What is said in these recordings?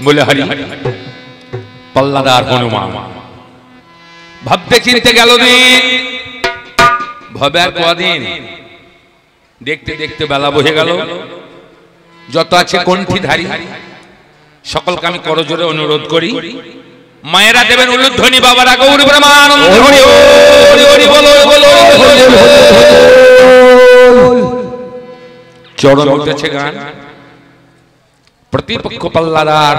বলে হরি পাল্লাদার হনুমান ভাবতে চিনতে গেল দিন ভাবে আর কদিন দেখতে দেখতে বেলা বহে গেল যত আছে কণ্ঠীধারী সকলকে আমি করজোরে অনুরোধ করি মায়েরা দেবেন উলুধ্বনি বাবারা গৌর ব্রহ্মানন্দ হরি হরি হরি বলো বলো চরণ উঠেছে গান প্রতিপক্ষ পাল্লাদার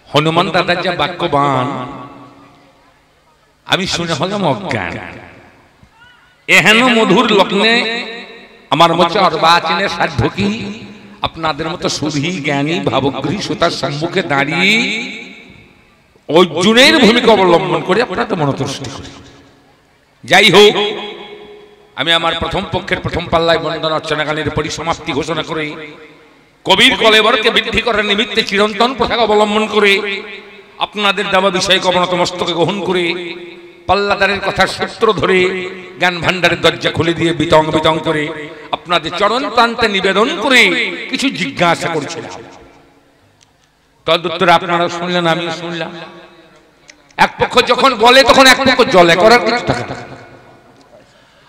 হনুমান দাদার যা বাক্যবান আমি শুনে হলাম অজ্ঞান এহেন মধুর লগ্নে আমার মধ্যে অর্বাচীনের সাধ্য কি আপনাদের মতো সুধী জ্ঞানী ভাবগ্রী শ্রোতার সম্মুখে দাঁড়িয়ে অর্জুনের ভূমিকা অবলম্বন করে আপনাদের মনোতুষ্টি করি যাই হোক আমি আমার প্রথম পক্ষের প্রথম পাল্লায় বন্দন অর্চনাকালীর পরিসমাপ্তি ঘোষণা করে কবির কলেবরকে বৃদ্ধি করার নিমিত্তে চিরন্তন প্রথাকে অবলম্বন করে আপনাদের দেওয়া বিষয়কে অবনত মস্তকে গ্রহণ করে পাল্লাদারের কথার সূত্র ধরে জ্ঞান ভান্ডারের দরজা খুলে দিয়ে বিতং বিতং করে আপনাদের চরণ প্রান্তে নিবেদন করে কিছু জিজ্ঞাসা করছিলাম তদুত্তরে আপনারা শুনলেন আমি শুনলাম এক পক্ষ যখন বলে তখন এক পক্ষ জলে করার কিছু থাকে না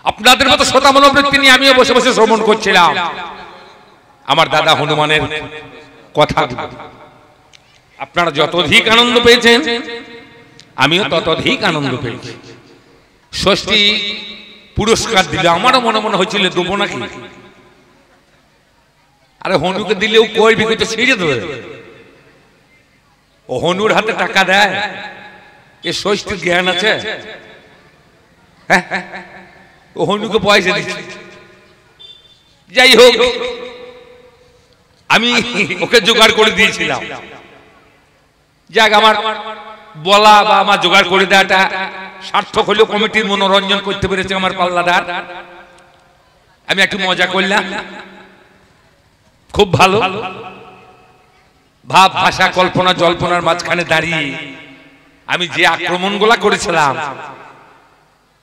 আপনাদের মতো শ্রোতা মনোবৃত্তি নিয়ে আমিও বসে বসে শ্রবণ করছিলাম আমার দাদা হনুমানের কথা আপনারা যতধিক আনন্দ পেয়েছেন আমিও ততধিক আনন্দ পেয়েছি ষষ্ঠী পুরস্কার দিলে আমারও মনে মনে হয়েছিল দেবো নাকি আরে হনুকে দিলেও কই বিকৃত ছিঁড়ে দেবে ও হনুর হাতে টাকা দেয় এ ষষ্ঠীর জ্ঞান আছে হ্যাঁ ও হনুকে পয়সা দিচ্ছে যাই হোক আমি ওকে জোগাড় করে দিয়েছিলাম যাক আমার বলা বা আমার জোগাড় করে দেওয়াটা সার্থক হলেও কমিটির মনোরঞ্জন করতে পেরেছে আমার পাল্লাদার আমি একটু মজা করলাম খুব ভালো ভাব ভাষা কল্পনা জল্পনার মাঝখানে দাঁড়িয়ে আমি যে আক্রমণগুলা করেছিলাম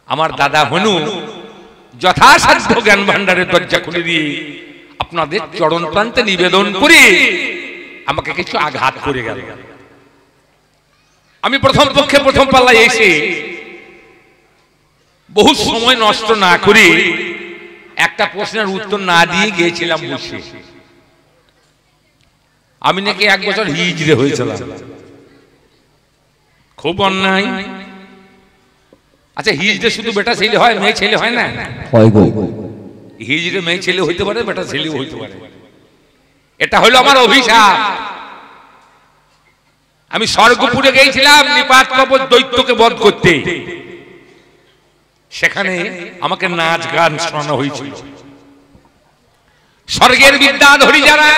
আমার দাদা হনু যথাসাধ্য জ্ঞান ভান্ডারের দরজা খুলে দিয়ে আপনাদের চরণ প্রান্তে নিবেদন করে আমাকে কিছু আঘাত করে গেল আমি প্রথম পক্ষে প্রথম পাল্লায় এসে বহু সময় নষ্ট না করে একটা প্রশ্নের উত্তর না দিয়ে গিয়েছিলাম বসে আমি নাকি 1 বছর হিজড়ে হয়েছিলাম খুব অন্যায় আচ্ছা হিজড়ে শুধু বেটা ছেলে হয় মেয়ে ছেলে হয় না হিজড়ে মেয়ে ছেলে হইতে পারে বেটা ছেলেও হইতে পারে এটা হলো আমার অভিশাপ আমি স্বর্গপুরে গিয়েছিলাম নিপাত কবচ দৈত্যকে বধ করতে সেখানে আমাকে নাচ গান শোনানো হয়েছিল স্বর্গের বিদ্যাধরী যারা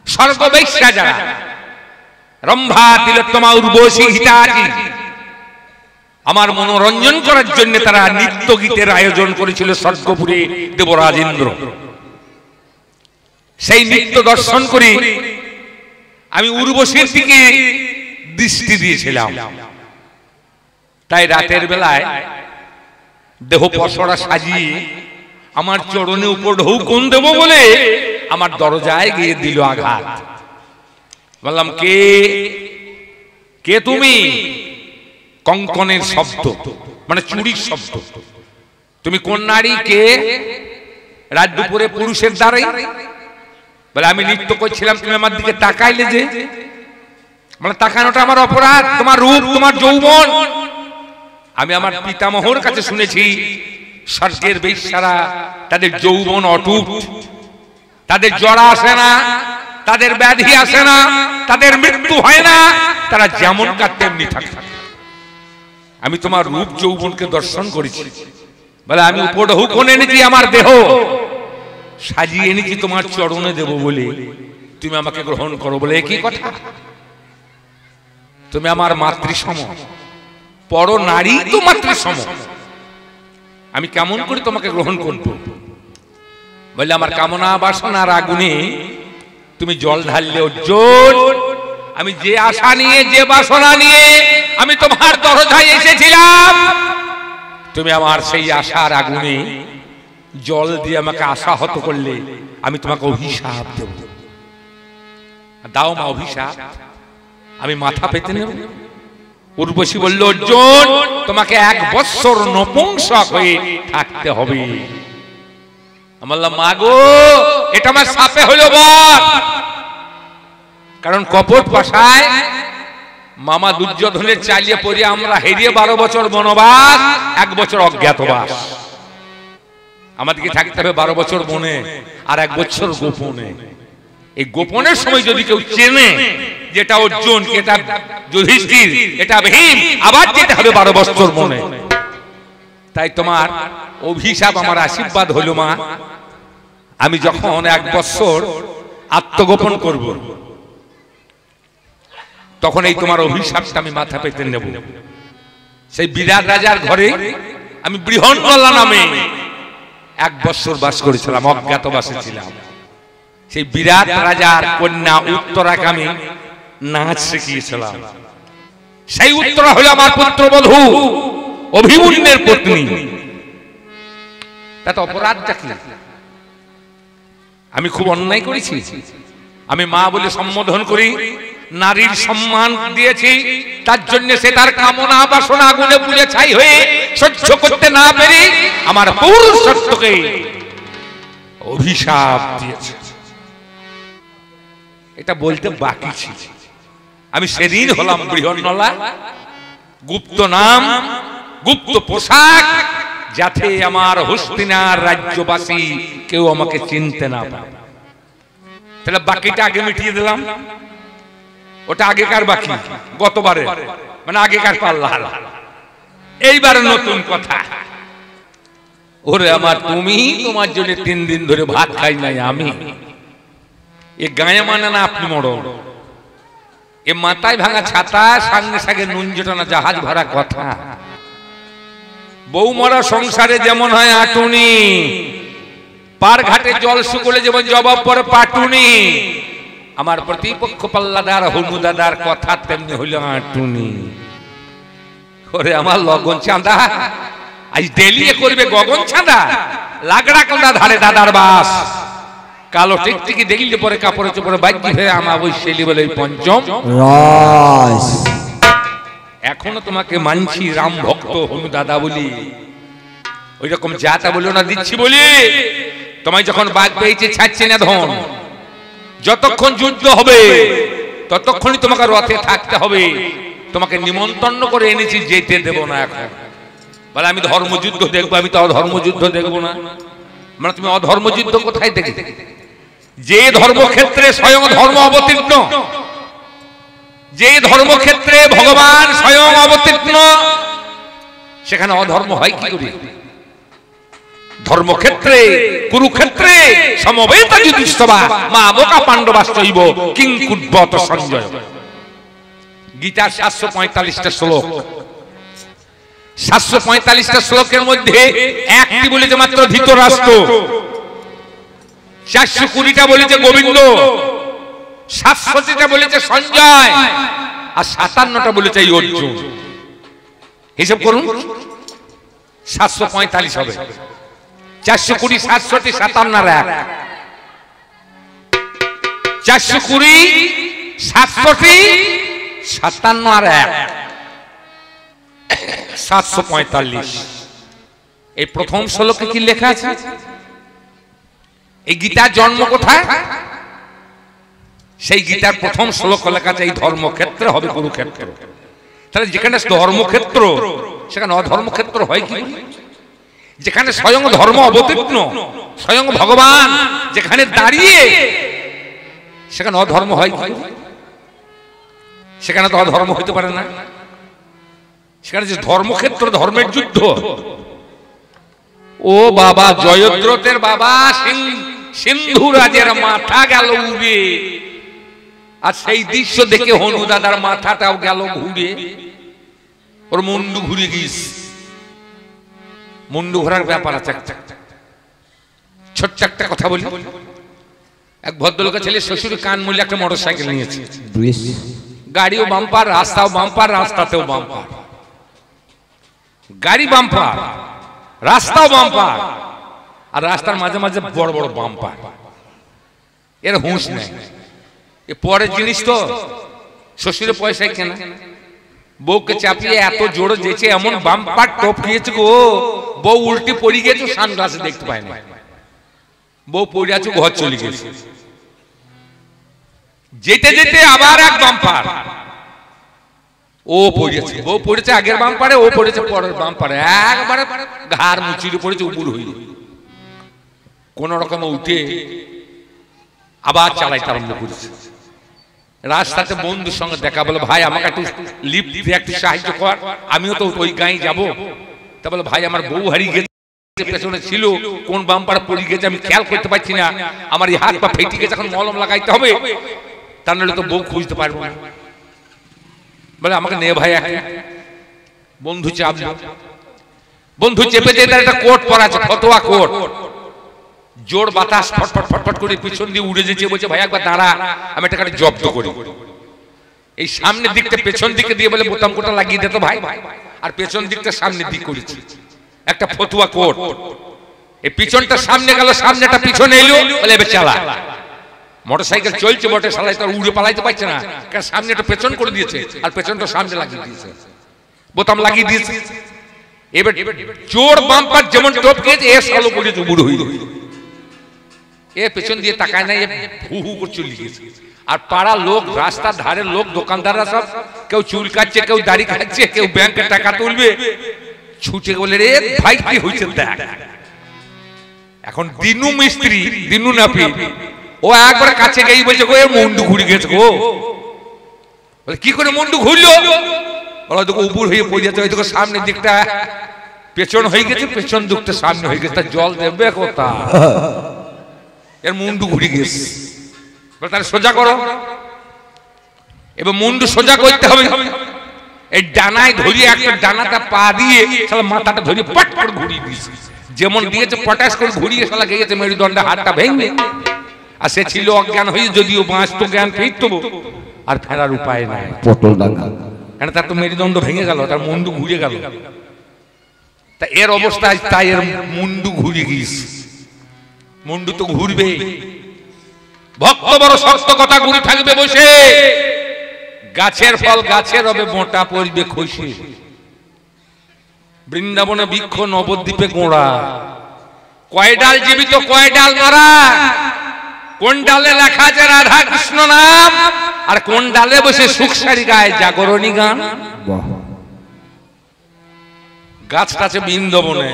স্বর্গবেশ্যা যারা রম্ভা তিলোত্তমা উর্বশী হিতাজি আমার মনোরঞ্জন করার জন্য তারা নৃত্য গীতের আয়োজন করেছিল স্বর্গপুরে দেবরাজ ইন্দ্র সেই নৃত্য দর্শন করে আমি উর্বশীর দিকে দৃষ্টি দিয়েছিলাম তাই রাতের বেলায় দেহ পসরা সাজিয়ে আমার চরণে উপর ঢৌকন দেব বলে আমার দরজায় গিয়ে দিল আঘাত বললাম কে কে তুমি কঙ্কনের শব্দ মানে চুরির শব্দ তুমি কোন নারী কে রাত দুপুরে পুরুষের দ্বারাই বলে আমি নৃত্য করছিলাম তুমি আমার দিকে তাকাইলে যে মানে তাকানোটা আমার অপরাধ তোমার রূপ তোমার যৌবন আমি আমার পিতামহর কাছে শুনেছি স্বর্গের বেশ্যারা তাদের যৌবন অটুট তাদের জ্বর আসে না তাদের ব্যাধি আসে না তাদের মৃত্যু হয় না তারা যেমন কার তেমনি থাকে আমি তোমার রূপ যৌবনকে দর্শন করেছি বলে আমি উপঢৌকন এনেছি আমার দেহ সাজিয়ে এনেছি তোমার চরণে দেব বলে তুমি আমাকে গ্রহণ করো বলে একই কথা তুমি আমার মাতৃসম পর নারী তো মাতৃসম আমি কেমন করে তোমাকে গ্রহণ করব বলে আমার কামনা বাসনার আগুনে তুমি জল ঢাললে অর্জুন আমি যে আশা নিয়ে যে বাসনা নিয়ে আমি তোমার দরজায় এসেছিলাম তুমি আমার সেই আশার আগুনে জল দিয়ে আমাকে আশাহত করলে আমি তোমাকে অভিশাপ দেব দাও মা অভিশাপ, আমি মাথা পেতে নেব। উর্বশী বলল, অর্জুন তোমাকে 1 বৎসর নপুংসক হয়ে থাকতে হবে। আমি বললাম, মা গো এটা আমার সাপে হলো বর। কারণ কপট পাশায় মামা দুর্যোধনের চালিয়ে পড়ে আমরা হেরিয়ে 12 বছর বনবাস, 1 বছর অজ্ঞাতবাস। আমাদেরকে থাকতে হবে 12 বছর বনে আর 1 বছর গোপনে। এই গোপনের সময় যদি কেউ চেনে যেটা অর্জুন, এটা যুধিষ্ঠির, এটা ভীম, আবার যেতে হবে 12 বছর বনে। তাই তোমার অভিশাপ আমার আশীর্বাদ হলো মা, আমি যখন 1 বছর আত্মগোপন করব তখন এই তোমার অভিশাপটা আমি মাথা পেতে নেব। সেই বিরাট রাজার ঘরে আমি বৃহন্নলা নামে 1 বছর বাস করেছিলাম, অজ্ঞাতবাসে ছিলাম। সেই বিরাট রাজার কন্যা উত্তরাকে আমি নাচ শিখিয়েছিলাম। সেই উত্তরা হলো আমার পুত্রবধূ অভিমন্যুর পত্নী। তাতে অপরাধটা কি? আমি খুব অন্যায় করেছি? আমি মা বলে সম্বোধন করি, নারীর সম্মান দিয়েছি, তার জন্য সে তার কামনা বাসনা আগুনে পুড়ে ছাই হয়ে সহ্য করতে না পেরে আমার পৌরুষত্বকে অভিশাপ দিয়েছে। এটা বলতে বাকি ছিল। আমি সেদিন হলাম বৃহন্নলা, গুপ্ত নাম, গুপ্ত পোশাক, যাতে আমার হস্তিনার রাজ্যবাসী কেউ আমাকে চিনতে না পারে। তাহলে বাকিটা আগে মিটিয়ে দিলাম। ওটা আগেকার বাকি, গতবারে, মানে আগেকার পাল্লা। এইবার নতুন কথা। ওরে আমার, তুমি তোমার জন্য 3 দিন ধরে ভাত খাই নাই আমি। এ গায়ে মানে না আপনি মরণ। এ মাথায় ভাঙা ছাতা, সামনে সাগে নুন জোটানা জাহাজ ভরা কথা। বউ মরা সংসারে যেমন হয় আটুনি, পার ঘাটে জল শুকলে যেমন জবাব পরে পাটুনি, আমার প্রতিপক্ষ পাল্লাদার হনুদাদার কথা তেমনি হইল আটুনি। ওরে আমার লগন চাঁদা, আজ ডেলিয়ে করবে গগন চাঁদা, লাগড়া কান্দা ধারে দাদার বাস। কালো টিকটিকি দেখলে পরে কাপড়ে চোপড়ে বাইক ফেরে আমার ওই শেলি বলে পঞ্চম রাস। এখনো তোমাকে মানছি রাম ভক্ত হনু দাদা বলি, ওই রকম যাতা বলো না দিচ্ছি বলি। তোমায় যখন বাঘ পেয়েছে ছাড়ছে না ধন। যতক্ষণ যুদ্ধ হবে ততক্ষণই তোমাকে রথে থাকতে হবে। তোমাকে নিমন্ত্রণ করে এনেছি, যেতে দেব না। এখন বলে আমি ধর্মযুদ্ধ দেখবো, আমি তো অধর্মযুদ্ধ দেখবো না। মানে তুমি অধর্মযুদ্ধ কোথায় দেখে? যে ধর্মক্ষেত্রে স্বয়ং ধর্ম অবতীর্ণ, যে ধর্মক্ষেত্রে ভগবান স্বয়ং অবতীর্ণ, সেখানে অধর্ম হয় কি করে? ধর্মক্ষেত্রে কুরুক্ষেত্রে সমবেত যুধিষ্ঠিরা মা বোকা পাণ্ডবাশ্চৈব কিং কুর্বত সঞ্জয়। গীতার 745টা শ্লোক, 745টা শ্লোকের মধ্যে একটি বলেছে মাত্র ধৃতরাষ্ট্র, 420টা বলেছে গোবিন্দ, 700টা বলেছে সঞ্জয়, আর 57টা বলেছে অর্জুন। হিসাব করুন, 745 হবে। 420, 700, 57 আর 1, 420, 700, 57 আর 1, 745। এই প্রথম শ্লোকে কি লেখা আছে? এই গীতার জন্ম কোথায়? সেই গীতার প্রথম শ্লোক লেখা আছে এই ধর্মক্ষেত্র হবে কুরুক্ষেত্র। তাহলে যেখানে ধর্মক্ষেত্র সেখানে অধর্মক্ষেত্র হয় কি? যেখানে স্বয়ং ধর্ম অবতীর্ণ, স্বয়ং ভগবান যেখানে দাঁড়িয়ে, সেখানে অধর্ম হয় কি? সেখানে তো অধর্ম হইতে পারে না। সেখানে যে ধর্মক্ষেত্র, ধর্মের যুদ্ধ। ও বাবা, জয়দ্রথের বাবা সিন্ধু রাজের মাথা গেল উড়ে, আর সেই দৃশ্য দেখে হনু দাদার মাথাটাও গেল ঘুরে, ওর মুন্ডু ঘুরে গিয়েছে। মুন্ডু ঘোরার ব্যাপার আছে। ছোট্ট একটা কথা বলি, এক ভদ্রলোকের ছেলে শ্বশুর কান মূল্যে একটা মোটরসাইকেল নিয়েছে। গাড়িও বাম্পার, রাস্তাও বাম্পার, রাস্তাতেও বাম্পার। গাড়ি বাম্পার, রাস্তাও বাম্পার, আর রাস্তার মাঝে মাঝে বড় বড় বাম্পার। এর হুঁশ নেই। এ পরের জিনিস তো, শ্বশুরের পয়সায় কেনা। বউকে চাপিয়ে এত জোরে যেছে, এমন বাম্পার টপ খেয়েছে গো, বউ উল্টে পড়ে গেছে, সানগ্লাসে দেখতে পায় না, বউ পড়ে আছে, ঘর চলে গেছে। যেতে যেতে আবার এক বাম্পার, ও পড়েছে, বউ পড়েছে আগের বাম্পারে, ও পড়েছে পরের বাম্পারে, একবারে ঘাড় মুচিয়ে পড়েছে, উপর হইল। কোন রকমে উঠে আবার চালাইতে আরম্ভ করেছে। রাস্তাতে বন্ধুর সঙ্গে দেখা, বলে ভাই আমাকে একটু লিফট দিয়ে একটু সাহায্য কর, আমিও তো ওই গাঁয়ে যাবো। তা বলে ভাই আমার বউ হারিয়ে গেছে, পেছনে ছিল, কোন বাম্পার পড়ে গেছে আমি খেয়াল করতে পারছি না, আমার এই হাত পা ফেটে গেছে, এখন মলম লাগাইতে হবে, তা নাহলে তো বউ খুঁজতে পারবো না। বলে আমাকে নে ভাই। বন্ধু চাপলো, বন্ধু চেপে যেতে একটা কোট পরা আছে, ফতোয়া কোট, জোর বাতাস ফটফট ফটফট করে পিছন দিয়ে উড়ে যেতে, বলছে ভাই একবার দাঁড়া, আমি একটা জব্দ করি। এই সামনের দিকটা পেছন দিকে দিয়ে বলে বোতাম কোটা লাগিয়ে দিত ভাই, আর পেছন দিকটা সামনের দিক করেছি, একটা ফতুয়া কোট। এই পিছনটা সামনে গেল, সামনেটা পিছনে এলো, বলে এবার চালা। মোটরসাইকেল চলছে, মোটর সালাই তো উড়ে পালাইতে পারছে না, কারণ সামনেটা পেছন করে দিয়েছে, আর পেছনটা সামনে লাগিয়ে দিয়েছে, বোতাম লাগিয়ে দিয়েছে। এবার জোর বাম্পার যেমন টপ খেয়েছে, এ সালো করে বুড়ো হইল, এ পেছন দিয়ে তাকায় নাই, হু হু করে চলে গেছে। আর পাড়া লোক, রাস্তার ধারের লোক, দোকানদাররা সব, কেউ চুল কাটছে, কেউ দাড়ি কাটছে, কেউ ব্যাংকে টাকা তুলবে, ছুটে বলে রে ভাই কি হয়েছে দেখ। এখন দিনু মিস্ত্রি, দিনু নাপি, ও একবার কাছে গিয়ে বলছে গো এর মুন্ডু ঘুরে গেছে গো। বলে কি করে মুন্ডু ঘুরলো? বলে দেখো উপর হয়ে পড়ে যাচ্ছে, ওই দেখো সামনের দিকটা পেছন হয়ে গেছে, পেছন দিকটা সামনে হয়ে গেছে, তার জল দেবে কোথা, এর মুন্ডু ঘুরে গেছে। বলে তাহলে সোজা করো। এবার মুন্ডু সোজা করতে হবে, এই ডানায় ধরিয়ে একটা ডানাটা পা দিয়ে মাথাটা ধরিয়ে পট করে ঘুরিয়ে দিয়েছে, যেমন দিয়েছে পটাশ করে ঘুরিয়ে শালা গিয়েছে মেরুদণ্ডে, হাতটা ভেঙে। আর সে ছিল অজ্ঞান হয়ে, যদিও বাঁচতো জ্ঞান ফিরত, আর ফেরার উপায় নাই, পটল ডাঙ্গা, কারণ তার তো মেরুদণ্ড ভেঙে গেল, তার মুন্ডু ঘুরে গেল। তা এর অবস্থায় তাই এর মুন্ডু ঘুরে গিয়েছে, মুন্ডু তো ঘুরবে। ভক্ত বড় শক্ত কথা, গুরু থাকবে বসে, গাছের ফল গাছের হবে, মোটা পড়বে খসে। বৃন্দাবনে বৃক্ষ, নবদ্বীপে গোড়া, কয় ডাল জীবিত কয় ডাল মরা, কোন ডালে লেখা আছে রাধা কৃষ্ণ নাম, আর কোন ডালে বসে সুখসারি গায় জাগরণী গান। গাছটা আছে বৃন্দাবনে,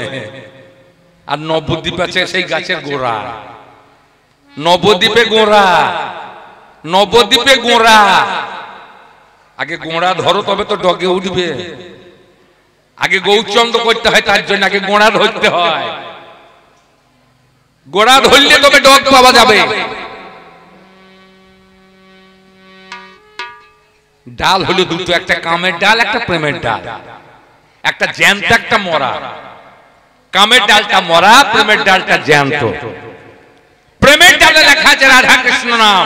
আর নবদ্বীপ আছে সেই গাছের গোড়া। নবদ্বীপে গোড়া, নবদ্বীপে গোড়া, আগে গোড়া ধরো তবে তো ডগে উঠবে, আগে গৌচন্দ্র করতে হয়, তার জন্য আগে গোড়া ধরতে হয়, গোড়া ধরলে তবে ডগ পাওয়া যাবে। ডাল হলো দুটো, একটা কামের ডাল, একটা প্রেমের ডাল, একটা জ্যান্ত একটা মরা। কামের ডালটা মরা, প্রেমের ডালটা জ্যান্ত। প্রেমের ডালে লেখা আছে রাধা কৃষ্ণ নাম,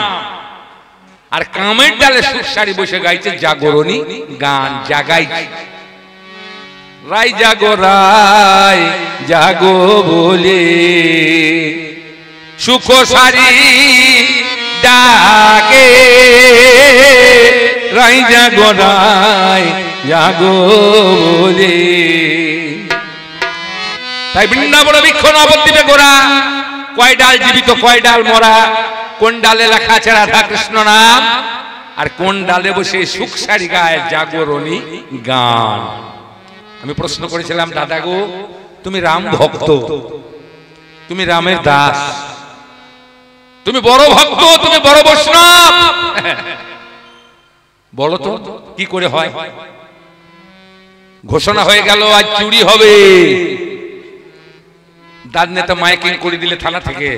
আর কামের ডালে সুখসারি বসে গাইছে জাগরণী গান। জাগাইছে রাই জাগো রাই জাগো বলে, সুখ সারি ডাকে, রাই জাগো রাই জাগো বলে। তাই বৃন্দাবন বৃক্ষ, নবদ্বীপে গোড়া, কয় ডাল জীবিত কয় ডাল মরা, কোন ডালে লেখা আছে রাধা কৃষ্ণ নাম, আর কোন ডালে বসে সুখসারি গায় জাগরণী গান। আমি প্রশ্ন করেছিলাম, দাদা গো তুমি রাম ভক্ত, তুমি রামের দাস, তুমি বড় ভক্ত, তুমি বড় বৈষ্ণব, বলো তো কি করে হয়? ঘোষণা হয়ে গেল আজ চুরি হবে, দাদনেতা মাইকিং করে দিলে থানা থেকে,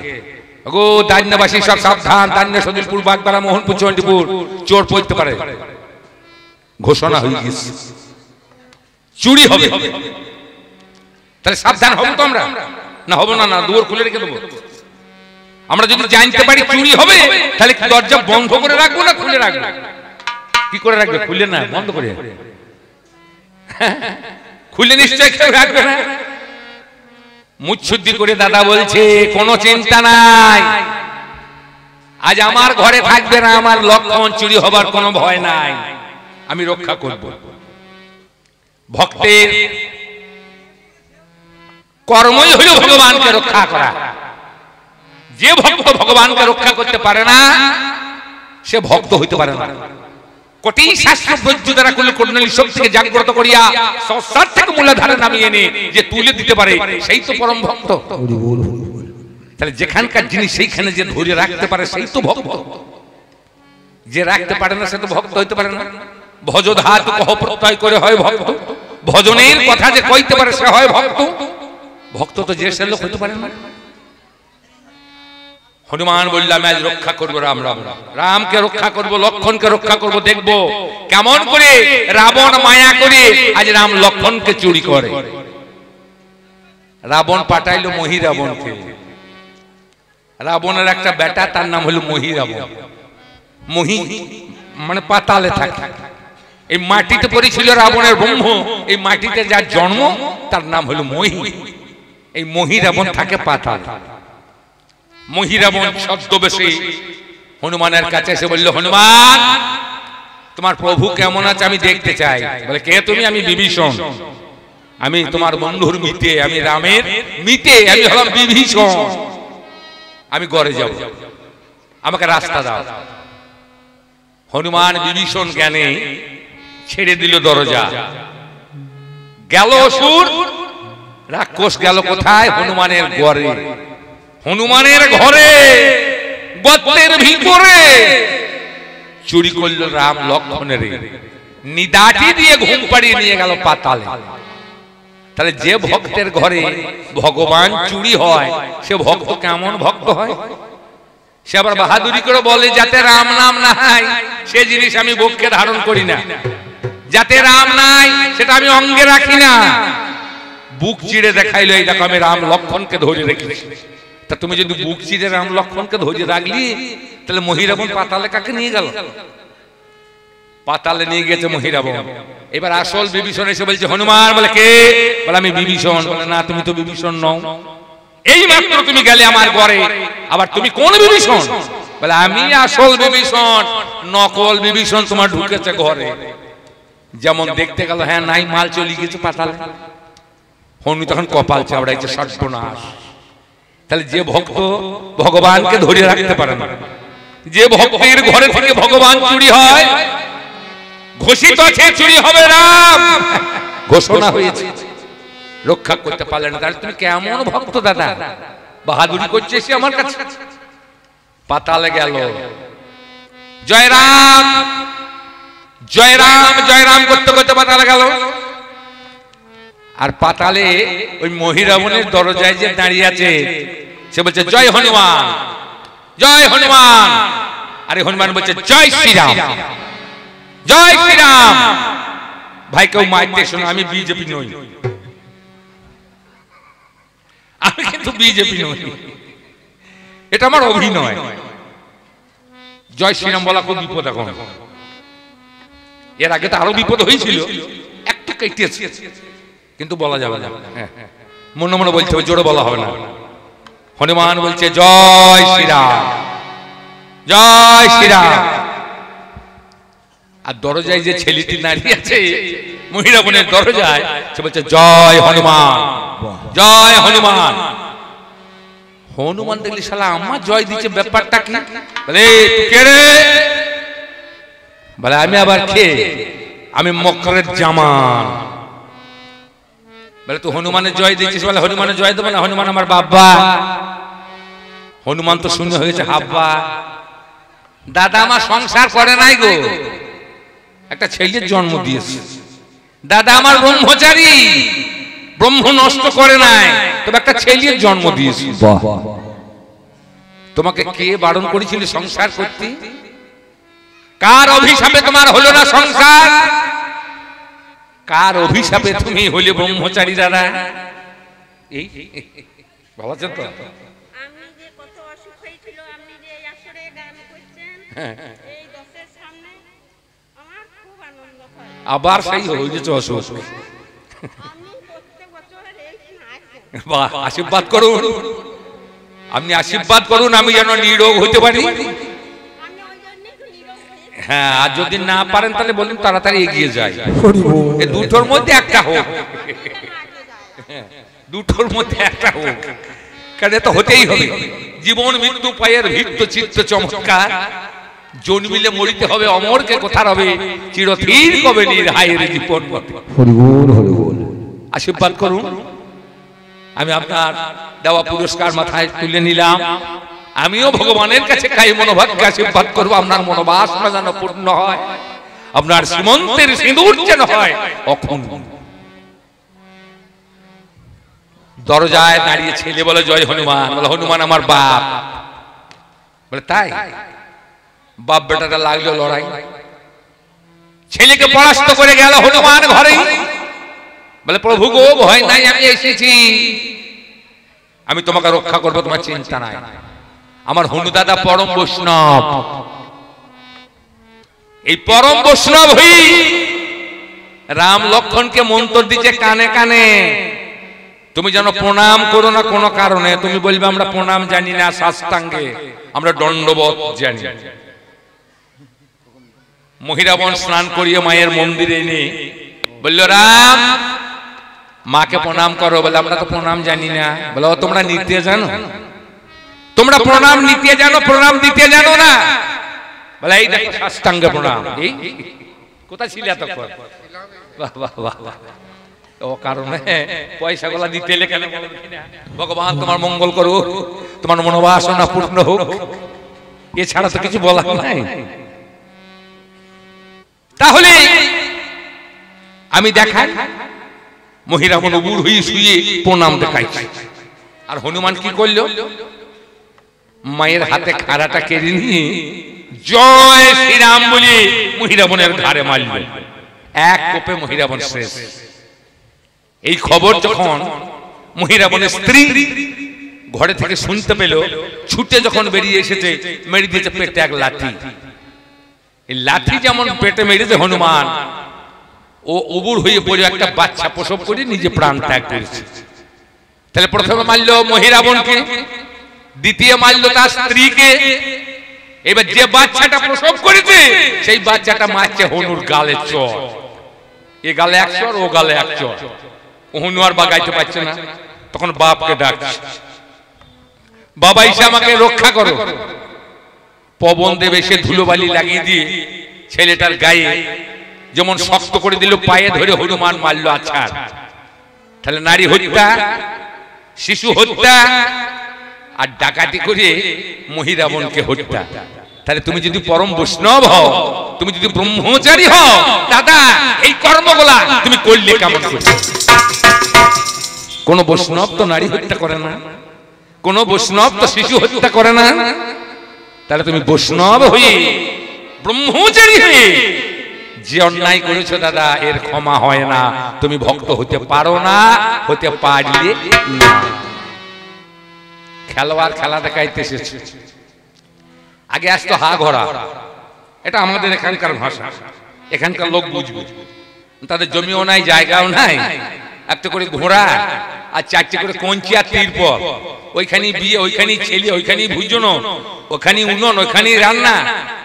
গো দাদনাবাসী সব সাবধান, দাদনা সদিলপুর, বাগবাড়া, মোহনপুর, চণ্ডীপুর চোর পড়তে পারে। ঘোষণা হয়ে গেছে চুরি হবে, তাহলে সাবধান হবো তো আমরা, না হবো না? না, দুয়ার খুলে রেখে দেবো। আমরা যদি জানতে পারি চুরি হবে, তাহলে দরজা বন্ধ করে রাখবো না খুলে রাখবো? কি করে রাখবে? খুলে না, বন্ধ করে। খুলে নিশ্চয় কেউ রাখবে না। মুচ্ছুদ্দি করে দাদা বলছে কোনো চিন্তা নাই, আজ আমার ঘরে থাকবে না, আমার লক্ষণ চুরি হবার কোনো ভয় নাই, আমি রক্ষা করব। ভক্তের কর্মই হলো ভগবানকে রক্ষা করা। যে ভক্ত ভগবানকে রক্ষা করতে পারে না সে ভক্ত হইতে পারে না। কোটি শাস্ত্র বৈদ্য দ্বারা কুলকুণ্ডলী শক্তিকে জাগ্রত করিয়া সংসার থেকে মূলাধারে নামিয়ে এনে যে তুলে দিতে পারে সেই তো পরম ভক্ত। তাহলে যেখানকার জিনিস সেইখানে যে ধরে রাখতে পারে সেই তো ভক্ত। যে রাখতে পারে না সে তো ভক্ত হইতে পারে না। ভজ ধাতু কহ প্রত্যয় করে হয় ভক্ত, ভজনের কথা যে কইতে পারে সে হয় ভক্ত। ভক্ত তো যে সে লোক হইতে পারে না। হনুমান বললাম আজ রক্ষা করবো, রাম রাম রামকে রক্ষা করবো, লক্ষণকে রক্ষা করবো। দেখবো কেমন করে রাবণ মায়া করে আজ রাম লক্ষণকে চুরি করে। রাবণ পাঠাইলো মহি রাবণকে। রাবণের একটা বেটা, তার নাম হলো মহি রাবণ। মহি মানে পাতালে থাকে। এই মাটিতে পড়েছিল রাবণের ব্রহ্ম, এই মাটিতে যার জন্ম তার নাম হলো মহি। এই মহি রাবণ থাকে পাতালে। মহি রাবণ ছদ্মবেশে হনুমানের কাছে এসে বলল, হনুমান তোমার প্রভু কেমন আছে আমি দেখতে চাই। বলে কে তুমি? আমি বিভীষণ, আমি তোমার বন্ধুর মিতে, আমি রামের মিতে, আমি হলাম বিভীষণ। আমি ঘরে যাব, আমাকে রাস্তা দাও। হনুমান বিভীষণ জ্ঞানে ছেড়ে দিল দরজা। গেল অসুর, রাক্ষস গেল কোথায়? হনুমানের ঘরে। হনুমানের ঘরে গর্তের ভিতরে চুরি করল রাম লক্ষণের নিদাটি দিয়ে ঘুম পাড়িয়ে নিয়ে গেল পাতালে। তাহলে যে ভক্তের ঘরে ভগবান চুরি হয় সে ভক্ত কেমন ভক্ত হয়? সে আবার বাহাদুরি করে বলে যাতে রাম নাম নাই সে জিনিস আমি বক্ষে ধারণ করি না, যাতে রাম নাই সেটা আমি অঙ্গে রাখি না। বুক চিড়ে দেখাইলো এই দেখো আমি রাম লক্ষণকে ধরে রেখেছি। তা তুমি যদি বুক চিড়ে রাম লক্ষণকে ধরে রাখলি তাহলে মহিরাবণ পাতালে কাকে নিয়ে গেল? পাতালে নিয়ে গেছে মহিরাবণ। এবার আসল বিভীষণ এসে বলছে হনুমান। বলে কে? বলে আমি বিভীষণ। বলে না তুমি তো বিভীষণ নও, এই মাত্র তুমি গেলে আমার ঘরে, আবার তুমি কোন বিভীষণ? বলে আমি আসল বিভীষণ, নকল বিভীষণ তোমার ঢুকেছে ঘরে। যেমন দেখতে গেল হ্যাঁ নাই, মাল চলে গেছে পাতালে। হনু তখন কপাল চাবড়াইছে, সর্বনাশ। তাহলে যে ভক্ত ভগবানকে ধরে রাখতে পারে না, যে ভক্তের ঘরে থেকে ভগবান চুরি হয়, ঘোষিত আছে চুরি হবে রাম, ঘোষণা হয়েছে, রক্ষা করতে পারলে না। তাহলে তুমি কেমন ভক্ত দাদা? বাহাদুরি করছে সে আমার কাছে। পাতালে গেল, জয় রাম জয় রাম জয় রাম করতে করতে পাতালে গেল। আর পাতালে ওই মহিরাবণের দরজায় যে দাঁড়িয়ে আছে সে বলছে জয় হনুমান জয় হনুমান। আরে হনুমান বলছে জয় শ্রীরাম জয় শ্রীরাম। ভাই কেউ মাইতে শোনো, আমি বিজেপি নই, আমি কিন্তু বিজেপি নই, এটা আমার অভিনয়। জয় শ্রীরাম বলা খুব বিপদ এখন। এর আগে তো আরো বিপদ হয়েছিল, একটু কেটেছে, কিন্তু বলা যাবে না। মনে মনে বলতে হবে, জোরে বলা হবে না। হনুমান বলছে জয় শ্রীরাম জয় শ্রীরাম। আর দরজায় যে ছেলেটি দাঁড়িয়ে আছে মহিরাবণের দরজায়, সে বলছে জয় হনুমান জয় হনুমান। হনুমান দেখলি শালা আমার জয় দিচ্ছে, ব্যাপারটা কি? বলে কে রে? বলে আমি আবার কে? আমি মকরের জামান। বলে তুই হনুমানের জয় দিচ্ছিস? বলে হনুমানের জয় দেবো না, হনুমান আমার বাবা। হনুমান তো শূন্য হয়েছে হাব্বা। দাদা আমার সংসার করে নাই গো, একটা ছেলের জন্ম দিয়েছে। দাদা আমার ব্রহ্মচারী, ব্রহ্ম নষ্ট করে নাই, তবে একটা ছেলের জন্ম দিয়েছে। তোমাকে কে বারণ করেছিল সংসার করতে? কার অভিশাপে তোমার হলো না সংসার? কার অভিশাপে তুমি হলে ব্রহ্মচারী দাদা? এই ভালো আছেন তো? আমি যে কত অসুখ হয়েছিল, আপনি যে আসরে গান করছেন এই দশের সামনে, আমার খুব আনন্দ হয়। আবার সেই হয়ে গেছে অসুখ। আমি প্রত্যেক বছর এই আসেন। বাহ, আশীর্বাদ করুন, আপনি আশীর্বাদ করুন আমি যেন নিরোগ হতে পারি। হ্যাঁ, আর যদি না পারেন তাহলে বলুন তাড়াতাড়ি এগিয়ে যায়। এই দুটোর মধ্যে একটা হোক, দুটোর মধ্যে একটা হোক, কারণ তো হতেই হবে। জীবন মৃত্যু পায়ের ভিত্ত চিত্ত চমৎকার, জন্মিলে মরিতে হবে, অমরকে কোথার হবে, চিরথির কবে নির্হায়ের জীবন পথে। আশীর্বাদ করুন। আমি আপনার দেওয়া পুরস্কার মাথায় তুলে নিলাম। আমিও ভগবানের কাছে কাই মনোভাবকে আশীর্বাদ করবো আপনার মনোবাসনা যেন পূর্ণ হয়, আপনার সীমন্তের সিঁদুর যেন হয় অখণ্ড। দরজায় দাঁড়িয়ে ছেলে বলে জয় হনুমান, বলে হনুমান আমার বাপ। বলে তাই? বাপ বেটাটা লাগলো লড়াই, ছেলেকে পরাস্ত করে গেল হনুমান ঘরে। বলে প্রভু গো ভয় নাই, আমি এসেছি, আমি তোমাকে রক্ষা করবো, তোমার চিন্তা নাই। আমার হনু দাদা পরম বৈষ্ণব, এই পরম বৈষ্ণব হই রাম লক্ষণকে মন্ত্র দিচ্ছে কানে কানে, তুমি যেন প্রণাম করো না কোনো কারণে। তুমি বলবে আমরা প্রণাম জানি না, সাষ্টাঙ্গে আমরা দণ্ডবত জানি। মহিরাবন স্নান করিয়ে মায়ের মন্দিরে এনে বলল রাম মাকে প্রণাম করো। বলে আমরা তো প্রণাম জানি না। বলে ও তোমরা নিতে জানো? তোমরা প্রণাম নিতে জানো, প্রণাম দিতে জানো না? বলে এই দেখো সাষ্টাঙ্গে প্রণাম। এই কোথায় ছিল এতক্ষণ? বাহ বাহ বাহ বাহ। ও কারণে পয়সা গুলা দিতে এলে কেন? ভগবান তোমার মঙ্গল করুক, তোমার মনোবাসনা পূর্ণ হোক, এছাড়া তো কিছু বলার নাই। তাহলে আমি দেখাই মহিরাবন উবুড় হয়ে শুয়ে প্রণাম দেখাইছি। আর হনুমান কি করলো? মায়ের হাতে খাড়াটা কেড়ে নিয়ে জয় শ্রীরাম বলে মহিরাবনের ঘাড়ে মারল। এক কোপে মহিরাবন শেষ। এই খবর যখন মহিরাবনের স্ত্রী ঘরে থেকে শুনতে পেল, ছুটে যখন বেরিয়ে এসেছে, মেরে দিয়েছে পেটে এক লাঠি। এই লাঠি যেমন পেটে মেরেছে হনুমান, ও উবুড় হয়ে পড়ে একটা বাচ্চা প্রসব করে নিজে প্রাণ ত্যাগ করেছে। তাহলে প্রথমে মারলো মহিরাবনকে, দ্বিতীয় মারলো তার স্ত্রীকে, এবার যে বাচ্চাটা প্রসব করেছে সেই বাচ্চাটা মারছে হনুর গালে চর। এ গালে এক চর, ও গালে এক চর। হনু আর বাগাইতে পারছে না, তখন বাপকে ডাকছে, বাবা এসে আমাকে রক্ষা করো। পবন দেব এসে ধুলোবালি লাগিয়ে দিয়ে ছেলেটার গায়ে যেমন শক্ত করে দিল, পায়ে ধরে হনুমান মারল আছাড়। তাহলে নারী হত্যা, শিশু হত্যা আর ডাকাতি করে মহিরাবনকে হত্যা। তাহলে তুমি যদি পরম বৈষ্ণব হও, তুমি যদি ব্রহ্মচারী হও, দাদা এই কর্মগুলা তুমি করলে কেমন করে? কোন বৈষ্ণব তো নারী হত্যা করে না, কোন বৈষ্ণব তো শিশু হত্যা করে না। তাহলে তুমি বৈষ্ণব হয়ে ব্রহ্মচারী হয়ে যে অন্যায় করেছো দাদা, এর ক্ষমা হয় না। তুমি ভক্ত হতে পারো না, হতে পারলে না। খেলোয়াড় খেলা দেখাইতে এসেছে, আগে আসতো হা ঘোড়া, এটা আমাদের এখানকার ভাষা, এখানকার লোক বুঝবে। তাদের জমিও নাই, জায়গাও নাই, একটা করে ঘোড়া আর চারটে করে কঞ্চি আর তিরপল, ওইখানেই বিয়ে, ওইখানেই ছেলে, ওইখানেই ভুজন, ওখানেই উনন, ওইখানেই রান্না।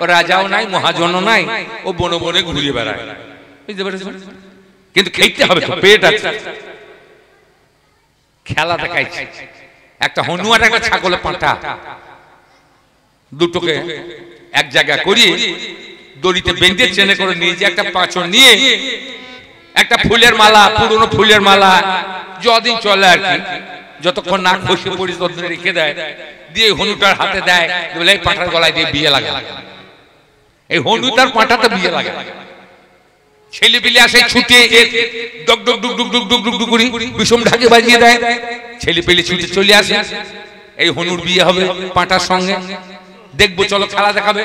ও রাজাও নাই, মহাজনও নাই, ও বনে বনে ঘুরে বেড়ায়। বুঝতে পেরেছেন? কিন্তু খেতে হবে তো, পেট আছে। খেলা দেখাইছে, একটা হনু আর একটা ছাগলের পাঁঠা, দুটোকে এক জায়গা করিয়ে দড়িতে বেঁধে চেনে করে নিয়ে যে একটা পাঁচর নিয়ে একটা ফুলের মালা, পুরনো ফুলের মালা, যতদিন চলে আর কি, যতক্ষণ না খসে পড়ি ততদিন রেখে দেয়, দিয়ে হনুটার হাতে দেয়, বলে এই পাঁঠার গলায় দিয়ে বিয়ে লাগা। এই হনু তার পাঁঠাতে বিয়ে লাগা। ছেলে পিলে আসে ছুটে, ডক ডক ডুক ডুক ডুক ডুক ডুক ডুক করি বিষম ঢাকে বাজিয়ে দেয়, ছেলে পেলে ছুটে চলে আসে। এই হনুর বিয়ে হবে পাঁঠার সঙ্গে, দেখবো চলো খেলা দেখাবে।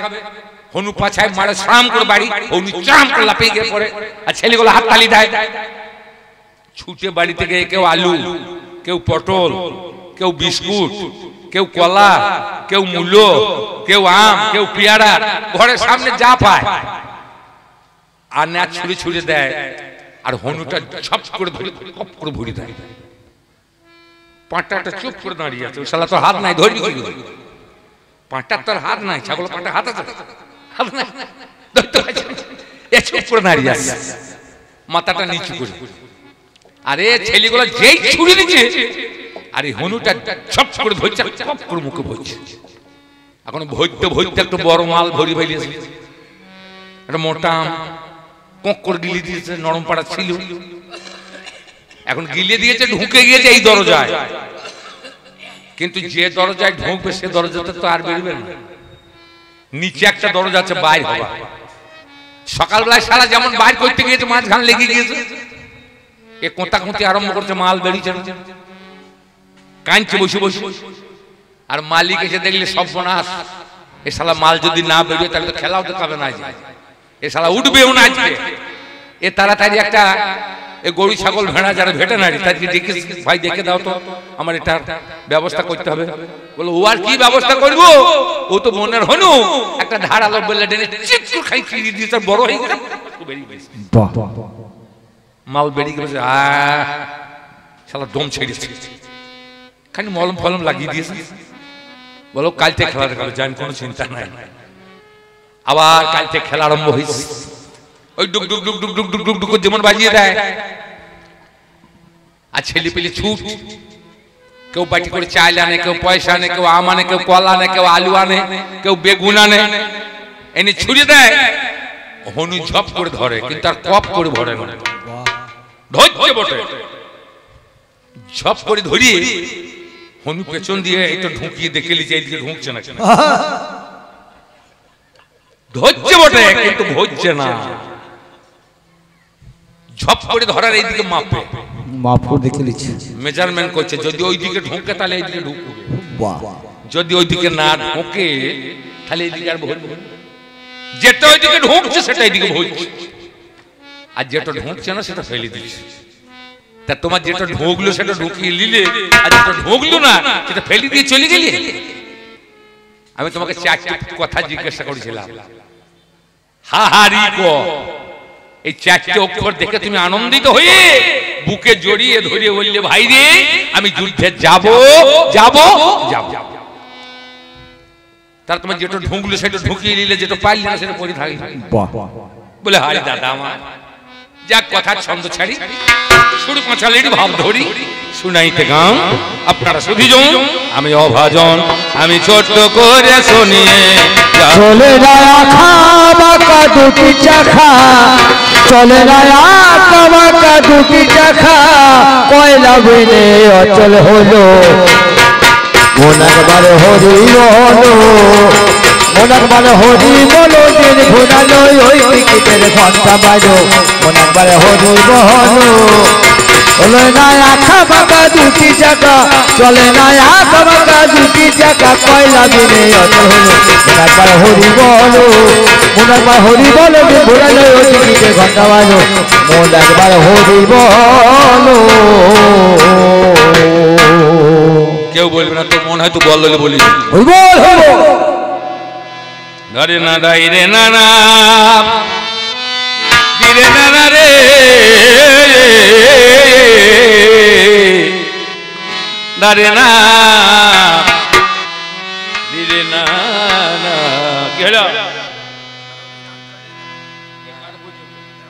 হনু পাছায় মারে শ্রাম করে বাড়ি, হনু চাম করে লাফিয়ে গিয়ে পড়ে, আর ছেলেগুলো হাত তালি দেয়। ছুটে বাড়ি থেকে কেউ আলু, কেউ পটল, কেউ বিস্কুট, কেউ কলা, কেউ মূলো, কেউ আম, কেউ পেয়ারা, ঘরের সামনে যা পায় আর না ছুঁড়ে ছুঁড়ে দেয়। আর হনুটা ছপ করে ধরে কপ করে ভরে দেয়। পাঁঠটা চুপ করে দাঁড়িয়ে আছে, শালা তোর হাত নাই, ধরবি কি করে? পাঁঠটার তোর হাত নাই, ছাগল পাঁঠা হাত আছে, হাত নাই, করে দাঁড়িয়ে আছে, মাথাটা নিচু করে। আরে ছেলেগুলো যেই ছুরি দিচ্ছে, আরে হনুটা ছপ করে ধরছে, চপ করে মুখে ভরছে। এখন ভরতে ভরতে একটু বড় মাল ভরি ফেলিয়েছে, একটা মোটা কোঁক করে গিলে দিয়েছে, নরম পাড়া ছিল, এখন গিলে দিয়েছে, ঢুকে গিয়েছে এই দরজায়। কিন্তু যে দরজায় ঢুকবে সে দরজাতে তো আর বেরোবে না, নিচে একটা দরজা আছে বাইর হওয়া। সকালবেলায় সারা যেমন বাইর করতে গিয়েছে মাঝখান লেগে গিয়েছে, এ কোঁতাকুঁতি আরম্ভ করছে, মাল বেরিয়েছে, কাঁদছে বসে বসে। আর মালিক এসে দেখলে সর্বনাশ, এ শালা মাল যদি না বেরোয় তাহলে তো খেলাও দেখাবে না, এ শালা উঠবেও না আজকে। এ তাড়াতাড়ি একটা গরু ছাগল ভেড়া যারা ভেটেনারি তাদেরকে ডেকে, ভাই দেখে দাও তো, আমার এটার ব্যবস্থা করতে হবে। বলো ও আর কি ব্যবস্থা করবো, ও তো মনের হনু, একটা ধারালো বললে ডেনে চিপ করে খাই খেয়ে দিয়েছে, বড় হয়ে গেছে, মাল বেরিয়ে গেছে। শালা দম ছেড়েছে, খালি মলম ফলম লাগিয়ে দিয়েছে। বলো কাল থেকে খেলা দেখাবে, যাই কোনো চিন্তা নাই। আবার কাল থেকে খেলা আরম্ভ হয়েছে, ওই ডুক ডুক ডুক ডুক ডুক ডুক ডুক ডুক যেমন বাজিয়ে দেয়। আর ছেলে পেলে ছুট, কেউ বাটি করে চাল আনে, কেউ পয়সা আনে, কেউ আম আনে, কেউ কলা আনে, কেউ আলু আনে, কেউ বেগুন আনে, এনে ছুড়ে দেয়। হনু ঝপ করে ধরে, কিন্তু আর কপ করে ভরে না, ধরছে বটে। ঝপ করে ধরিয়ে হনু পেছন দিয়ে একটু ঢুকিয়ে দেখে লিছে এইদিকে ঢুকছে না, ধরছে বটে কিন্তু ভরছে না। ঝপ করে ধরার এইদিকে মাপে, মাপও দেখে লিছে, মেজারমেন্ট করছে, যদি ওইদিকে ঢুকে তাহলে এইদিকে ঢুকবে, যদি ওইদিকে না ঢুকে তাহলে এইদিকে আর ভরবে। যেটা ওইদিকে ঢুকছে সেটা এইদিকে ভরছে, আর যেটা ঢুকছে না সেটা ফেলে দিচ্ছে। তা তোমার যেটা ঢুকলো সেটা ঢুকিয়ে নিলে, আর যেটা ঢুকলো না সেটা ফেলে দিয়ে চলে গেলে। আমি তোমাকে চারটি কথা জিজ্ঞাসা করেছিলাম, হা হা রি ক, এই চারটি অক্ষর দেখে তুমি আনন্দিত হয়ে বুকে জড়িয়ে ধরিয়ে বললে ভাই রে আমি যুদ্ধে যাব যাব যাব। তার তোমার যেটা ঢুকলো সেটা ঢুকিয়ে নিলে, যেটা পাইলে না সেটা পড়ে থাকলে। বলে হারি দাদা আমার, যাক কথার ছন্দ ছাড়ি, শুরু পাঁচালির ভাব ধরি, শুনাইতে গান আপনারা শুধিজন, আমি অভাজন, আমি ছোট্ট করে শুনিয়ে চলে রাখা বাঁকা দুটি চাখা, চলে রাখা বাঁকা দুটি চাখা, কয়লা বিনে অচল হলো, মনার হরি হলো, মনার হরি বলো, দিন ঘুরালো ওই টিকিটের ঘন্টা বাজো, মনার হরি বলো। চলে না আঁকা বাঁকা দুটি চাকা, চলে না আঁকা বাঁকা দুটি চাকা, কয়লা বিনে অচল হলো, মনার হরি বলো, মনার হরি বলো, দিন ঘুরালো ওই টিকিটের ঘন্টা বাজো, মনার হরি বলো। কেউ বলবে না তো, মনে হয় তো বল বলি ধরে না দাই রে না না দিরে না না রে দারে না দিরে না না কেডা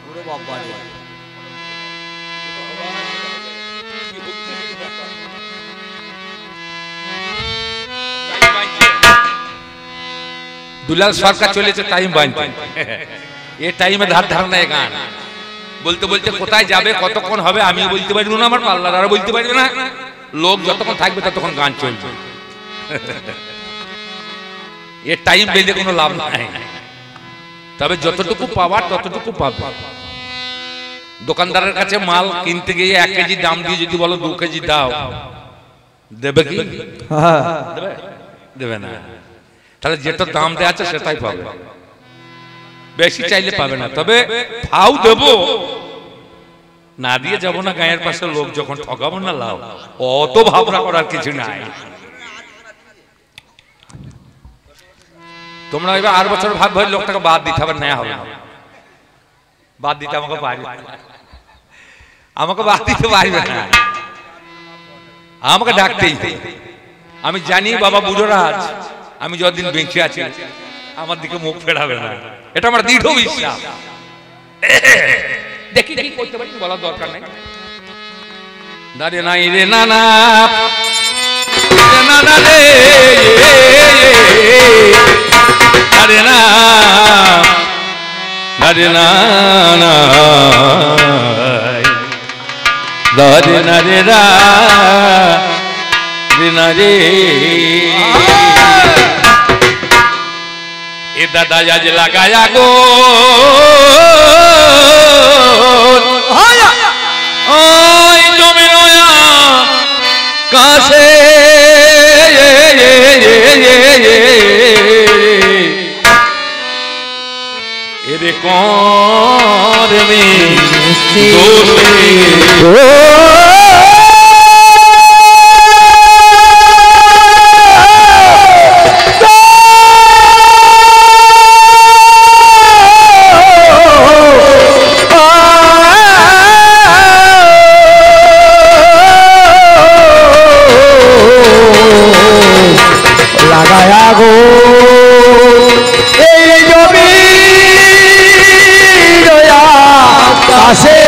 পুরো বাবা রে দুলাল সরকার চলেছে টাইম বাঁধতে, এ টাইমে ধার ধারণা গান বলতে বলতে কোথায় যাবে কতক্ষণ হবে আমি বলতে পারবো না, আমার পাল্লার আর বলতে পারবে না, লোক যতক্ষণ থাকবে ততক্ষণ গান চলবে। এ টাইম বেঁধে কোনো লাভ নাই, তবে যতটুকু পাওয়ার ততটুকু পাবে। দোকানদারের কাছে মাল কিনতে গিয়ে 1 কেজি দাম দিয়ে যদি বলো 2 কেজি দাও, দেবে কি? দেবে না। তাহলে যেটা দাম দেওয়া আছে সেটাই পাবে, বেশি চাইলে পাবে না। তবে ভাও দেবো, না দিয়ে যাব না গায়ের পাশে লোক যখন ঠকাবো না লাভ, অত ভাবনা করার কিছু নাই। তোমরা এবার আর বছর ভাব ভাই লোকটাকে বাদ দিতে হবে, নেওয়া হবে না, বাদ দিতে আমাকে পারবে, আমাকে বাদ দিতে পারবে না, আমাকে ডাকতেই। আমি জানি বাবা বুঝরাজ আমি যতদিন বেঁচে আছি আমার দিকে মুখ ফেরাবে না, এটা আমার দৃঢ় বিশ্বাস। দেখি দেখি করতে পারি, বলার দরকার নেই। দাঁড়িয়ে নাই রে নানা নানা রে, দাঁড়িয়ে না দাঁড়িয়ে না দাঁড়িয়ে না রে রা রে। এ দাদা আজ লাগায়া গো ওই জমি নয়া কাছে এরে করবে লাগায়া গো এই জমি কাছে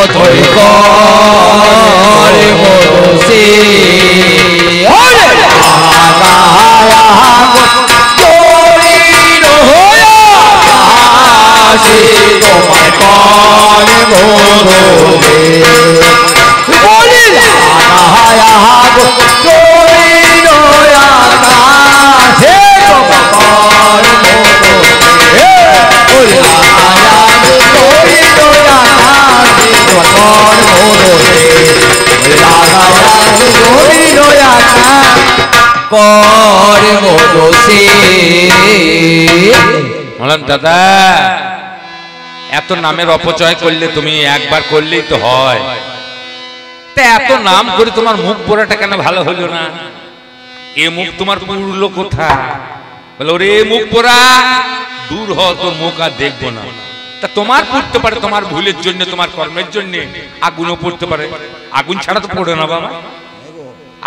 অতই করে বসে তোমার করে বসে দাদা এত নামের অপচয় করলে তুমি, একবার করলেই তো হয়, তা এত নাম করে তোমার মুখ পোড়াটা কেন ভালো হলো না? এ মুখ তোমার পুরলো কোথা? বলে ওরে মুখ পোড়া, দূর হ, তোর মুখ আর দেখবো না। তা তোমার পড়তে পারে, তোমার ভুলের জন্য, তোমার কর্মের জন্য আগুনও পড়তে পারে। আগুন ছাড়া তো পড়ে না বাবা,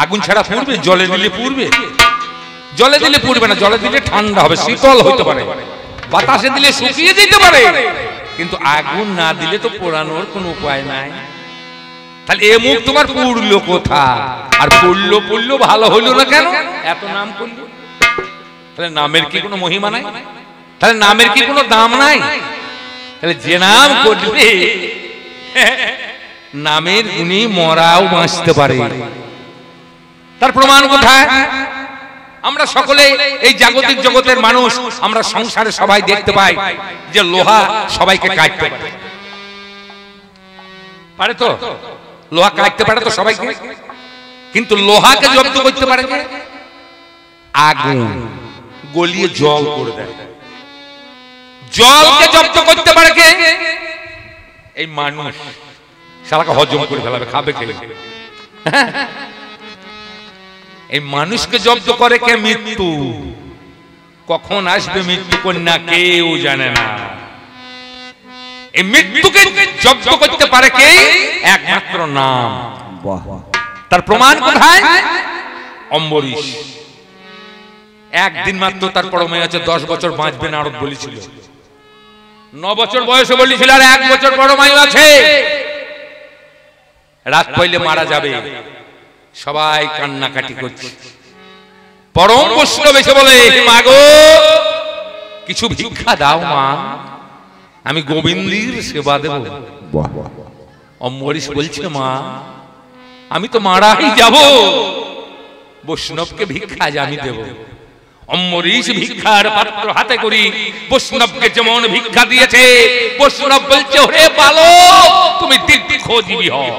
আগুন ছাড়া পড়বে? জলে দিলে পড়বে? জলে দিলে পড়বে না, জলে দিলে ঠান্ডা হবে, শীতল হইতে পারে, বাতাসে দিলে শুকিয়ে যেতে পারে, কিন্তু আগুন না দিলে তো পোড়ানোর কোনো উপায় নাই। তাহলে এ মুখ তোমার পুড়লো কোথা? আর পড়লো ভালো হইলো না কেন? এত নাম করলো। তাহলে নামের কি কোনো মহিমা নাই? তাহলে নামের কি কোনো দাম নাই? তাহলে যে নাম করলে নামের গুণী মরাও বাঁচতে পারে। তার প্রমাণ কোথায়? আমরা সকলে এই জাগতিক জগতের মানুষ, আমরা সংসারে সবাই দেখতে পাই যে লোহা সবাইকে কাটতে পারে, পারে তো? লোহা কাটতে পারে তো সবাইকে, কিন্তু লোহাকে জব্দ করতে পারে কে? আগুন গলিয়ে জল করে দেয়। জলকে জব্দ করতে পারে কে? এই মানুষ, শালাকে হজম করে ফেলাবে, খাবে খেলে। এই মানুষকে জব্দ করে কে? মৃত্যু। কখন আসবে মৃত্যু কন্যা কেউ জানে না। এই মৃত্যুকে জব্দ করতে পারে কে? একমাত্র নাম। তার প্রমাণ কোথায়? অম্বরীশ একদিন মাত্র তার পরমে আছে 10 বছর বাঁচবে, নারদ বলেছিল। 9 বছর বয়সে বলেছিল, আর 1 বছর পরমায়ু আছে, রাত পইলে মারা যাবে। সবাই কান্নাকাটি করছে। পরম বৈষ্ণব এসে বলে, মা গো কিছু ভিক্ষা দাও মা, আমি গোবিন্দের সেবা দেব। অম্বরীশ বলছে, মা আমি তো মারাই যাব, বৈষ্ণবকে ভিক্ষা আজ আমি দেব। অম্বরীশ ভিক্ষার পাত্র হাতে করি বৈষ্ণবকে যেমন ভিক্ষা দিয়েছে, বৈষ্ণব বলছে, ওরে বালক তুমি দীর্ঘজীবী হও।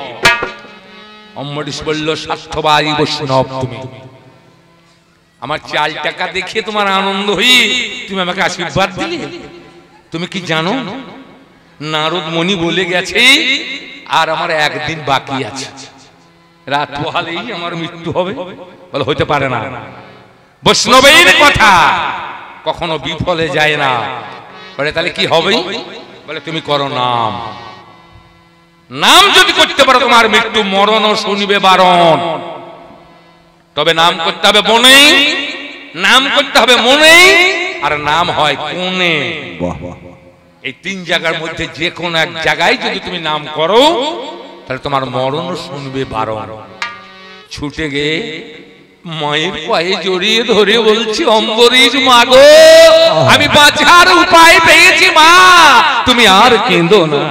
অম্বরীশ বলল, স্বার্থবাদী বৈষ্ণব তুমি, আমার 4 টাকা দেখে তোমার আনন্দ হই তুমি আমাকে আশীর্বাদ দিলে। তুমি কি জানো নারদ মুনি বলে গেছে আর আমার 1 দিন বাকি আছে, রাত পোহালেই আমার মৃত্যু হবে। বলে হইতে পারে না, বৈষ্ণবের কথা কখনো বিফলে যায় না। বলে তাহলে কি হবে? বলে তুমি করো নাম, নাম যদি করতে পারো তোমার মৃত্যু মরণ শুনিবে বারণ। তবে নাম করতে হবে বনে, নাম করতে হবে মনে, আর নাম হয় কোণে। এই তিন জায়গার মধ্যে যে কোনো এক জায়গায় যদি তুমি নাম করো তাহলে তোমার মরণ শুনবে বারণ। ছুটে গিয়ে মায়ের পায়ে জড়িয়ে ধরে বলছি, অম্বরীশ মা গো, আমি বাঁচার উপায় পেয়েছি মা, তুমি আর কেঁদো না।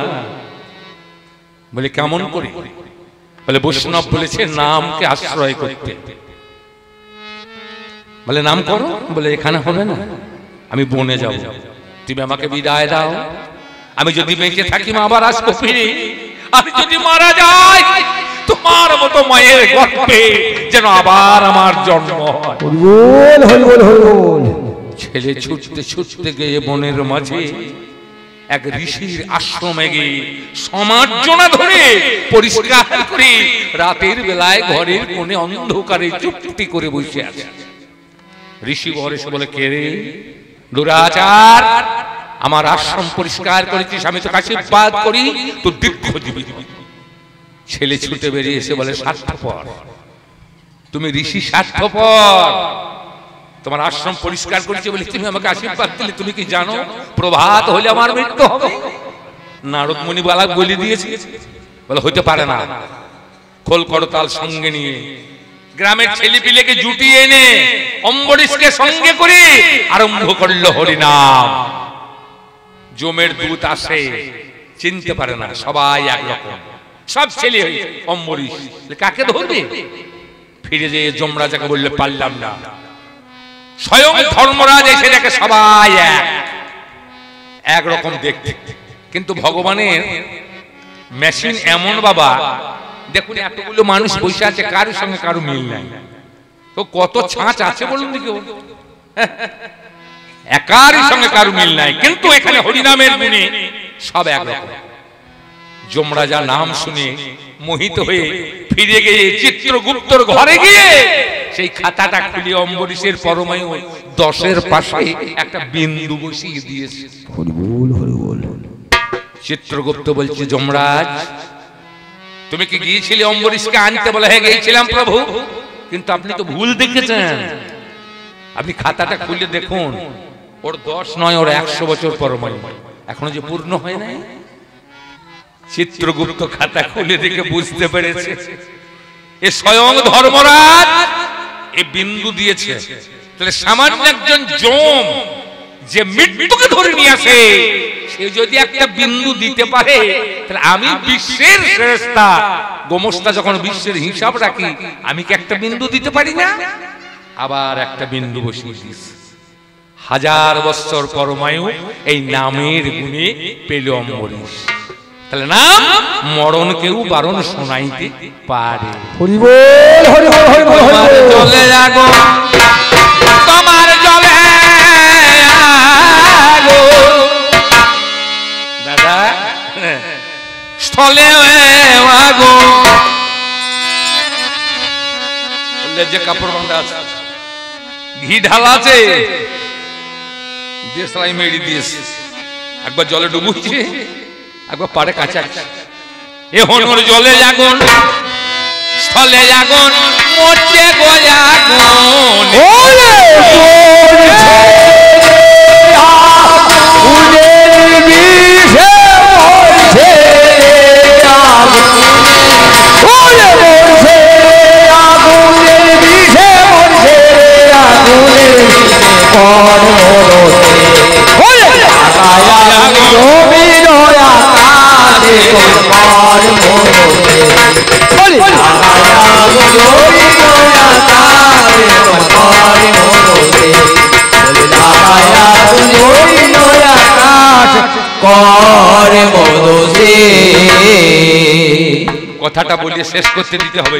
বলে কেমন করে? বলে বৈষ্ণব বলেছে নামকে আশ্রয় করতে। বলে নাম করো। বলে এখানে হবে না, আমি বনে যাব, তুমি আমাকে বিদায় দাও। আমি যদি বেঁচে থাকি মা আবার আসবো ফিরে, আমি যদি মারা যাই তোমার মতো মায়ের গর্ভে যেন আবার আমার জন্ম হয়। ছেলে ছুটতে ছুটতে গিয়ে বনের মাঝে এক ঋষির আশ্রমে গিয়ে সমার্জনা ধরে পরিষ্কার করে রাতের বেলায় ঘরের কোণে অন্ধকারে চুপটি করে বসে আছে। ঋষি ঘরে এসে বলে, কে রে? দুরাচার, আমার আশ্রম পরিষ্কার করেছিস, আমি তোকে আশীর্বাদ করি, তোর দীর্ঘ জীবী। ছেলে ছুটে বেরিয়ে এসে বলে, স্বার্থপর, তুমি ঋষি স্বার্থপর, তোমার আশ্রম পরিষ্কার করেছে বলে তুমি আমাকে আশীর্বাদ দিলে, তুমি কি জানো প্রভাত হলে আমার মৃত্যু হবে? নারদ মুনি বলে দিয়েছে। বলে হইতে পারে না। খোল করতাল সঙ্গে নিয়ে গ্রামের ছেলেপিলেকে জুটিয়ে এনে অম্বরীশকে সঙ্গে করে আরম্ভ করলো হরিনাম। জমের দূত আসে, চিনতে পারে না, সবাই একরকম, সব ছেলে অম্বরীশ। কাকে ধরবে? ফিরে যেয়ে যমরাজাকে বললে পারলাম না। স্বয়ং ধর্মরাজ এসে দেখে সবাই একরকম দেখতে, কিন্তু ভগবানের মেশিন এমন বাবা, দেখুন এতগুলো মানুষ বসে আছে, কারোর সঙ্গে কারো মিল নাই। তো কত ছাঁচ আছে বলুন দেখি, একারই সঙ্গে কারো মিল নাই, কিন্তু এখানে হরিনামের গুণে সব একরকম। যমরাজা নাম শুনে মোহিত হয়ে ফিরে গিয়ে চিত্রগুপ্তর ঘরে গিয়ে সেই খাতাটা খুলে অম্বরীশের পরমায়ু 10-এর পাশে একটা বিন্দু বসিয়ে দিয়েছে। চিত্রগুপ্ত বলছে, যমরাজ তুমি কি গিয়েছিলে অম্বরীশকে আনতে? বলে হ্যাঁ গিয়েছিলাম প্রভু, কিন্তু আপনি তো ভুল দেখেছেন, আপনি খাতাটা খুলে দেখুন, ওর 10 নয়, ওর 100 বছর পরমায়ু এখনো যে পূর্ণ হয় নাই। চিত্রগুপ্ত খাতা খুলে দেখে বুঝতে পেরেছে এ স্বয়ং ধর্মরাজ এ বিন্দু দিয়েছে। তাহলে সামান্য একজন জম যে মৃত্যুকে ধরে নিয়ে আসে, সে যদি একটা বিন্দু দিতে পারে, তাহলে আমি বিশ্বের শ্রেষ্ঠা গোমস্তা যখন বিশ্বের হিসাব রাখি, আমি কি একটা বিন্দু দিতে পারি না? আবার একটা বিন্দু বসিয়ে দিস। 1000 বছর পরমায়ু এই নামের গুণে পেল অম্বরীশ। তাহলে নাম মরণকেও বারণ শোনাইতে পারে। হরি বল, হরি বল, হরি বল, হরি বল। চলে যাগো তোমার জলে আগো দাদা, স্থলে আগো বললে যে কাপড় বাঁধা আছে, ঘি ঢালা আছে, দেশলাই মেরি দিয়েছে, একবার জলে ডুবুচ্ছে, একবার পারে কাঁচা। এ হনুর জলে আগুন, স্থলে আগুন, মরছে গো আগুন। কথাটা বলে শেষ করতে দিতে হবে।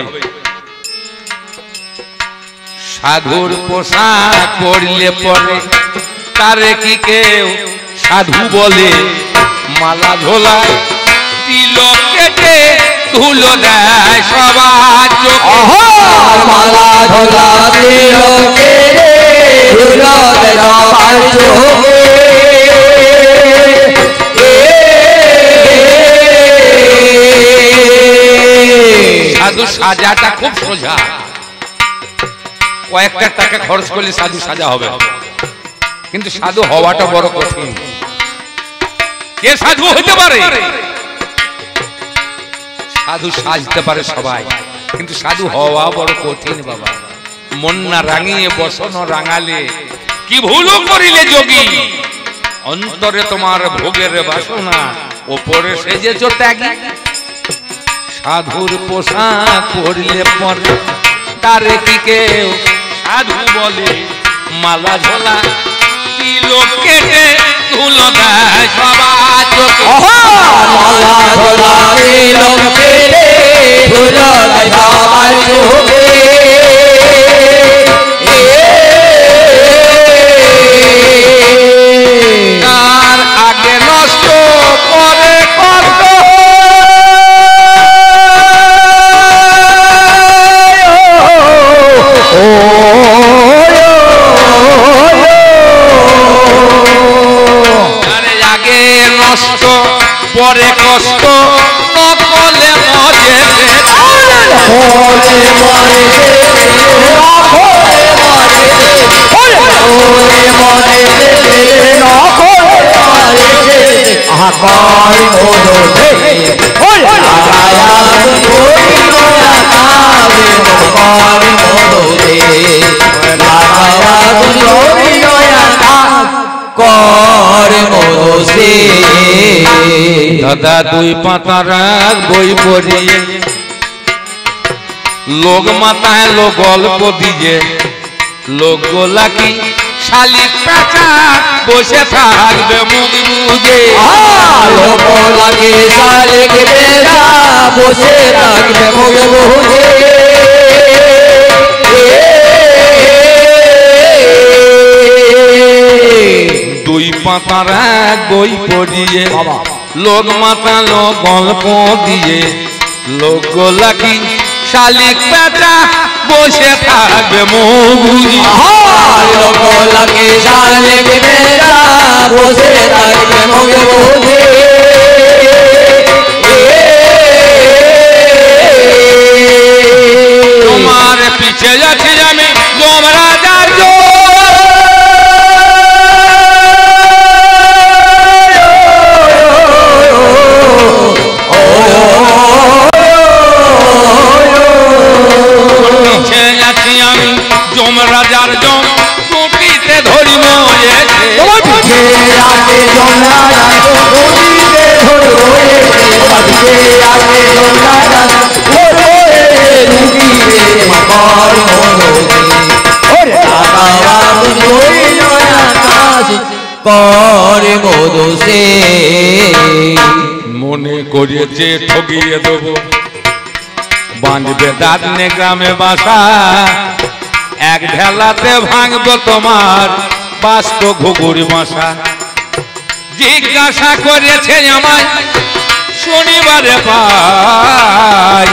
সাধুর পোশাক পরলে পরে তারে কি কেউ সাধু বলে? মালা ঝোলা তিলক কেটে ধুলো দেয় সবার চোখে। মালা ঝোলা তিলক কেটে ধুলো দেয় সবার চোখে। সাধু সাজাটা খুব সোজা, কয়েকটা টাকা খরচ করলে সাধু সাজা হবে, কিন্তু সাধু হওয়াটা বড় কঠিন। কে সাধু হতে পারে? সাধু সাজতে পারে সবাই, কিন্তু সাধু হওয়া বড় কঠিন বাবা। মন না রাঙিয়ে বসন রাঙালে কি ভুলও করিলে যোগী, অন্তরে তোমার ভোগের বাসনা, ওপরে সেজেছ ত্যাগী। সাধুর পোশাক পরিলে পরে তারে কি কেউ সাধু বলে? মালা ঝোলা তিলক কেটে ধুলো দেয় সবার চোখে। মালা ঝোলা তিলক কেটে ধুলো দেয় সবার চোখে। তার আগে নষ্ট করে কষ্ট, নষ্ট পরে কষ্ট, নকলে মজে দাদা দুই পাতার বই পড়িয়ে লোক মাথায় লো গল্প দিয়ে, লোক গোলাকি শালিক পেঁচা বসে থাকবে মুখ বুঝে। লোক লাগে শালিক পেঁচা বসে থাকবে মুখ বুঝে। দুই পাতার বই পড়িয়ে লোক মাতালো গল্প দিয়ে, লোক গোলাকি শালিক পেঁচা বসে থাকবে মুখ বুঝে। লোক লাগে শালিক পেঁচা বসে থাকবে মুখ বুঝে। তোমার পিছে যাচ্ছি আমি যমরাজার রাজার জম টুটিতে ধরিব করে বদসে মনে করিয়েছে ঠকিয়ে দেব, বাঁধবে দাদনে গ্রামে বাসা, এক ঢেলাতে ভাঙবো তোমার বাস্ত ঘুঘুরি বাসা। জিজ্ঞাসা করেছে আমায় শনিবারে পাই,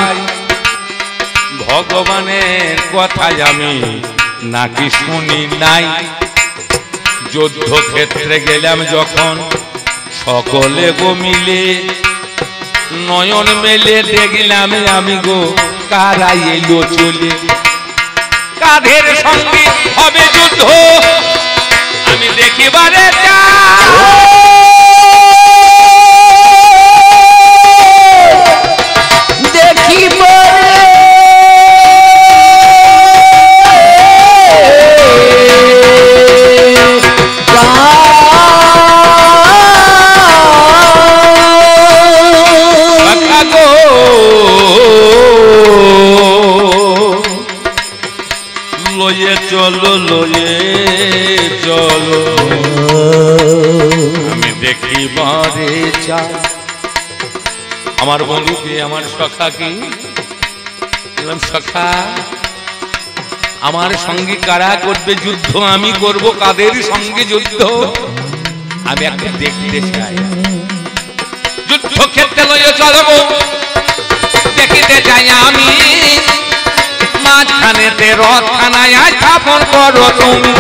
ভগবানের কথাই আমি নাকি শুনি নাই। যুদ্ধক্ষেত্রে গেলাম যখন সকলে গো মিলে, নয়ন মেলে দেখলাম আমি গো কারা এলো চলে। কাঁধের সঙ্গে হবে যুদ্ধ আমি দেখিবারে লয়ে চলো লয়ে চলো আমি দেখিবারে চাই। আমার বন্ধুকে আমার সখাকে বললাম, সখা আমার সঙ্গে কারা করবে যুদ্ধ? আমি করব কাদের সঙ্গে যুদ্ধ? আমি একটা দেখতে চাই। যুদ্ধক্ষেত্রে লয়ে চলো দেখিতে চাই আমি, মাঝখানেতে রথখানায় স্থাপন করো তুমি।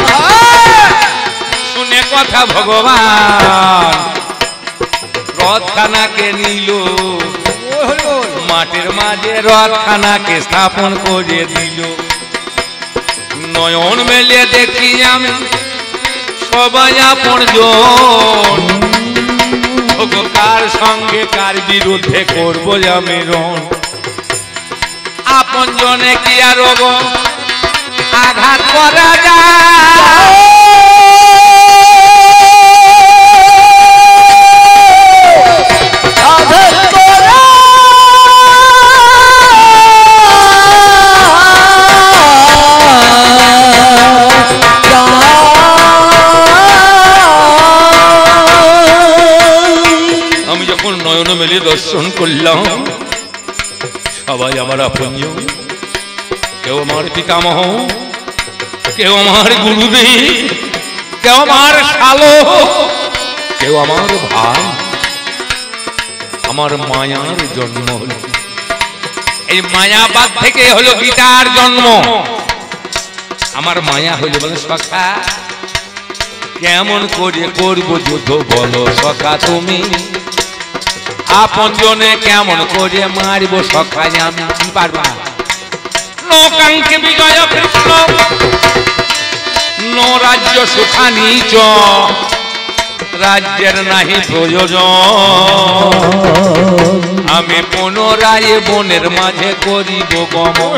শুনে কথা ভগবান রথখানাকে নিল, মাটির মাঝে রথখানাকে স্থাপন করে দিল। নয়ন মেলে দেখি আমি সবাই আপনজন, কার সঙ্গে কার বিরুদ্ধে করবো আমি রণ। আপনজনে কি আর আঘাত করা যায়, নয়ন মেলে দর্শন করলাম সবাই আমার আপনজন, কেউ আমার পিতামহ, কেউ আমার গুরুদেব, কেউ আমার শালো, কেউ আমার ভাই। আমার মায়ার জন্ম হলো, এই মায়াবাদ থেকে হলো গীতার জন্ম। আমার মায়া হলো বলে সখা কেমন করে করবো যুদ্ধ বলো সখা তুমি, আপনজনে কেমন করে মারবো সখাই আমি পারবো না। নৌকাঙ্ক্ষে বিজয় কৃষ্ণ নো রাজ্য সুখা নিচ, রাজ্যের নাহি প্রয়োজন, আমি পুনরায় বনের মাঝে করিব গমন।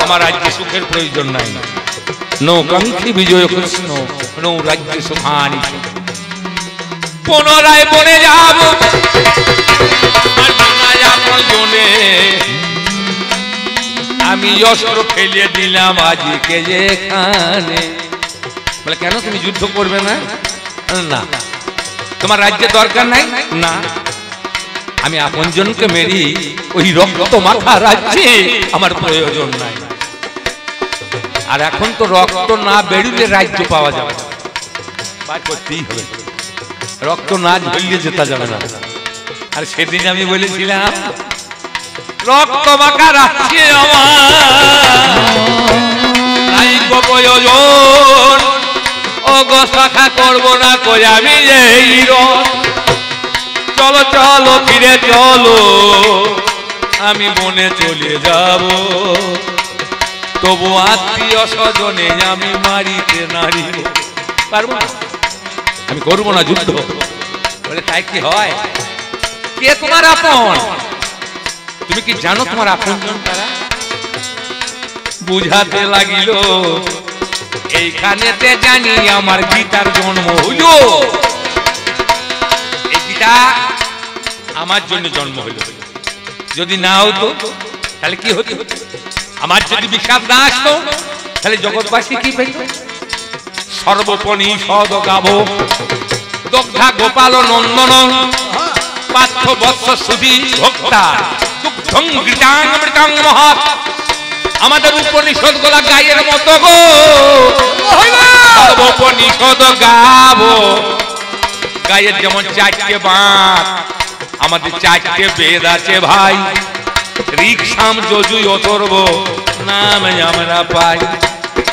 আমার রাজ্য সুখের প্রয়োজন নাই। নৌকাঙ্ক্ষী বিজয় কৃষ্ণ নো রাজ্য সুখা নিচ, পুনরায় বনে যাব আমি অস্ত্র ফেলে দিলাম আজকে যেখানে। বলে কেন তুমি যুদ্ধ করবে না? না তোমার রাজ্যের দরকার নাই। না আমি আপনজনকে মেরি ওই রক্ত মাখা রাজ্যে আমার প্রয়োজন নাই। আর এখন তো রক্ত না বেরুলে রাজ্য পাওয়া যাবে, বার করতেই হবে, রক্ত না ঝরিয়ে যেতে যাবে না। আর সেদিন আমি বলেছিলাম রক্ত মাখা রাজ্যে আমার প্রয়োজন, ও গো শাখা করবো না কই আমি এই চলো চলো ফিরে চলো, আমি বনে চলে যাব, তবু আত্মীয় স্বজনে আমি মারিতে নারী পারবো না, আমি করবো না যুদ্ধ। বলে তাই কি হয়? কে তোমার আপন? তুমি কি জানো তোমার আপনজন তারা? বুঝাতে লাগিল এইখানেতে জানি আমার গীতার জন্ম হইল। এই গীতা আমার জন্য জন্ম হইল, যদি না হতো তাহলে কি হতো? আমার যদি বিশ্বাস না আসতো তাহলে জগৎবাসী কি পেত? সর্বপনিষদ গাব দগ্ধা গোপাল নন্দন পার্থ বৎস সুধী ভক্তা দুগ্ধং গীতাং অমৃতং মহৎ। আমাদের উপনিষদ গুলা গায়ের মতো গো, উপনিষদ গাবো। গায়ের যেমন চারটে বাঁক, আমাদের চারটে বেদ আছে ভাই, ঋক সাম যজুঃ অথর্ব নাম আমরা পাই।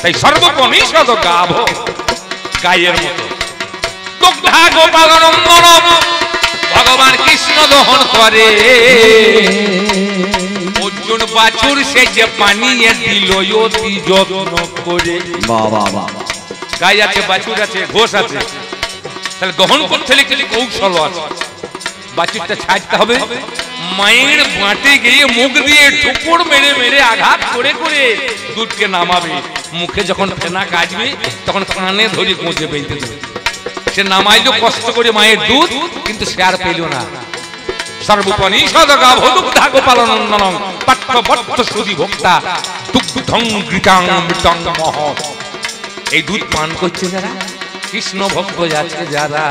তাই সর্বপনিষদ গাবো গায়ের মতো। দুগ্ধা গোপাল নন্দন ভগবান কৃষ্ণ দহন করে, অর্জুন বাছুর সে যে পানিয়ে দিল অতি যত্ন করে। গাই আছে, বাছুর আছে, ঘোষ আছে, তাহলে দহন করতে হলে কিছু কৌশল আছে। বাছুরটা ছাড়তে হবে, মায়ের বাঁটে গিয়ে মুখ দিয়ে ঠুকুর মেরে মেরে আঘাত করে করে দুধকে নামাবে। মুখে যখন ফেনা কাটবে তখন কানে ধরে গোঁজে বেঁধে দেবে। সে নামাইলো কষ্ট করে মায়ের দুধ, কিন্তু সে আর পেল না। সর্বপনিষদ গাব দুগ্ধা গোপাল নন্দনং পার্থ বৎস সুধী ভক্তা দুগ্ধং গীতাং অমৃতং মহৎ। এই দুধ পান করছে যারা, কৃষ্ণ ভক্ত যাচ্ছে যারা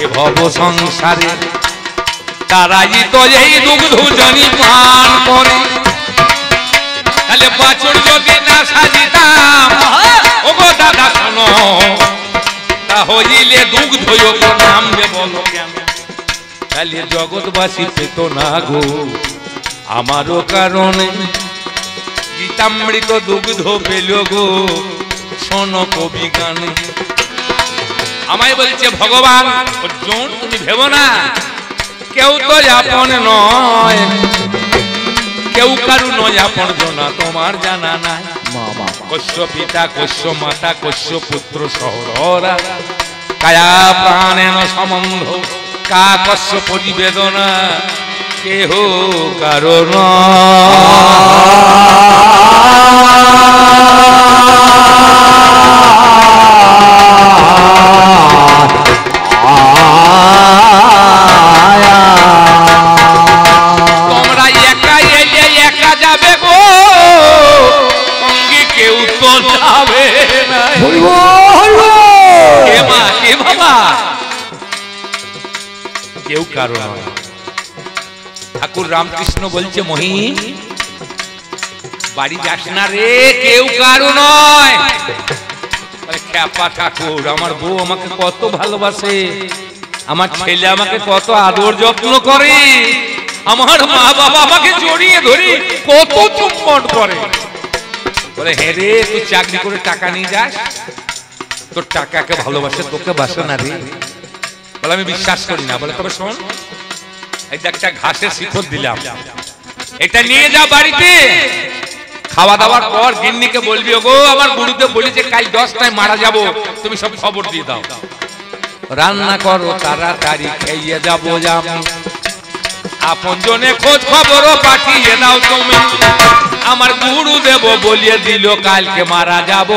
এ ভব সংসারে, তারাই তো এই দুগ্ধ জানি পান করে। তাহলে বাছুর যদি না সাজিতাম ও গো দাদা শোনো, তা হইলে দুগ্ধ নাম দে বলো কেন? তাহলে জগৎবাসী পেত না গো আমারও কারণে, গীতামৃত দুগ্ধ পেল গো শোনো কবি গানে। আমায় বলছে ভগবান অর্জুন তুমি ভেবো না, কেউ তো আপন নয়, কেউ কারু নয় আপন জনা তোমার জানা নাই। কশ্য পিতা কশ্য মাতা কশ্য পুত্র সহরা কায়া প্রাণেন সম্বন্ধ কা কশ্য পরিবেদনা কেহ কারণ তোমরা একা এলে একা যাবে গো সঙ্গে কেউ তো যাবে না কে মা কে বাবা কেউ কারণ ঠাকুর রামকৃষ্ণ বলছে মহিম বাড়ি যাস না রে কেউ কারো নয় খ্যাপা ঠাকুর আমার বউ আমাকে কত ভালোবাসে আমার ছেলে আমাকে কত আদর যত্ন করে আমার মা বাবা আমাকে জড়িয়ে ধরে কত চুম্বন করে বলে হ্যাঁ রে তুই চাকরি করে টাকা নিয়ে যাস তোর টাকাকে ভালোবাসে তোকে বাসে না রে বলে আমি বিশ্বাস করি না বলে তবে শোন এই একটা ঘাসের শিকড় দিলাম এটা নিয়ে যা বাড়িতে খাওয়া দাওয়ার পর গিন্নিকে বলবি গো আমার গুরুতে বলেছে কাল 10টায় মারা যাব তুমি সব খবর দিয়ে দাও রান্না করো তাড়াতাড়ি খেয়ে যাবো আপন জনে খোঁজ খবরও পাঠিয়ে দাও তুমি আমার গুরুদেব বলিয়ে দিল কালকে মারা যাব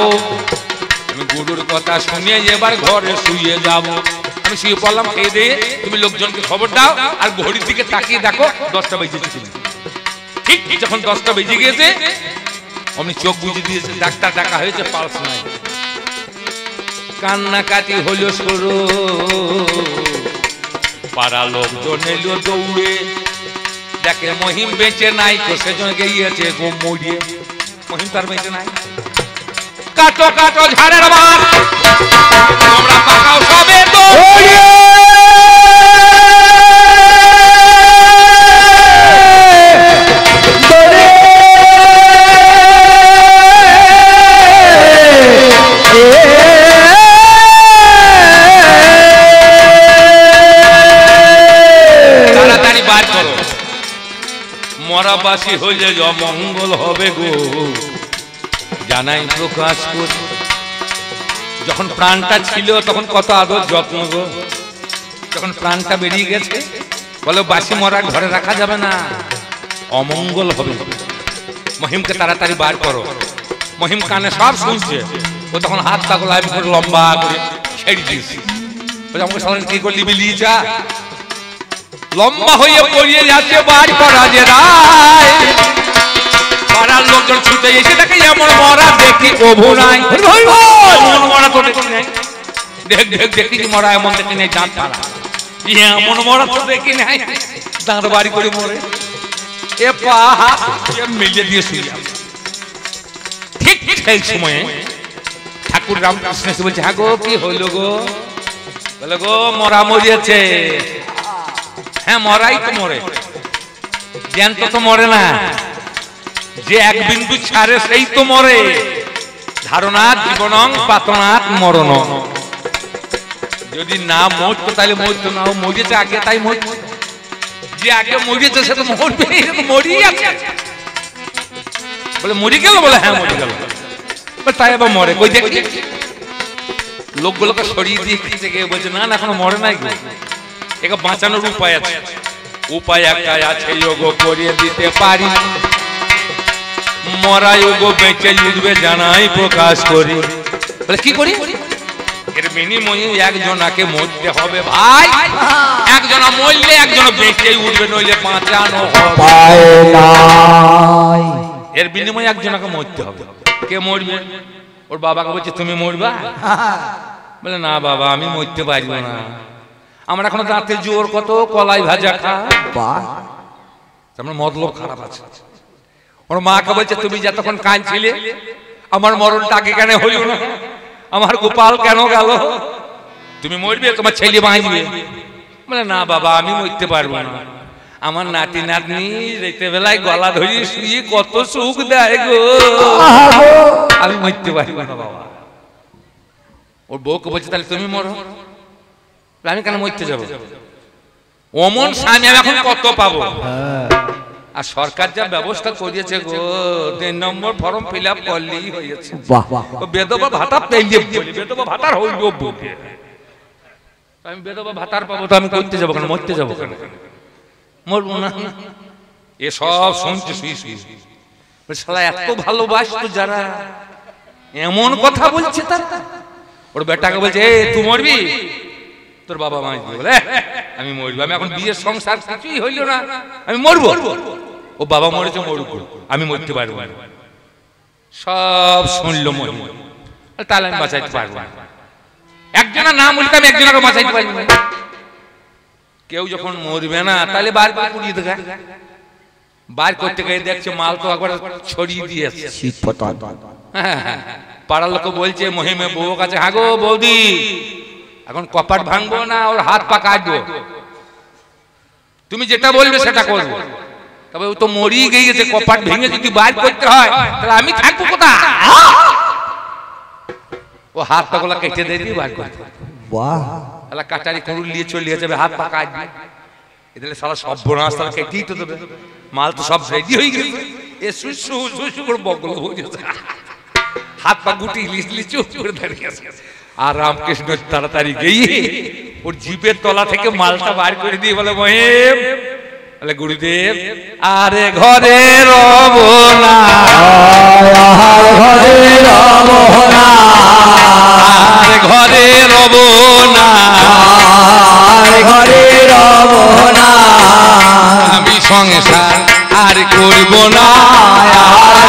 আমি গুরুর কথা শুনে এবার ঘরে শুয়ে যাব আমি শুয়ে পড়লাম খেয়ে দিয়ে তুমি লোকজনকে খবর দাও আর ঘড়ির দিকে তাকিয়ে দেখো 10টা বেজেছে ঠিক যখন 10টা বেজে গিয়েছে অমনি চোখ বুঝে দিয়েছে ডাক্তার ডাকা হয়েছে পালস নাই কান্নাকাটি হলো শুরু পাড়া লোকজন এলো দৌড়ে দেখে মহিম বেঁচে নাই তো সেজন্য গিয়েছে গো মরিয়ে মহিম তার বেঁচে নাই কাটো কাটো ঝাড়ের মার তোমরা পাকাও সবে তো মরাবাসী হইলে অমঙ্গল হবে গো জানাই প্রকাশ করি যখন প্রাণটা ছিল তখন কত আদর যত্ন গো যখন প্রাণটা বেরিয়ে গেছে বলে বাসি মরা ঘরে রাখা যাবে না অমঙ্গল হবে মহিমকে তাড়াতাড়ি বার করো মহিম কানে সব শুনছে ও তখন হাত পাগল করে লম্বা করে ছেড়ে দিয়েছে আমাকে সবাই কি করলি বিলিয়ে যা লম্বা হয়ে পড়িয়ে যাচ্ছে বাড়ি করা যে রায় পাড়ার লোকজন ছুটে এসে দেখে এমন মরা দেখি প্রভু নাই এমন মরা তো দেখি নাই দেখ দেখ দেখি মরা এমন দেখি নাই দাঁত পাড়া এমন মরা তো দেখি নাই দাঁড় বাড়ি করে মরে এ পাহা মিলিয়ে দিয়ে শুয়ে ঠিক সেই সময়ে ঠাকুর রামকৃষ্ণ বলছে হ্যাঁ গো কি হইল গো বলে গো মরা মরিয়েছে হ্যাঁ মরাই তো মরে জ্ঞান তো মরে না যে এক বিন্দু ছাড়ে সেই তো মরে ধারণা জীবনং পাতনাৎ মরণ যদি না মরতো তাহলে মরতো না ও মরেছে আগে তাই মরতো যে আগে মরেছে সে তো মরবে মরি আছে বলে মরে গেল বলে হ্যাঁ মরে গেল তাই আবার মরে কই দেখি লোকগুলোকে সরিয়ে দিয়ে খেতে গিয়ে বলছে না না এখনো মরে নাই একে বাঁচানোর উপায় আছে উপায় একটাই আছে যোগ করিয়ে দিতে পারি মরা যোগ বেঁচে উঠবে জানাই প্রকাশ করি বলে কি করি এর বিনিময়ে একজনাকে মরতে হবে ভাই একজনা মরলে একজন বেঁচে উঠবে নইলে বাঁচানো পায় না এর বিনিময়ে একজনাকে মরতে হবে কে মরবে ওর বাবাকে বলছে তুমি মরবা বলে না বাবা আমি মরতে পারবো না আমার এখনো দাঁতের জোর কত কলাই ভাজা খা মতলব খারাপ আছে ওর মাকে বলছে তুমি যতক্ষণ কাঁদছিলে আমার মরণটা আগে কেন হইল না আমার গোপাল কেন গেল তুমি মরবে তোমার ছেলে বাঁচবে বলে না বাবা আমি মরতে পারবো না আমার নাতি নাতনি রাতে বেলায় গলা ধরে শুয়ে কত সুখ দেয় গো আমি মরতে পারবো না বাবা ওর বউকে বলছে তাহলে তুমি মরো আমি কেন মরতে যাবো অমন স্বামী আমি এখন কত পাবো আর সরকার যা ব্যবস্থা করিয়েছে গো 3 নম্বর ফর্ম ফিল আপ করলেই হয়েছে। বেদবা ভাতা পেলে বেদবা ভাতার হইল বলতে আমি বেদবা ভাতার পাবো তো আমি করতে যাবো কেন, মরতে যাবো কেন, মরবো না। এসব শুনছে শুই শুই শালা এত ভালোবাসতো যারা এমন কথা বলছে তার। ওর বেটাকে বলছে তুই মরবি, তোর বাবা মা বলে আমি মরবো, আমি এখন বিয়ের সংসার কিছুই হইল না আমি মরবো। ও বাবা মরেছে মরুক, আমি মরতে পারবো না। সব শুনলো মরি, তাহলে আমি বাঁচাইতে পারবো না। একজনের নাম বলতে আমি একজনকে বাঁচাইতে পারবো না। কেউ যখন মরবে না তাহলে বার করে পুড়িয়ে দেখা, বার করতে গিয়ে দেখছে মাল তো একবার ছড়িয়ে দিয়েছে। পাড়ার লোক বলছে মহিমে বউ কাছে, হ্যাঁ গো বৌদি এখন কপাট ভাঙবো না ওর হাত পা কাটবো, তুমি যেটা বলবে সেটা করবো। তবে ও তো মরিয়ে গিয়েছে, কপাট ভেঙে যদি বার করতে হয় তাহলে আমি থাকবো কোথায়? ও হাত পা গুলা কেটে দিয়ে দিয়ে বার করতে, তাহলে কাটারি কুড়ুল নিয়ে চলে যাবে, হাত পা কাটবে। এদের সারা সব বোনাস তারা কেটেই তো দেবে, মাল তো সব রেডি হয়ে গেছে। এ শুশু শুশু করে বগল হয়ে গেছে, হাত পা গুটি লিচলি চুপ করে দাঁড়িয়ে আছে। আর রামকৃষ্ণ তাড়াতাড়ি গিয়ে ওর জিপের তলা থেকে মালটা বার করে দিয়ে বলে মহিম, বলে গুরুদেব আরে ঘরে রব না, ঘরে রব না, আরে ঘরে রব না, ঘরে রব না, আমি সংসার আর করব না,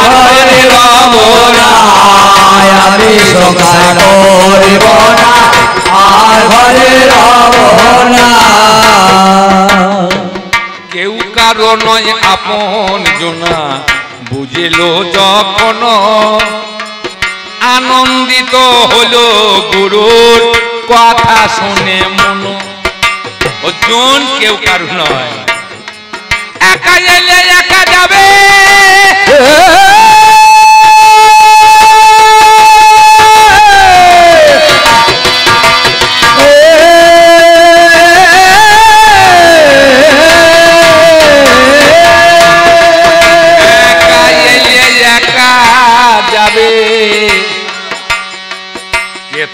ঘরে রব না, আমি সংসার করব না, আর ঘরে রব না। কেউ কারো নয় আপন জনা, বুঝলো যখন আনন্দিত হলো গুরুর কথা শুনে মন। ওজন কেউ কারো নয়, একা এলে একা যাবে,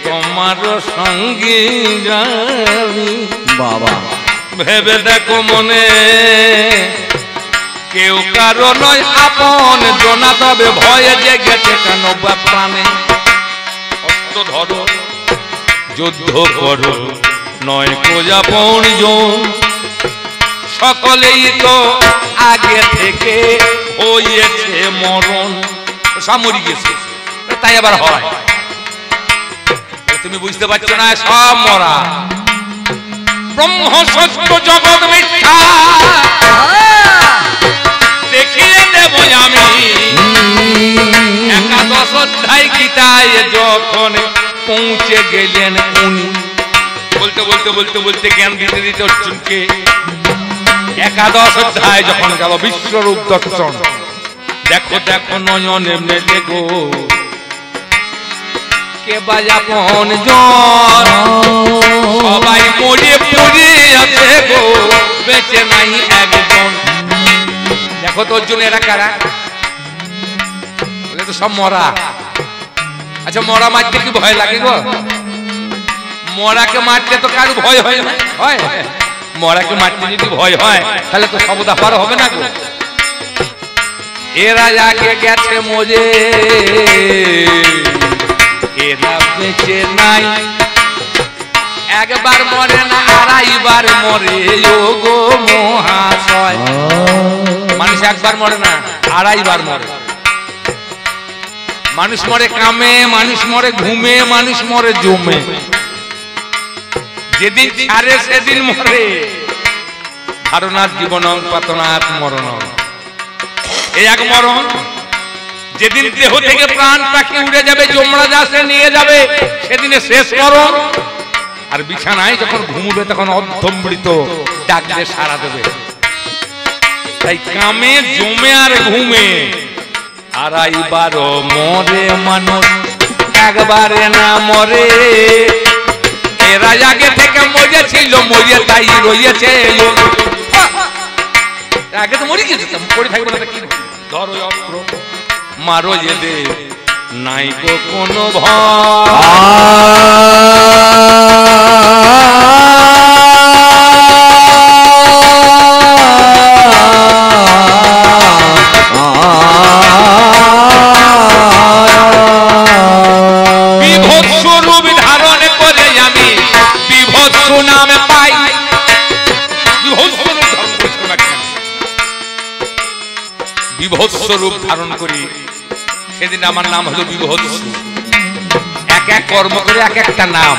তোমার সঙ্গে যাবি বাবা ভেবে দেখো মনে, কেউ কারো নয় আপন জনা, তবে ভয়ে জেগেছে কেন বা প্রাণে। অস্ত্র ধরো যুদ্ধ করো নয় কোজাপন জন, সকলেই তো আগে থেকে হয়েছে মরণ। সামরি গেছে তাই আবার হয়, তুমি বুঝতে পারছো না সব মরা। ব্রহ্ম সত্য জগৎ মিথ্যা দেখিয়ে দেব আমি, একাদশ অধ্যায় গীতায় যখন পৌঁছে গেলেন উনি। বলতে বলতে বলতে বলতে জ্ঞান দিতে দিতে অর্জুনকে একাদশ অধ্যায় যখন গেল বিশ্বরূপ দর্শন, দেখো দেখো নয়নে মেলে গো কে বাজাপন জন, সবাই মরে পড়ে আছে গো, বেঁচে নাই একজন। দেখো তো অর্জুন এরা কারা, বলে তো সব মরা। আচ্ছা মরা মারতে কি ভয় লাগে গো? মরাকে মারতে তো কারো ভয় হয় না, হয় মরাকে মারতে যদি ভয় হয় তাহলে তো সবদা পার হবে না গো। এরা আগে গেছে মরে, এরা বেঁচে নাই, একবার মরে না আড়াইবার মরে ও গো মহাশয়। মানুষ একবার মরে না আড়াইবার মরে। মানুষ মরে কামে, মানুষ মরে ঘুমে, মানুষ মরে জমে। যেদিন ছাড়ে সেদিন মরে, ধারণার জীবন পাতনাথ মরণ। এই এক মরণ, যেদিন দেহ থেকে প্রাণ পাখি উড়ে যাবে, যমরাজ আসে নিয়ে যাবে, সেদিনে শেষ মরণ। আর বিছানায় যখন ঘুমবে তখন অর্ধমৃত ডাকলে সাড়া দেবে। তাই কামে জমে আর ঘুমে আড়াইবার মরে মানুষ, একবারে না মরে। এরা আগে থেকে মরেছিল, মরে তাই রয়েছে। আগে তো মরে গেছে, পড়ে থাকবে না কি ধরো অস্ত্র মারো এদে নাই গো কোনো ভয়। বিভৎস রূপ ধারণ করে আমি বিভৎস নামে পাই। বিভৎস রূপ ধারণ করেছিল না কেন? বিভৎস রূপ ধারণ করি সেদিন আমার নাম হলো বিভৎস। এক এক কর্ম করে এক একটা নাম।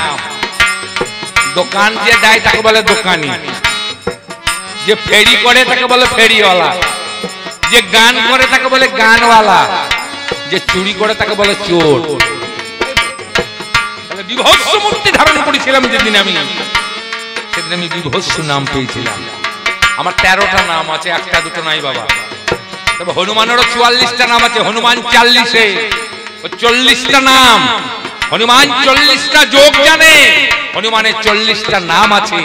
দোকান যে দেয় তাকে বলে দোকানি, যে ফেরি করে তাকে বলে ফেরিওয়ালা, যে গান করে তাকে বলে গানওয়ালা, যে চুরি করে তাকে বলে চোর। তাহলে বিভৎস মূর্তি ধারণ করেছিলাম যেদিন আমি, সেদিন আমি বিভৎস নাম পেয়েছিলাম। আমার 13টা নাম আছে, একটা দুটো নাই বাবা। তবে হনুমানেরও 44টা নাম আছে। হনুমান 40-এ 40টা নাম। হনুমান 40টা যোগ জানে, হনুমানের 40টা নাম আছে।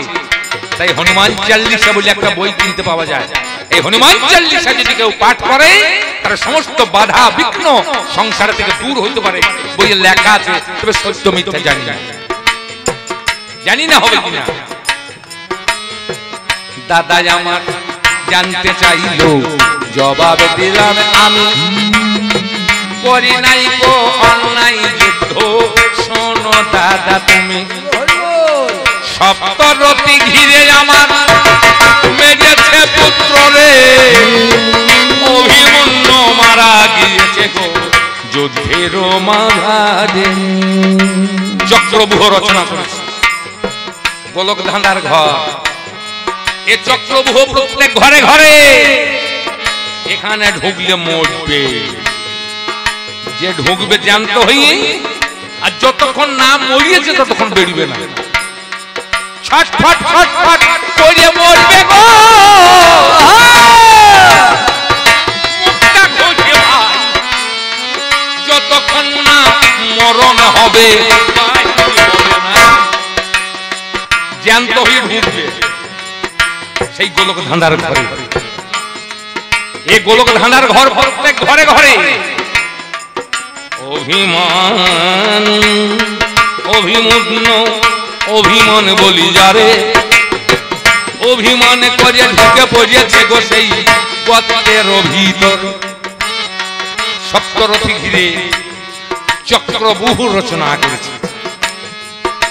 তাই হনুমান 40 বলে একটা বই কিনতে পাওয়া যায়। এই হনুমান 40 যদি কেউ পাঠ করে তার সমস্ত বাধা বিঘ্ন সংসার থেকে দূর হইতে পারে, বইয়ে লেখা আছে। তবে সত্য মিথ্যা জানি না হবে কিনা। দাদা আমার জানতে চাইলো, জবাব দিলাম আমি, করি নাই গো অন্যায় যুদ্ধ, শোনো দাদা তুমি। সপ্তরতি ঘিরে আমার মেরেছে পুত্র রে, অভিমন্যু মারা গিয়েছে গো যুদ্ধের মাঝারে। চক্রব্যূহ রচনা করেছে গোলক ধাঁধার ঘর। এ চক্রব্যূহ প্রত্যেক ঘরে ঘরে। এখানে ঢুকলে মরবে, যে ঢুকবে জ্যান্ত হয়ে, আর যতক্ষণ না মরিয়েছে ততক্ষণ বেরোবে না। ছটফট ছটফট করে মরবে গো, মুখটা ঘষে ভাই, যতক্ষণ না মরণ হবে জ্যান্ত হয়ে ঢুকবে সেই গোলক ধাঁধার ঘরে। এই গোলক ধাঁধার ঘর প্রত্যেক ঘরে ঘরে। অভিমান অভিমুগ্ন অভিমান বলি যারে, অভিমান করে ঢুকে পড়েছে গো সেই গর্তের ভিতর। সপ্তরথী ঘিরে চক্রব্যূহ রচনা করেছে।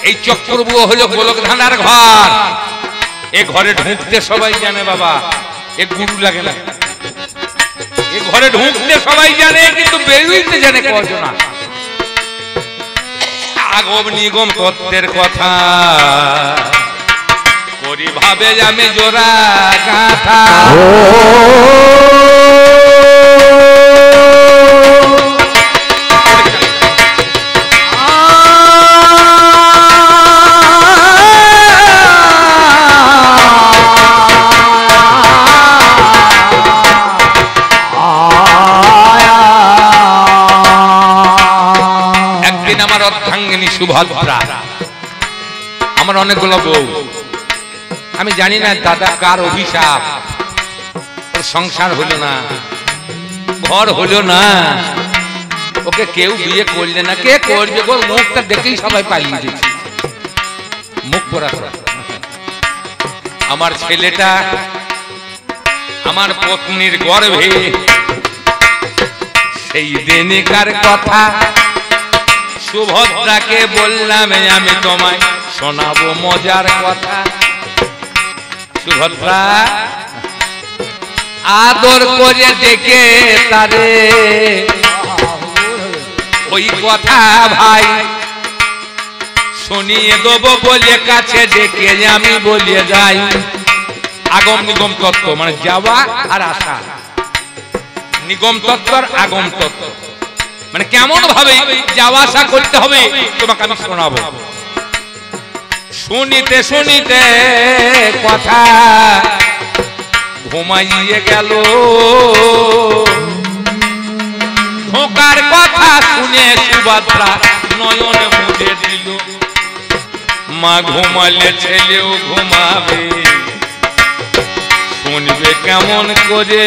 এই চক্রব্যূহ হলো গোলক ধাঁধার ঘর। এ ঘরে ঢুকতে সবাই জানে বাবা, এ গুরু লাগে না। এ ঘরে ঢুকতে সবাই জানে, কিন্তু বেরোইতে জানে কজন। আগম নিগম তত্ত্বের কথা করি ভাবে আমি জোড়া গাথা। সুভদ্রা, আমার অনেকগুলো বউ। আমি জানি না দাদা কার অভিশাপ, ওর সংসার হলো না, ঘর হলো না, ওকে কেউ বিয়ে করলে না। কে করবে? ওর মুখটা দেখেই সবাই পালিয়ে যেছে, মুখ পরা। আমার ছেলেটা আমার পত্নীর গর্ভে, সেই দিনকার কথা সুভদ্রাকে বললাম আমি তোমায় শোনাবো মজার কথা। সুভদ্রা আদর করে ডেকে তারে ওই কথা ভাই শুনিয়ে দেবো বলে কাছে ডেকে আমি বলে যাই। আগম নিগম তত্ত্ব মানে যাওয়া আর আসা, নিগম তত্ত্ব আর আগম তত্ত্ব মানে কেমন ভাবে যাওয়া আসা করতে হবে তোমাকে আমি শোনাবো। শুনিতে শুনিতে কথা ঘুমাইয়ে গেল, ধোকার কথা শুনে সুভদ্রা নয়ন মুজে দিল। মা ঘুমালে ছেলেও ঘুমাবে, শুনবে কেমন করে।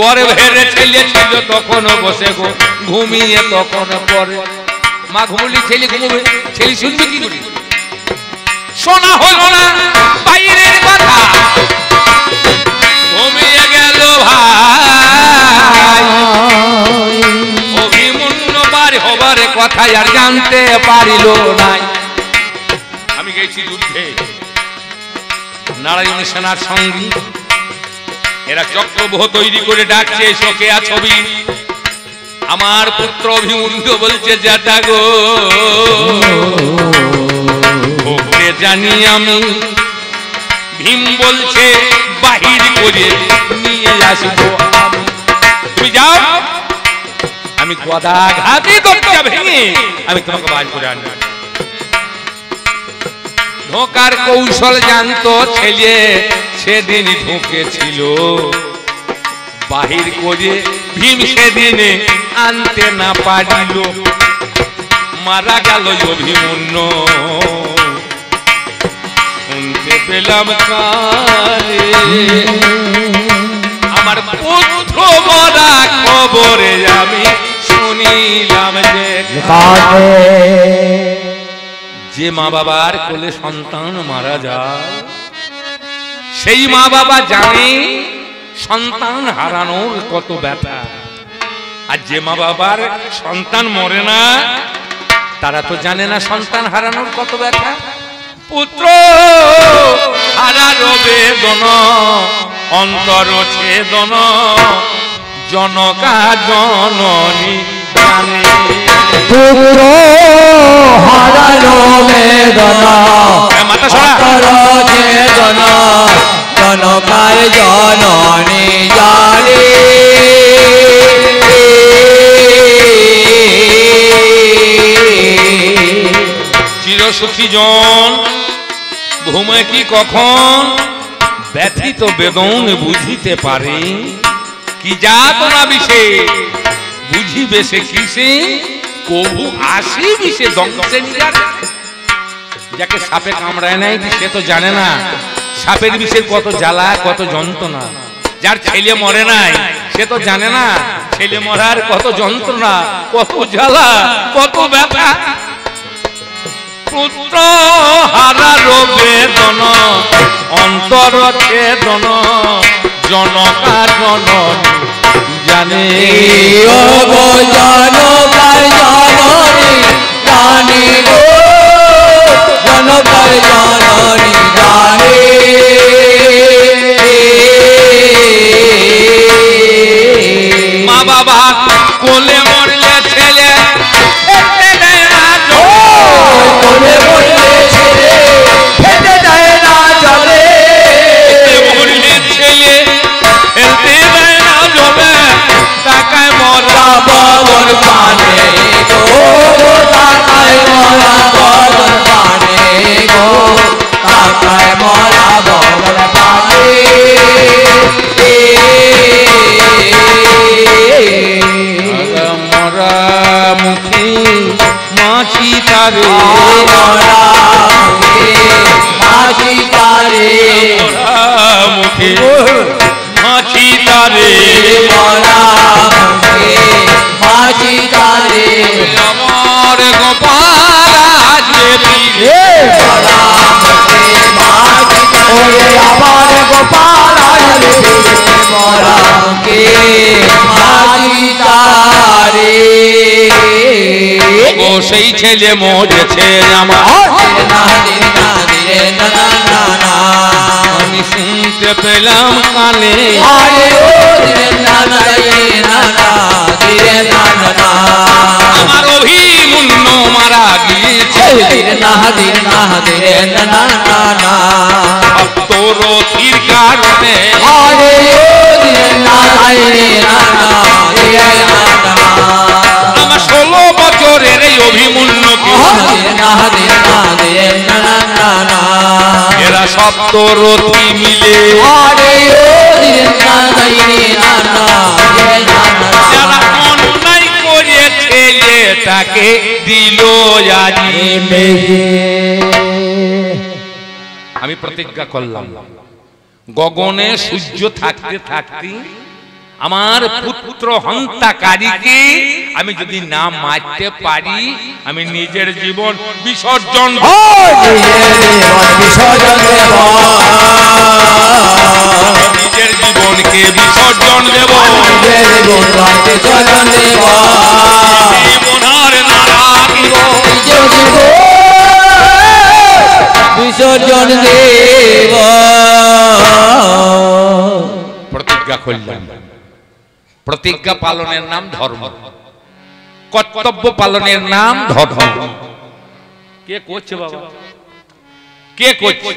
গর্ভের ছেলে ছিল তখন বসে গো ঘুমিয়ে তখন পরে। মা ঘুমলি ছেলে ঘুমবে, ছেলে শুনবে কি করে? শোনা হলো না বাইরের কথা, ঘুমিয়ে গেল ভাই। অভিমন্যু বার হবার কথা আর জানতে পারিল নাই। আমি গেছি যুদ্ধে, নারায়ণ সেনার সঙ্গী, এরা চক্রব্যূহ তৈরি করে ডাকছে শোকে ছবি। আমার পুত্র অভিমন্যু বলছে জ্যাঠা গো, ওকে জানি আমি। ভীম বলছে বাহির করে নিয়ে আসবো আমি। তুমি যাও, আমি গদা ঘাতে দরজা ভেঙে আমি তোমাকে বাজ করে আনবো। ঢোকার কৌশল জানতো ছেলে, সেদিন ঢুকেছিল বাহির করে। ভীম সেদিনে আনতে না পারিল, মারা গেল অভিমন্যু। শুনতে পেলাম কানে আমার পুত্র মরা খবরে, আমি শুনিলাম যে মা বাবার কোলে সন্তান মারা যায়, সেই মা বাবা জানে সন্তান হারানোর কত ব্যথা। আর যে মা বাবার সন্তান মরে না, তারা তো জানে না সন্তান হারানোর কত ব্যথা। পুত্র হারার বেদনা অন্তর ছেদন, জনকা জননী জানে। পুত্র হারানো বেদনা অন্তর ছেদনা, জনকার জননী জানে। চিরসুখী জন ঘুমে কি কখন, ব্যথিত বেদন বুঝিতে পারে। কি যাতনা বিষে বুঝিবে সে কিসে, কবু আসি বিষে দংশে নিজার। যাকে সাপে কামড়ায় নাই সে তো জানে না সাপের বিষের কত জ্বালা কত যন্ত্রণা। যার ছেলে মরে নাই সে তো জানে না ছেলে মরার কত যন্ত্রণা, কত জ্বালা, কত ব্যথা। পুত্র হারার বেদনা অন্তর ছেদন, জনকা জননী জানে। ও গো জনকার জননী জানে গো, জনকার জননী জানে। মা বাবা কোলে মরলে ছেলে কোলে মরলে ছেলে ফেটে যায় না জলে। মরলে ছেলে ফেলতে দেয় না জলে, টাকায় মরা বদন পানে গো, টাকায় মরা বদন পানে গো, টাকায় মরা বদন পানে। মরা মুখে মাছি তারে, মরা মুখে মাছি তারে, মরা মুখে মাছি তারে, মরা মুখে মাছি তারে। আমার গোপাল আসবে ফিরে। মরা মুখে মাছি তারে, আমার গোপাল আসবে ফিরে। মরা মুখে মাছি তারে। ও সেই ছেলে মরেছে আমার, আমি শুনতে পেলাম কানে। আমার অভিমন্যু মারা গিয়েছে, রথির কারণে। আমার 16 বছরের এই অভিমন্যুকে এরা সপ্তরথী মিলে যারা অন্যায় করেছে তাকে দিল আজি। আমি প্রতিজ্ঞা করলাম গগনে সূর্য থাকতে থাকতে আমার পুত্র হন্তাকারীকে আমি যদি না মারতে পারি, আমি নিজের জীবন বিসর্জন নিজের জীবনকে বিসর্জন দেব, বিসর্জন দেব। প্রতিজ্ঞা করলাম। প্রতিজ্ঞা পালনের নাম ধর্ম, কর্তব্য পালনের নাম ধর্ম। কে করছে বাবা? কে করছে?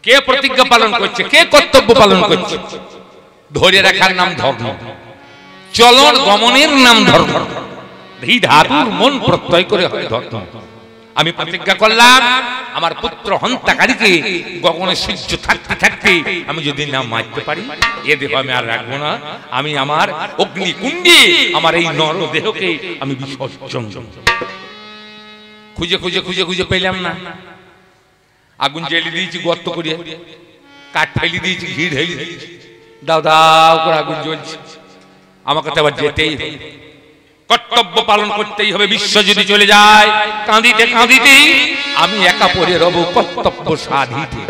কে প্রতিজ্ঞা পালন করছে? কে কর্তব্য পালন করছে? ধরে রাখার নাম ধর্ম, চলন গমনের নাম ধর্ম, ধাতুর মন প্রত্যয় করে হয় ধর্ম। আমি প্রতিজ্ঞা করলাম আমার পুত্র হন্তাকারীকে গগনে সূর্য থাকতে থাকতে আমি যদি না মারতে পারি, এ দেহ আমি আর রাখবো না। আমি আমার অগ্নিকুণ্ডে আমার এই নর দেহকে আমি বিসর্জন। খুঁজে খুঁজে খুঁজে খুঁজে পেলাম না। আগুন জ্বেলে দিয়েছি গর্ত করে, কাঠ ফেলে দিয়েছি, ঘি ঢেলে দিয়েছি, দাও দাও করে আগুন জ্বলছে। আমাকে তো আবার যেতেই হবে, কর্তব্য পালন করতেই হবে। বিশ্ব যদি চলে যায়, কাঁদিতে কাঁদিতেই আমি একা পড়ে রব কর্তব্য সাধিতে।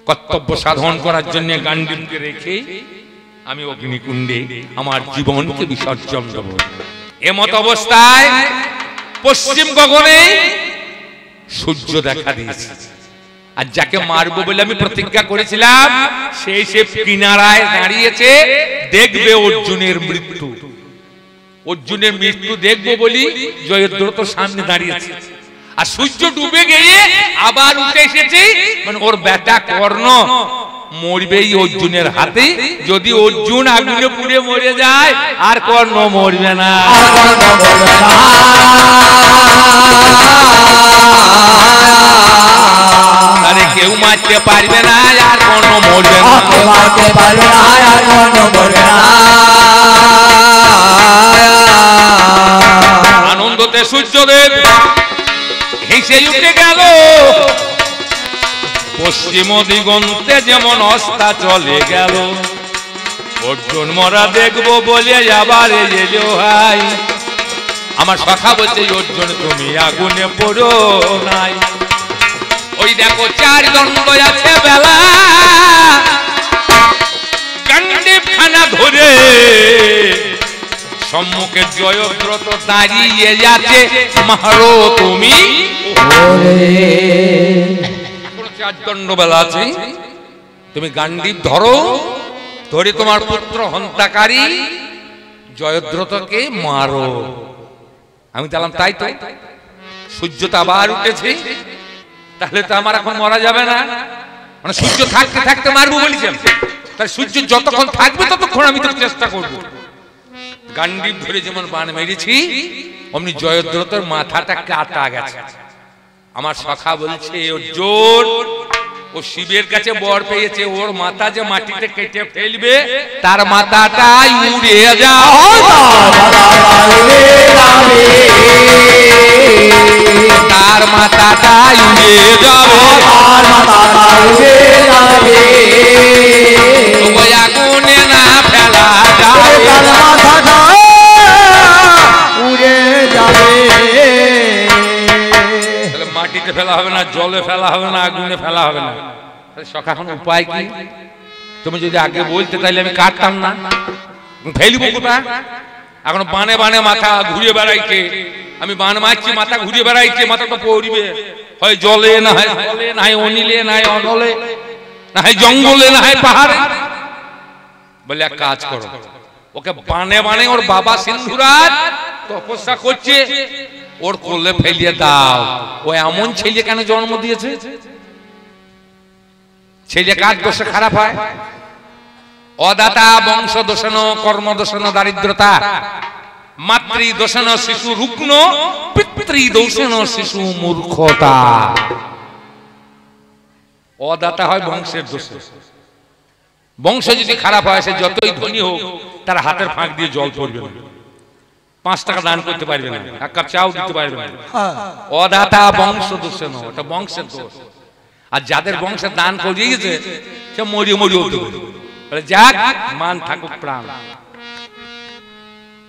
কর্তব্য সাধন করার জন্য গান্ডীবকে রেখে আমি অগ্নিকুণ্ডে আমার জীবনকে বিসর্জন দেব। এমত অবস্থায় পশ্চিম গগনে সূর্য দেখা দিয়েছে, আর যাকে মারবো বলে আমি প্রতিজ্ঞা করেছিলাম সেই সে কিনারায় দাঁড়িয়েছে, দেখবে অর্জুনের মৃত্যু। অর্জুনের মৃত্যু দেখবো বলি জয়দ্রথ সামনে দাঁড়িয়েছে, আর সূর্য ডুবে গিয়ে আবার উঠে এসেছে। মানে ওর বেটা কর্ণ মরবেই অর্জুনের হাতে। যদি অর্জুন আগুনে পুড়ে মরে যায়, আর কর্ণ মরবে না। আরে কেউ মারতে পারবে না, আর কর্ণ মরবে না। আনন্দতে সূর্যদেব হেসে উঠে গেল। পশ্চিম দিগন্তে যেমন অস্তা চলে গেল, অর্জুন মরা দেখবো বলে আবার এলো ভাই। আমার সখা বলছে, অর্জুন তুমি আগুনে পড়ো নাই। ওই দেখো চার দণ্ড আছে বেলা, গান্ডীব খানা ধরে সম্মুখে জয়দ্রথ দাঁড়িয়ে যাচ্ছে। মারো তুমি। এখনো চার দণ্ড বেলা আছে, তুমি গান্ডীব ধরো, ধরে তোমার পুত্র হন্তাকারী জয়দ্রথকে মারো। আমি বললাম তাই তো, সূর্য তো আবার উঠেছে, তাহলে তো আমার এখন মরা যাবে না। মানে সূর্য থাকতে থাকতে মারবো বলেছেন, তাই সূর্য যতক্ষণ থাকবে ততক্ষণ আমি তো চেষ্টা করবো। গান্ডীব ধরে যেমন বাণ মেরেছি, অমনি জয়দ্রথের মাথাটা কাটা গেছে। আমার সখা বলছে, অর্জুন ও শিবের কাছে বর পেয়েছে, ওর মাথা যে মাটিতে কেটে ফেলবে, তার মাথাটাই উড়ে যাও। তার মাথাটাই উড়ে যাবে, আগুনে না ফেলা যাবে, উড়ে যাবে। মাটিতে ফেলা হবে না, জলে ফেলা হবে না, আগুনে ফেলা হবে না। সখা এখন উপায় কি? তুমি যদি আগে বলতে তাহলে আমি কাটতাম না, ফেলবো কোথায়? এখন বানে বানে মাথা ঘুরে বেড়াইছে, আমি বান মারছি, মাথা ঘুরে বেড়াইছে, মাথা তো পড়বে হয় জলে, না হয় জলে, না হয় অনিলে, না হয় অনলে, না হয় জঙ্গলে, না হয় পাহাড়ে। বলে এক কাজ করো, ওকে বানে বানে ওর বাবা সিন্ধুরাজ তপস্যা করছে, ওর কোলে ফেলিয়ে দাও। ও এমন ছেলে কেন জন্ম দিয়েছে? ছেলে কার দোষে খারাপ হয়? অদাতা বংশ দোষণ, কর্ম দোষণ দারিদ্রতা, মাতৃ দোষণ শিশু রুগ্ন, পিতৃ দোষণ শিশু মূর্খতা। অদাতা হয় বংশের দোষে। বংশ যদি খারাপ হয়, সে যতই ধনী হোক, তার হাতের ফাঁক দিয়ে জল পড়বে না, 5 টাকা দান করতে পারবে না, 1 কাপ চাও দিতে পারবে না। অদাতা বংশ দোষণ, ওটা বংশের দোষ। আর যাদের বংশে দান করিয়ে গেছে সে মরিয়ে মরিয়ে উঠবে, যাক মান থাকুক প্রাণ।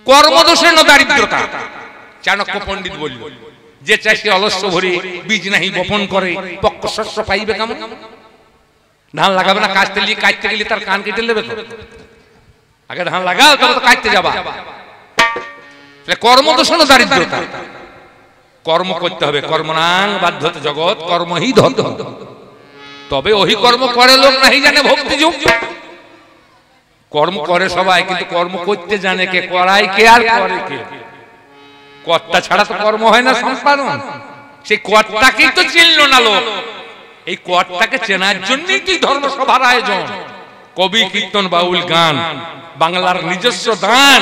কর্মদোষে ন দারিদ্রতা, চাণক্য পণ্ডিত বলল, যে চাষি অলস্য ভরে বীজ নাহি বপন করে পক্ক শস্য পাইবে কেমন? ধান লাগাবে না, কাটতে গেলে তার কান কেটে নেবে তো, আগে ধান লাগাও তবে তো কাটতে যাবা। কর্মদোষে ন দারিদ্রতা, কর্ম করতে হবে। কর্মনাং বাধ্যতে জগৎ কর্মহি ধত, তবে ওই কর্ম করে লোক নাহি জানে ভক্তি যুগ। কর্ম করে সবাই, কিন্তু কর্ম করতে জানে কে, করাই কে আর করে কে? কর্তা ছাড়া তো কর্ম হয় না সম্পাদন। সেই কর্তাকেই তো চিনল না লোক, এই কর্তাকে চেনার জন্যই কি ধর্মসভার আয়োজন। কবি, কীর্তন, বাউল, গান বাংলার নিজস্ব দান,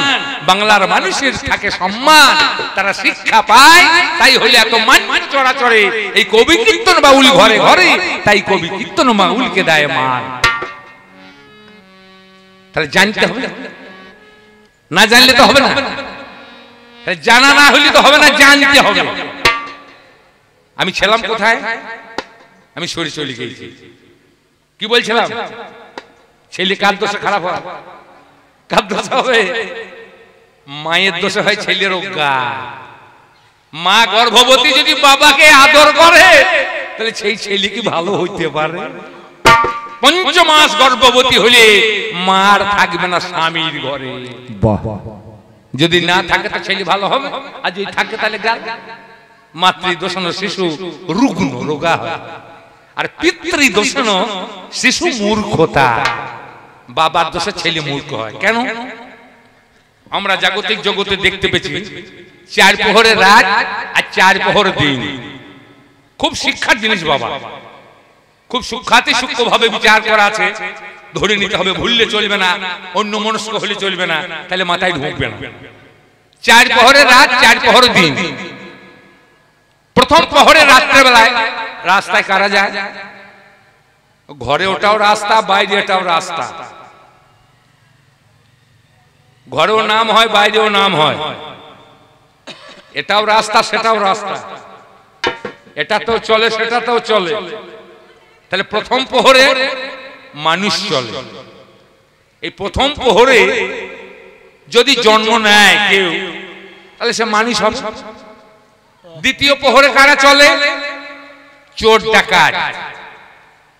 বাংলার মানুষের থাকে সম্মান, তারা শিক্ষা পায়, তাই হলে এত মান চড়াচড়ে এই কবি, কীর্তন, বাউল ঘরে ঘরে, তাই কবি, কীর্তন, বাউলকে দেয় মান। তাহলে জানতে হবে, না জানলে তো হবে না, জানা না হলে তো হবে না, জানতে হবে। আমি ছিলাম কোথায়? আমি সরি চলে গেছি। কি বলছিলাম? ছেলে কার দোষে খারাপ হয়? কার দোষে হবে? মায়ের দোষে হয় ছেলের অজ্ঞা। মা গর্ভবতী যদি বাবাকে আদর করে তাহলে সেই ছেলে কি ভালো হইতে পারে? ৫ মাস গর্ভবতী হলে মার থাকবে না স্বামীর ঘরে। যদি না থাকে তো ছেলে ভালো হবে, আর যদি থাকে তাহলে গাল। মাতৃদোষণ শিশু রুগ্ন রোগা হয়, আর পিতৃদোষণ শিশু মূর্খতা। বাবার দোষে ছেলে মূর্খ হয় কেন? আমরা জাগতিক জগতে দেখতে পেয়েছি 4 প্রহরের রাত আর 4 প্রহরের দিন। খুব শিক্ষার জিনিস বাবা, খুব সূক্ষ্মাতি সূক্ষ্মভাবে বিচার করা আছে, ধরে নিতে হবে, ভুললে চলবে না, অন্য মনস্ক হলে চলবে না, তাহলে মাথায় ঢুকবে না। 4 প্রহরের রাত, 4 প্রহরের দিন। প্রথম প্রহরের রাত্রে বেলায় রাস্তায় কারা যায়? ঘরে ওটাও রাস্তা, বাইরে এটাও রাস্তা। ঘরেও নাম হয়, বাইরেও নাম হয়, এটাও রাস্তা সেটাও রাস্তা, এটাতেও চলে সেটাতেও চলে। তাহলে প্রথম প্রহরে মানুষ চলে। এই প্রথম প্রহরে যদি জন্ম নেয় কেউ তাহলে সে মানুষ হবে। দ্বিতীয় প্রহরে কারা চলে? চোর ডাকাত।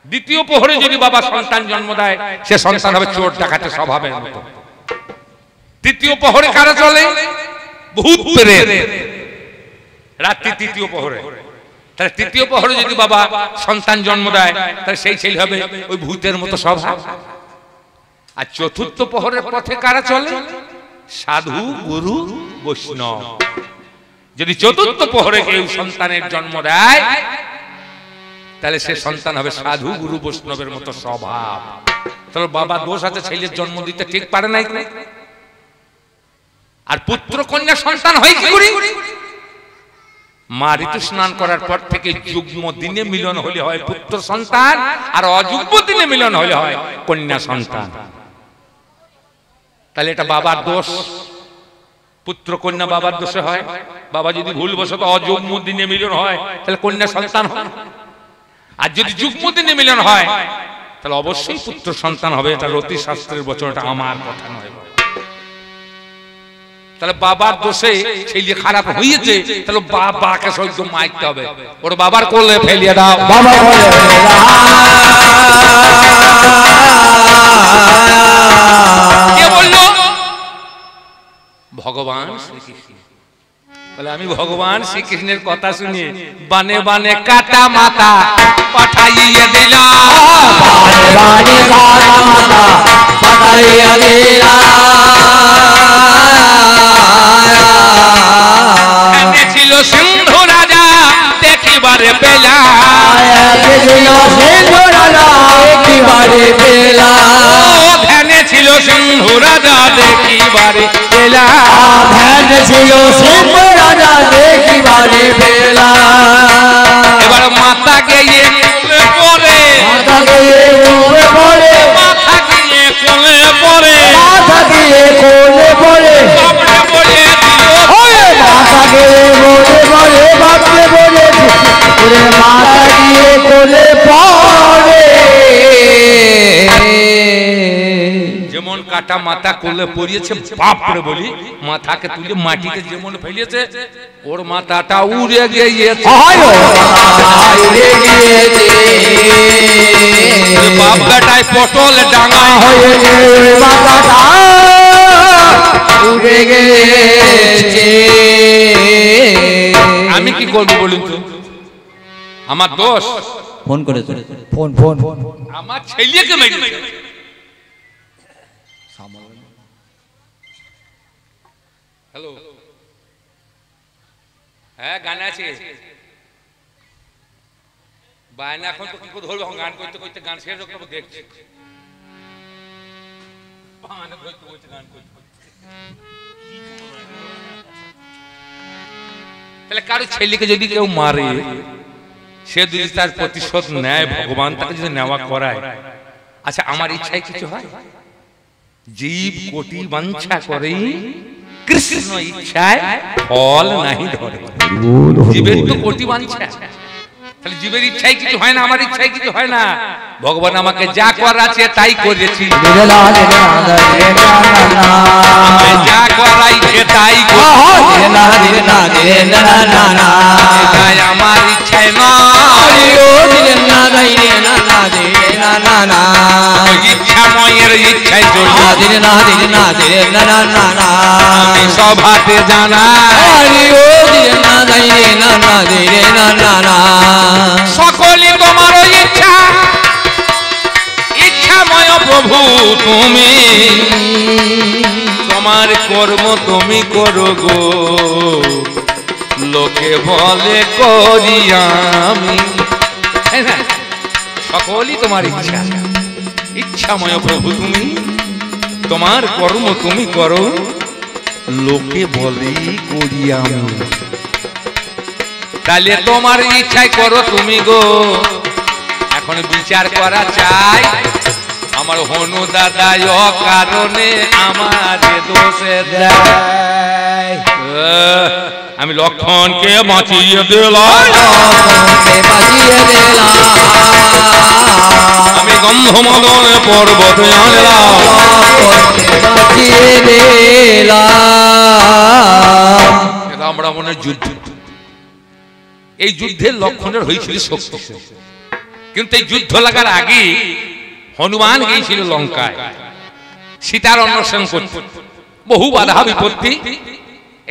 দ্বিতীয় প্রহরে যদি বাবা সন্তান জন্ম দেয় সে সন্তান হবে চোর ডাকাতের স্বভাবের মতো। তৃতীয় প্রহরে কারা চলে? ভূত প্রেত। রাত্রি তৃতীয় প্রহরে। তাহলে তৃতীয় প্রহরে যদি বাবা সন্তান জন্ম দেয় তাহলে সেই ছেলে হবে ওই ভূতের মতো স্বভাব। আর চতুর্থ প্রহরের পথে কারা চলে? সাধু, গুরু, বৈষ্ণব। যদি চতুর্থ প্রহরে কেউ সন্তানের জন্ম দেয় তাহলে সে সন্তান হবে সাধু, গুরু, বৈষ্ণবের মতো স্বভাব। তাহলে বাবা দোষ আছে, ছেলের জন্ম দিতে ঠিক পারে নাই। আর পুত্র কন্যা সন্তান হয় কি করে? মা ঋতু স্নান করার পর থেকে যুগ্ম দিনে মিলন হলে হয় পুত্র সন্তান, আর অযুগ্ম দিনে মিলন হলে হয় কন্যা সন্তান। তাহলে এটা বাবার দোষ। পুত্র কন্যা বাবার দোষে হয়। বাবা যদি ভুলবশত অযুগ্ম দিনে মিলন হয় তাহলে কন্যা সন্তান হয়, আর যদি যুগ্ম দিনে মিলন হয় তাহলে অবশ্যই পুত্র সন্তান হবে। এটা রতি শাস্ত্রের বচন, এটা আমার কথা নয়। তাহলে বাবার দোষে ছেলে খারাপ হয়েছে, তাহলে বাবাকে সহ্য মারতে হবে। ওর বাবার কোলে ফেলিয়ে দাও, বাবা কোলে কে বললো? ভগবান শ্রীকৃষ্ণ। বলে আমি ভগবান শ্রীকৃষ্ণের কথা শুনে বানে বানে কাটা মাথা পাঠাইয়ে দিলাম, বানে বানে কাটা মাথা পাঠাইয়ে দিলাম। ছিল সিন্ধু রাজা দেখিবারে পেলাম, সিন্ধু রাজা দেখিবারে পেলাম। ধ্যানে ছিল সিন্ধু রাজা দেখিবারে পেলাম, ধ্যানে ছিল সিন্ধু রাজা দেখিবারে পেলাম। এবার মাথা গিয়ে কোলে পড়ে, মাথা গিয়ে কোলে পড়ে, মাথা গিয়ে কোলে পড়ে, মাথা গিয়ে কোলে পড়ে, বাপরে বলে দিল মাথা গিয়ে কোলে পড়ে, বাপরে বলে দিল মাথা গিয়ে কোলে পড়ে। কাটা মাথা কোলে পড়িয়েছে, বাপরে বলি মাথাকে তুলে মাটিতে যেমন ফেলিয়েছে ওর মাথাটা উড়ে গিয়েছে। বাপ বেটায় পটল ডাঙা হয়েছে, মাথাটা উড়ে গেছে। আমি কি করবো বলুন তো? আমার দোষ? ফোন করেছে, ফোন ফোন আমার ছেলেকে মেরেছে। হ্যালো, হ্যাঁ গান আছে বায়না, এখন তো কি করে ধরবো? গান করতে করতে গান শেষ করবো, দেখছি তাহলে কারো ছেলেকে যদি কেউ মারে, সে যদি তার প্রতিশোধ নেয়, ভগবান তাকে যদি নেওয়া করায়, আচ্ছা আমার ইচ্ছায় কিছু হয়? জীব কোটি বাঞ্ছা করে, কৃষ্ণ ইচ্ছায় ফল নাহি ধরে। জীবের তো কোটি বাঞ্ছা, তাহলে জীবের ইচ্ছায় কিছু হয় না, আমার ইচ্ছায় কিছু হয় না। ভগবান আমাকে যা করার আছে তাই করেছি, যা করাইছে তাই আমার ইচ্ছায় ইচ্ছাময়ের ইচ্ছায় সভাতে জানা সকলে তোমার ইচ্ছা, ইচ্ছাময় প্রভু তুমি, তোমার কর্ম তুমি করো গো, লোকে বলে করি আমি। সকলই তোমার ইচ্ছা, ইচ্ছাময় প্রভু তুমি, তোমার কর্ম তুমি করো, লোকে বলে করি আমি। তাহলে তোমার ইচ্ছায় করো তুমি গো। এখন বিচার করা চাই, আমার হনু দাদা কারণে আমার দোষে দেয়। আমি লক্ষণকে বাঁচিয়ে দিলাম, আমি গন্ধমাদনে পর্বতে আনলাম। রাম রাবণের যুদ্ধ, এই যুদ্ধের লক্ষণের হয়েছিল শক্তি, কিন্তু এই যুদ্ধ লাগার আগে হনুমান গিয়েছিল লঙ্কায় সীতার অন্বেষণ করতে। বহু বাধা বিপত্তি,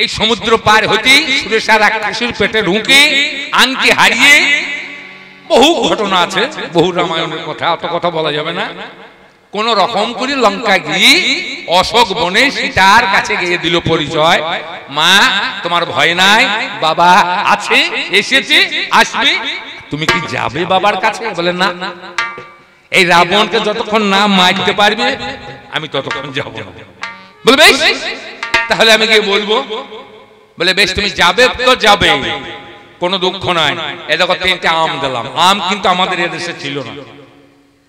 এই সমুদ্র পার হইতে সুরেশা রাক্ষসীর পেটে ঢুকে আংটি হারিয়ে, বহু ঘটনা আছে, বহু রামায়ণের কথা, অত কথা বলা যাবে না। কোন রকম করে লঙ্কা গিয়ে অশোক বনে সীতার কাছে গিয়ে দিল পরিচয়, মা তোমার ভয় নাই, বাবা আছে, এসেছে, আসবে, তুমি কি যাবে বাবার কাছে? বলে না, এই রাবণকে যতক্ষণ না মারতে পারবে আমি ততক্ষণ যাব না। বলে বেশ, তাহলে আমি গিয়ে বলবো। বলে বেশ, তুমি যাবে তো যাবে, কোনো দুঃখ নাই। এ দেখো 3টে আম দিলাম। আম কিন্তু আমাদের এদেশে ছিল না,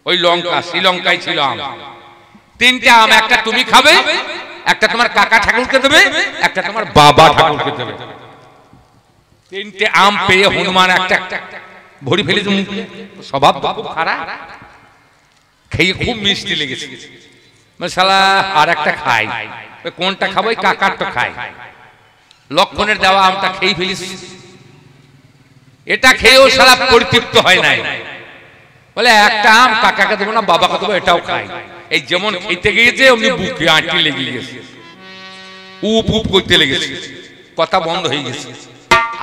ওই লঙ্কা শ্রীলঙ্কায় ছিল আম। 3টে আম, একটা তুমি খাবে, একটা তোমার কাকা ঠাকুরকে দেবে, একটা তোমার বাবা ঠাকুরকে দেবে। 3টে আম পেয়ে হনুমান একটা ভরি ফেলেছে মুখে। স্বভাব খুব খারাপ, খেয়ে খুব মিষ্টি লেগেছে। শালা আর একটা খাই, কোনটা খাবো? কাকার তো খাই। লক্ষণের দেওয়া আমটা খেয়ে ফেলিস, এটা খেয়েও শালা পরিতৃপ্ত হয় নাই। বলে একটা আম কাকাকে দেবো না, বাবাকে দেবো, এটাও খাই। এই যেমন খেতে গিয়েছে অমনি বুকে আঁটি লেগে গেছে, উপ উপ করতে লেগেছে, কথা বন্ধ হয়ে গেছে।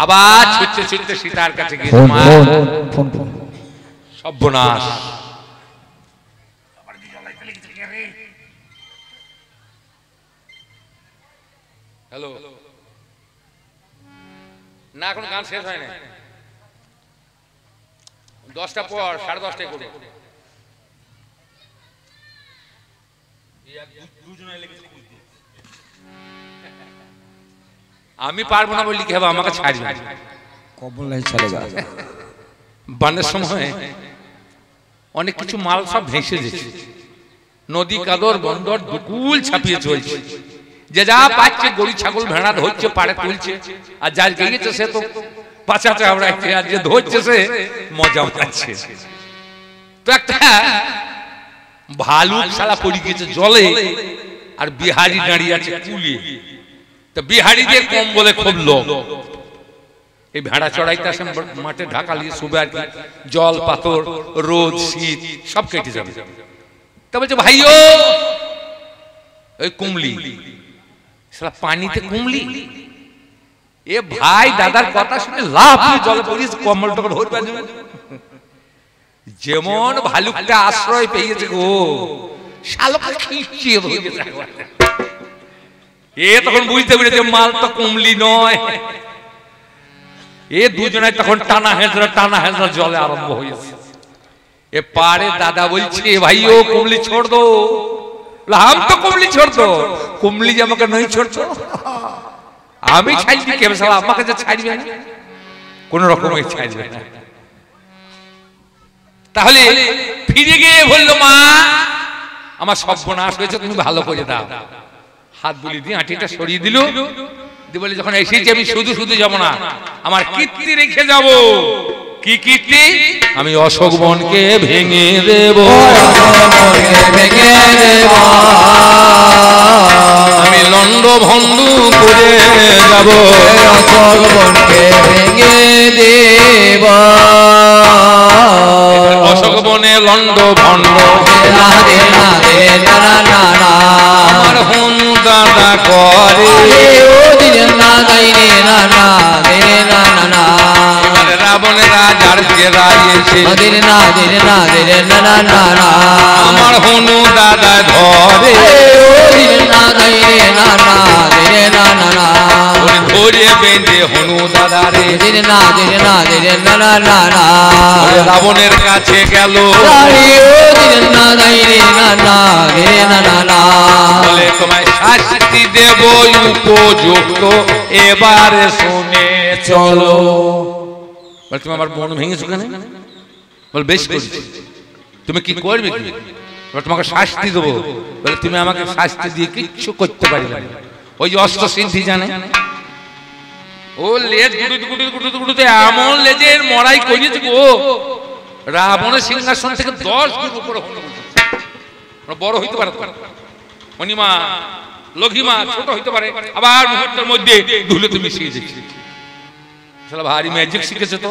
আবার ছুটতে ছুটতে সীতার কাছে গিয়েছে, মা সর্বনাশ। হ্যালো, না এখন গান শেষ হয় না, 10টা পর 10:30টায় করবো। আমি পারবো না বললি কি হবে? আমাকে ছাড়বে, কবল নাই ছাড়েগা। বানের সময় অনেক কিছু মাল সব ভেসে যাচ্ছে, নদী কাদর বন্দর দুকুল ছাপিয়ে চলছে। যে যা পাচ্ছে গরু ছাগল ভেড়া ধরছে, পাড়ে তুলছে, আর যার গিয়েছে সে তো পাচা চাবড়াচ্ছে, আর যে ধরছে সে মজা পাচ্ছে। তো একটা ভালুক শালা পড়ে গেছে জলে, আর বিহারি দাঁড়িয়ে আছে কুলে। তো বিহারিদের কম বলে খুব লোক, এই ভেড়া চড়াইতে আসেন মাঠে ঢাকা নিয়ে শুবে আর কি, জল পাথর রোদ শীত সব কেটে যাবে। তা বলছে ভাইও ওই কুমলি, শালা পানিতে কুমলি। এ ভাই দাদার কথা শুনে লাভ জলে পড়িস, কম্বল টকল হতে পারবে। যেমন ভালুকটা আশ্রয় পেয়েছে গো, শালকে খিচিয়ে হয়ে গেছে। এ তখন বুঝতে পেরেছে মাল তো কুমলি নয়। এ দুজনে তখন টানা হেঁচড়া জলে আরম্ভ হয়েছে। এ পারে দাদা বলছে ভাইও কুমলি ছোড় দো। हम तो कुमली छोड़ दो, कुमली যে আমাকে नहीं छोड़ছো, আমি ছাড়বি কে? শালা আমাকে যে ছাড়বে না, কোন রকমই ছাড়বে না। তাহলে ফিরে গিয়ে বলল মা আমার সর্বনাশ হয়েছে, তুমি ভালো করে দাও। হাত বুলিয়ে দিয়ে আঁটিটা সরিয়ে দিল, দিয়ে বলে যখন এসেছি আমি শুধু শুধু যাব না, আমার কীর্তি রেখে যাব। কি কীর্তি? আমি অশোক বনকে ভেঙে দেব, আমি লন্ড ভন্ডু করে যাব, অশোক বনকে ভেঙে দেব। অশোক বনে লন্ড ভন্ড আমার হনু দাদা করে, রাবণের রাজার জেরাইছে আমার হনু দাদা ধরে, ধরে বেঁধে হনু দাদা রে রাবণের কাছে গেল, বলে তোমায় শাস্তি দেব উপযুক্ত, এবারে শুনে চলো। বলে তুমি আমার মন ভেঙেছো কেন? বল বেশ করেছি। তুমি কি করবে? কি তোমাকে শাস্তি দেবো। বলে তুমি আমাকে শাস্তি দিয়ে কিচ্ছু করতে পারবে না। ওই যে অস্ত্র সিদ্ধি জানে, ও লেজ গুটুতে গুটুতে এমন লেজের মড়াই করিয়েছে গো, রাবণের সিংহাসন থেকে 10 গুণ উপরে বড় হইতে পারে। মণিমা লঘিমা ছোট হইতে পারে, আবার মুহূর্তের মধ্যে ধুলে তুমি মিশিয়ে যাচ্ছি। শালা ভারী ম্যাজিক শিখেছে তো।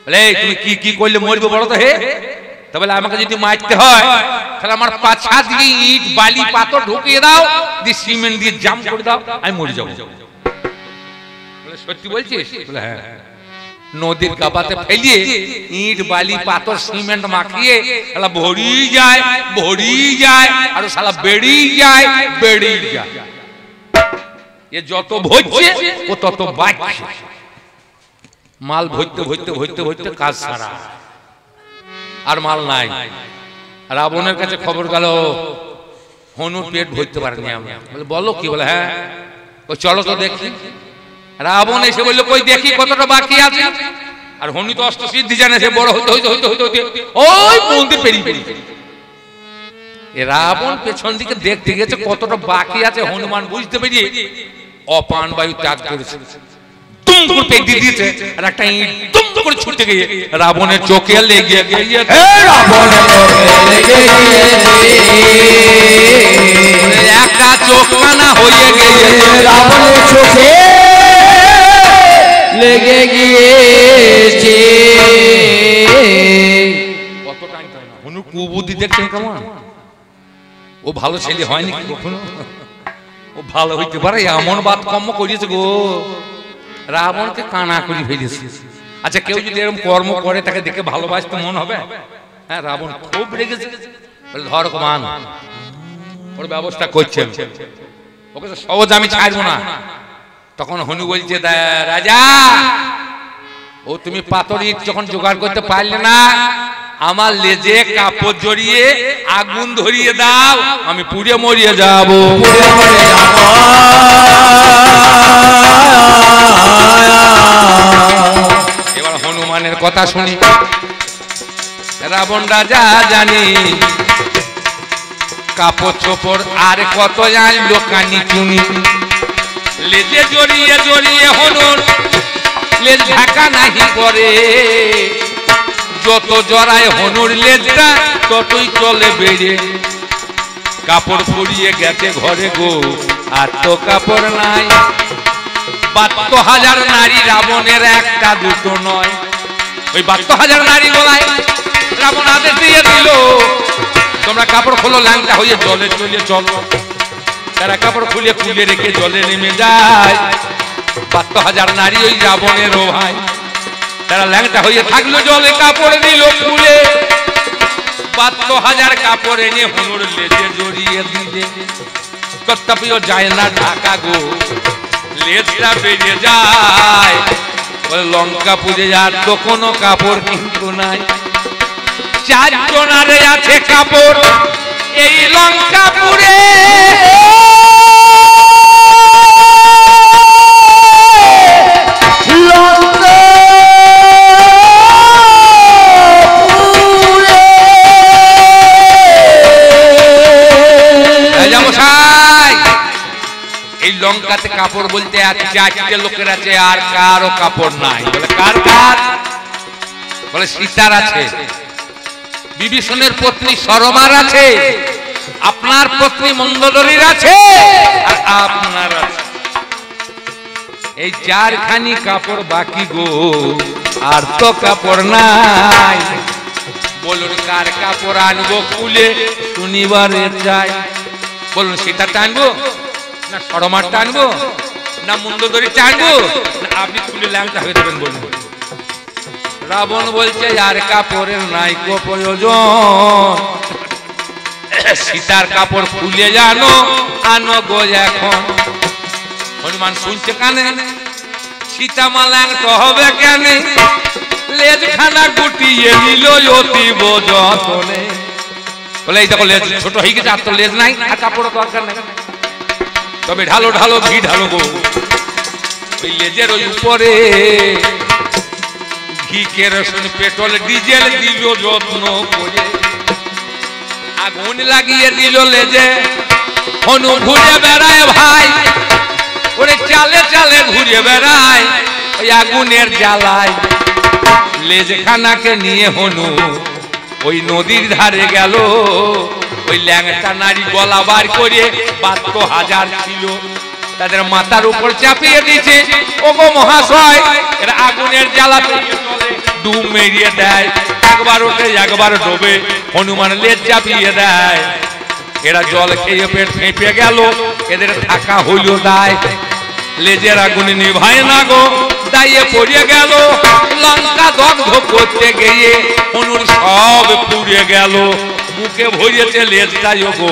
বলে তুমি কি কি করলে মরবে বলো তো হে? তা বলে আমাকে যদি মারতে হয় তাহলে আমার পাছা দিয়ে ইট বালি পাথর ঢুকিয়ে দাও, দিয়ে সিমেন্ট দিয়ে জাম করে দাও, আমি মরে যাবো। বলে সত্যি বলছিস? বলে হ্যাঁ। নদীর গাবাতে ফেলিয়ে ইট বালি পাথর সিমেন্ট মাখিয়ে শালা ভরি যায় আর শালা বেড়েই যায়। এ যত ভরছে ও তত বাড়ছে, মাল ভরতে কাজ সারা, আর মাল নাই। রাবণের কাছে খবর গেল হনু পেট ভরতে পারেনি। আমি বলে বলো কি? বলে হ্যাঁ। ও চলো তো দেখি। রাবণ এসে বললো কই দেখি কতটা বাকি আছে। আর হনু তো অস্ত্র সিদ্ধি জানে, সে বড় হইতে ওই মন্দির পেরিয়ে এ রাবণ পেছন দিকে দেখতে গেছে কতটা বাকি আছে। হনুমান বুঝতে পেরিয়ে অপান বায়ু ত্যাগ করেছে, তুম করে পেট দিয়ে দিয়েছে, আর একটা ইট তুম করে ছুটে গিয়ে রাবণের চোখে লেগে গিয়েছে। একটা চোখ কানা হয়ে গিয়েছে, রাবণের চোখে লেগে গিয়েছে। কত টাইম না হনু কুবুদ্ধি দেখছেন কেমন? ও ভালো ছেলে হয়নি কখনো, ও ভালো হইতে পারে এমন বাদ কর্ম করিয়েছে গো, রাবণকে কানা করে ফেলেছে। আচ্ছা কেউ যদি এরকম কর্ম করে তাকে দেখে ভালোবাসতে মন হবে? হ্যাঁ, রাবণ খুব রেগেছে, বলে ধর কমান, ওর ব্যবস্থা করছেন, ওকে তো সহজ আমি ছাড়বো না। তখন হনু বলছে রাজা, ও তুমি পাথর ইট যখন জোগাড় করতে পারলে না, আমার লেজে কাপড় জড়িয়ে আগুন ধরিয়ে দাও, আমি পুড়ে মরিয়ে যাব। এবার হনুমানের কথা শুনি, রাবণ রাজা জানি কাপড় চোপড় আর কত জানলো কানি চুনি, লেজে জড়িয়ে হনুর লেজ ঢাকা নাহি করে, যত জড়ায় হনুর লেজটা ততই চলে বেড়ে। কাপড় পরিয়ে গেছে ঘরে গো, আর তো কাপড় নাই। ৭২,০০০ নারী রাবণের একটা দুটো নয়। ওই ৭২,০০০ নারী বলায় রাবণ আদেশ দিয়ে দিল, তোমরা কাপড় খোলো, ল্যাংটা হয়ে জলে চলে চলো। তারা কাপড় খুলে খুলে রেখে জলে নেমে যায়। ৭২,০০০ নারী ওই রাবণের ভাই, তারা ল্যাংটা হয়ে থাকলো, জলে কাপড় দিল খুলে। ৭২,০০০ কাপড় এনে হনুর লেজে জড়িয়ে দিলে, তথাপিও যায় না ঢাকা গো, লেজটা বেরিয়ে যায়। লঙ্কাপুরে আর তো কোনো কাপড় কিন্তু নাই। ৪ জনারে আছে কাপড় এই লঙ্কাপুরে। এই লঙ্কাতে কাপড় বলতে 4টে লোকের আছে, আর কারো কাপড় নাই। বলে কার কার? বলে সীতার আছে, বিভীষণের পত্নী সরমার আছে, আপনার পত্নী মন্দোদরীর আছে, আর আপনার আছে। এই 4খানি কাপড় বাকি গো, আর তো কাপড় নাই। বলুন কার কাপড় আনবো খুলে শুনিবারে যাই। বলুন সীতাটা আনবো, না সরমারটা আনবো, না মন্দোদরীটা আনবো, না আপনি খুলে ল্যাংটা হয়ে দেবেন? বলুন। রাবণ বলছে আর কাপড়ের নাই কো প্রয়োজন, সীতার কাপড় খুলে জানো আনো গো এখন। হনুমান শুনছে কানে, সীতা মা ল্যাংটা হবে কেন? লেজখানা গুটিয়ে নিল অতীব যতনে। বলে এই দেখো লেজ ছোট হয়ে গেছে, আর তো লেজ নাই, আর কাপড় দরকার নেই। তবে ঢালো ঢালো ঘি ঢালো গো, ওই লেজের ওই উপরে ঘি, কেরোসিন, পেট্রোল, ডিজেল দিল যত্ন করে। আগুন লাগিয়ে দিল লেজে, হনু ঘুরে বেড়ায় ভাই, ওরে চালে চালে ঘুরে বেড়ায় ওই আগুনের জ্বালায়। লেজখানাকে নিয়ে হনু ওই নদীর ধারে গেল। ওই ল্যাংটা নারী গলা বার করে ৭২,০০০ ছিল, তাদের মাথার উপর চাপিয়ে দিয়েছে। ওগো মহাশয়, এরা আগুনের জ্বালাতে ডুব মেরিয়ে দেয়, একবার ওঠে একবার ডোবে। হনুমান লেজ চাপিয়ে দেয়, এরা জল খেয়ে পেট ফেঁপে গেল, এদের থাকা হইল দায়। লেজের আগুনে নিভায় না গো, দাইয়ে পড়ে গেল। লঙ্কা দগ্ধ করতে গিয়ে হনুর সব পুড়ে গেল। মুখে ভরিয়েছে লেজটাই গো,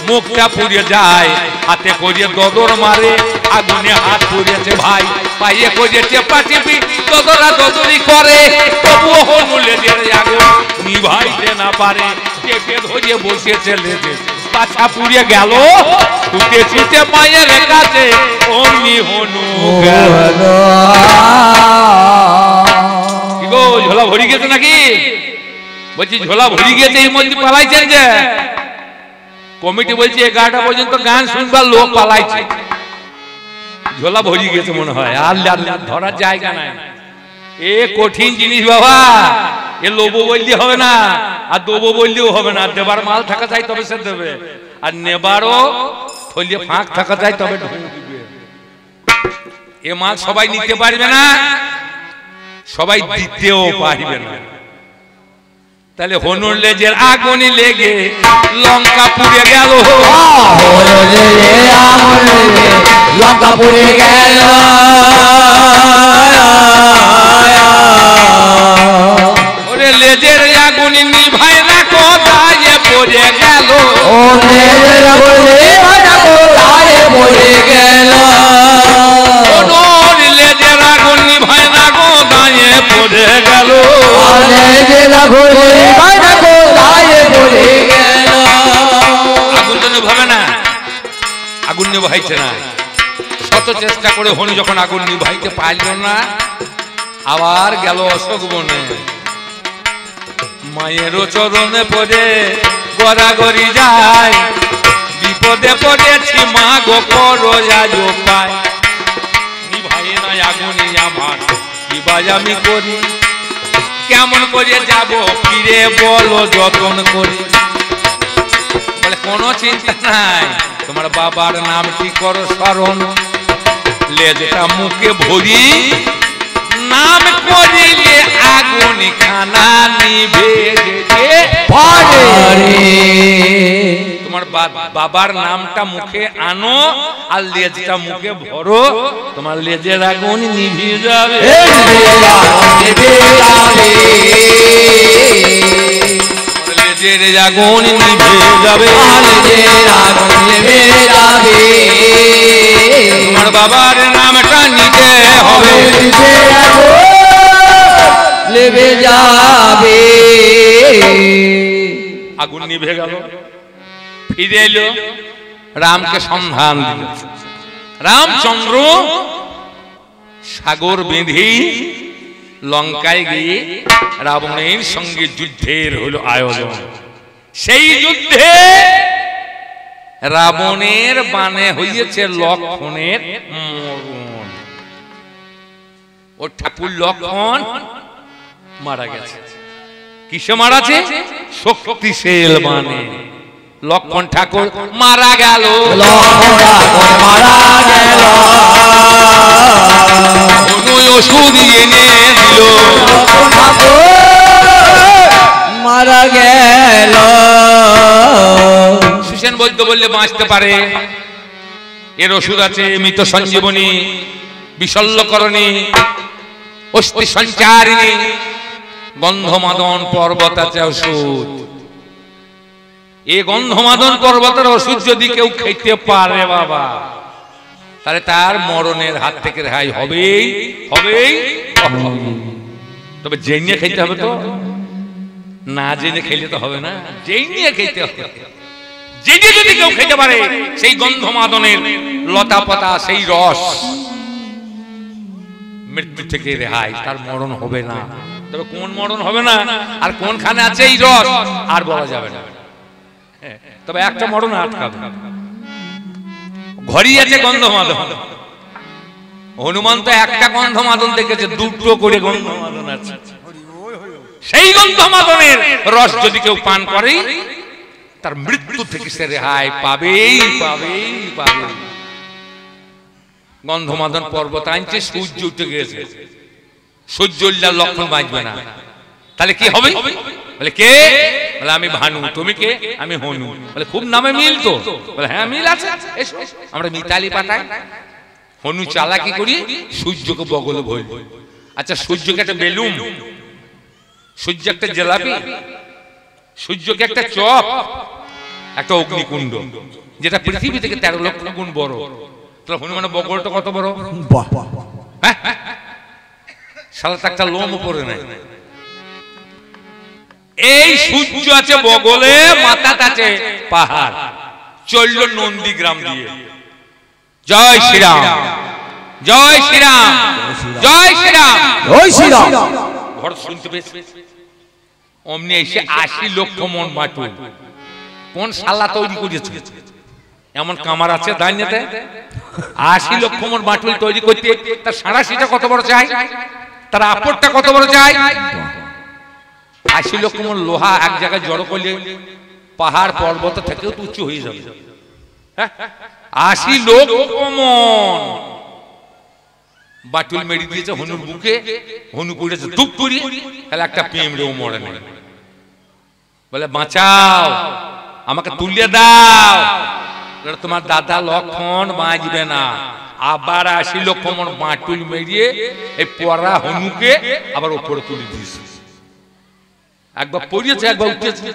মুখটা পুড়ে যায়। হাতে করিয়ে দদর মারে, আগুনে হাত পুড়েছে ভাই। পাইয়ে করিয়ে চেপা চেপি দদরা দদরি করে, তবুও হনু লেজের আগুন নিভাইতে না পারে। চেপে ধরিয়ে বসিয়েছে লেজে, পাছা পুড়ে গেল। ছুটে ছুটে মায়ের কাছে অমনি হনু গেল। কি গো ঝোলা ভরি গেছে নাকি? বলছি ঝোলা ভরি গেছে, এই মধ্যে পালাইছেন যে? কমিটি বলছে 11টা পর্যন্ত গান শুনবার লোক পালাইছে। ঝোলা ভরি গেছে মনে হয়, আর ধরার জায়গা নাই। এ কঠিন জিনিস বাবা, এ লোবো বললে হবে না, আর দেবো বললেও হবে না। দেবার মাল থাকা চাই তবে সে দেবে, আর নেবারও থলিয়ে ফাঁক থাকা চাই তবে ঢুকে দিবে। এ মাল সবাই নিতে পারবে না, সবাই দিতেও পারবে না। তাহলে হনুর লেজের আগুনে লেগে লঙ্কা পুড়ে গেল। লঙ্কা পুড়ে গেল, ওরে লেজের আগুনে নিভায় না কোথায় পড়ে গেল। ও লেজের আগুনে পড়ে গেল, হনুর লেজের আগুন নিভায় না কোথায় পড়ে গেল। লেজের আগুনে পড়ে গেল। আগুন তো নিভাবে না, আগুন নিভাইছে না। শত চেষ্টা করে হনু যখন আগুন নিভাইতে পারল না, আবার গেল অশোক বনে। মায়েরও চরণে পড়ে গড়াগড়ি যায়, বিপদে পড়েছি মা গো করো আজ উপায়। নিভাই না আগুনে আমার কি বাজ আমি করি, কেমন করে যাব ফিরে বলো যতন করে। বলে কোনো চিন্তা নাই, তোমার বাবার নাম কি করো স্মরণ, লেজটা মুখে ভরি নাম করিলে আগুন খানা নিভে যেতে পারে। তোমার বাবার নামটা মুখে আনো আর লেজটা মুখে ভরো, তোমার লেজের আগুন নিভে যাবে। লেজের আগুন নিভে যাবে, তোমার বাবার নামটা নিতে হবে, লেবে যাবে। আগুন নিভে গেল। ফিরে এলো, রামকে সন্ধান দিল। রামচন্দ্র সাগর বেঁধে লঙ্কায় গিয়ে রাবণের সঙ্গে যুদ্ধের হলো আয়োজন। সেই যুদ্ধে রাবণের বানে হইয়াছে লক্ষণের মরণ। ও ঠাকুর লক্ষণ মারা গেছে। কিসে মারাছে? শক্তিশীল বানে। লক্ষণ ঠাকুর মারা গেল, ওষুধ এনে দিল, মারা গেল। সুসেন বৈদ্য বললে বাঁচতে পারে, এর ওষুধ আছে, মৃত সঞ্জীবনী, বিশল্যকরণী, অস্থি সঞ্চারিণী, গন্ধমাদন পর্বত আছে ওষুধ। এই গন্ধমাদন পর্বতের ওষুধ যদি কেউ খেতে পারে বাবা, তাহলে তার মরণের হাত থেকে রেহাই হবেই হবেই। তবে জেনে খেতে হবে, তো না জেনে খেলে তো হবে না, জেনে খেতে হবে। জেনে যদি কেউ খেতে পারে সেই গন্ধমাদনের লতা পাতা, সেই রস, মৃত্যু থেকে রেহাই, তার মরণ হবে না। তবে কোন মরণ হবে না আর কোনখানে আছে এই রস আর বলা যাবে না। তবে একটা মরণ আটকাবে, ঘরই আছে গন্ধমাদন। হনুমান তো একটা গন্ধমাদন দেখেছে, দুটো করে গন্ধমাদন আছে। সেই গন্ধমাদনের রস যদি কেউ পান করে তার মৃত্যু থেকে সে রেহাই পাবেই পাবেই পাবে। গন্ধমাদন পর্বত আনছে, সূর্য উঠে গেছে, সূর্য উঠলে লক্ষণ বাঁচবে না। তাহলে কি হবে? বলে কে? বলে আমি ভানু। তুমি কে? আমি হনু। বলে খুব নামে মিল তো? বলে হ্যাঁ মিল আছে, এসো আমরা মিতালি পাঠাই। হনু চালাকি করি সূর্যকে বগলে ভরি। আচ্ছা সূর্যকে একটা বেলুন, সূর্য একটা জেলাপি, সূর্যকে একটা চপ, একটা অগ্নিকুণ্ড, যেটা পৃথিবী থেকে 13 লক্ষ গুণ বড়। তাহলে হনুমানের বগলটা কত বড়? সালা একটা লোম উপরে নাই। এই সূর্য আছে বগলে, মাথাটা আছে পাহাড়। চলল নন্দীগ্রাম দিয়ে। জয় শ্রীরাম, জয় শ্রীরাম, জয় শ্রীরাম, জয় শ্রীরাম। ভরত শুনতে পেয়েছে, অমনি এসে 80 লক্ষ মন মাটুল। কোন শালা তৈরি করেছে? এমন কামার আছে দাঁড়িয়েতে? 80 লক্ষ মন মাটুল তৈরি করতে তার সাঁড়াশিটা কত বড় চাই, তার আপরটা কত বড় চাই? 80 লক্ষ মন লোহা এক জায়গায় জড়ো করলে পাহাড় পর্বত থেকেও উঁচু হয়ে যাবে। 80 লক্ষ মন বাটুল মেরে দিয়েছে হনুর বুকে। হনু পড়েছে দুপ করি, তাহলে একটা পিঁমড়েও মরে নেই। বলে বাঁচাও, আমাকে তুলিয়ে দাও, তোমার দাদা লক্ষণ বাঁচবে না। আবার 80 লক্ষ মন বাটুল মেরিয়ে এই পরা হনুকে আবার ওপরে তুলে দিয়েছে। একবার পড়িয়েছে, একবার উঠেছে,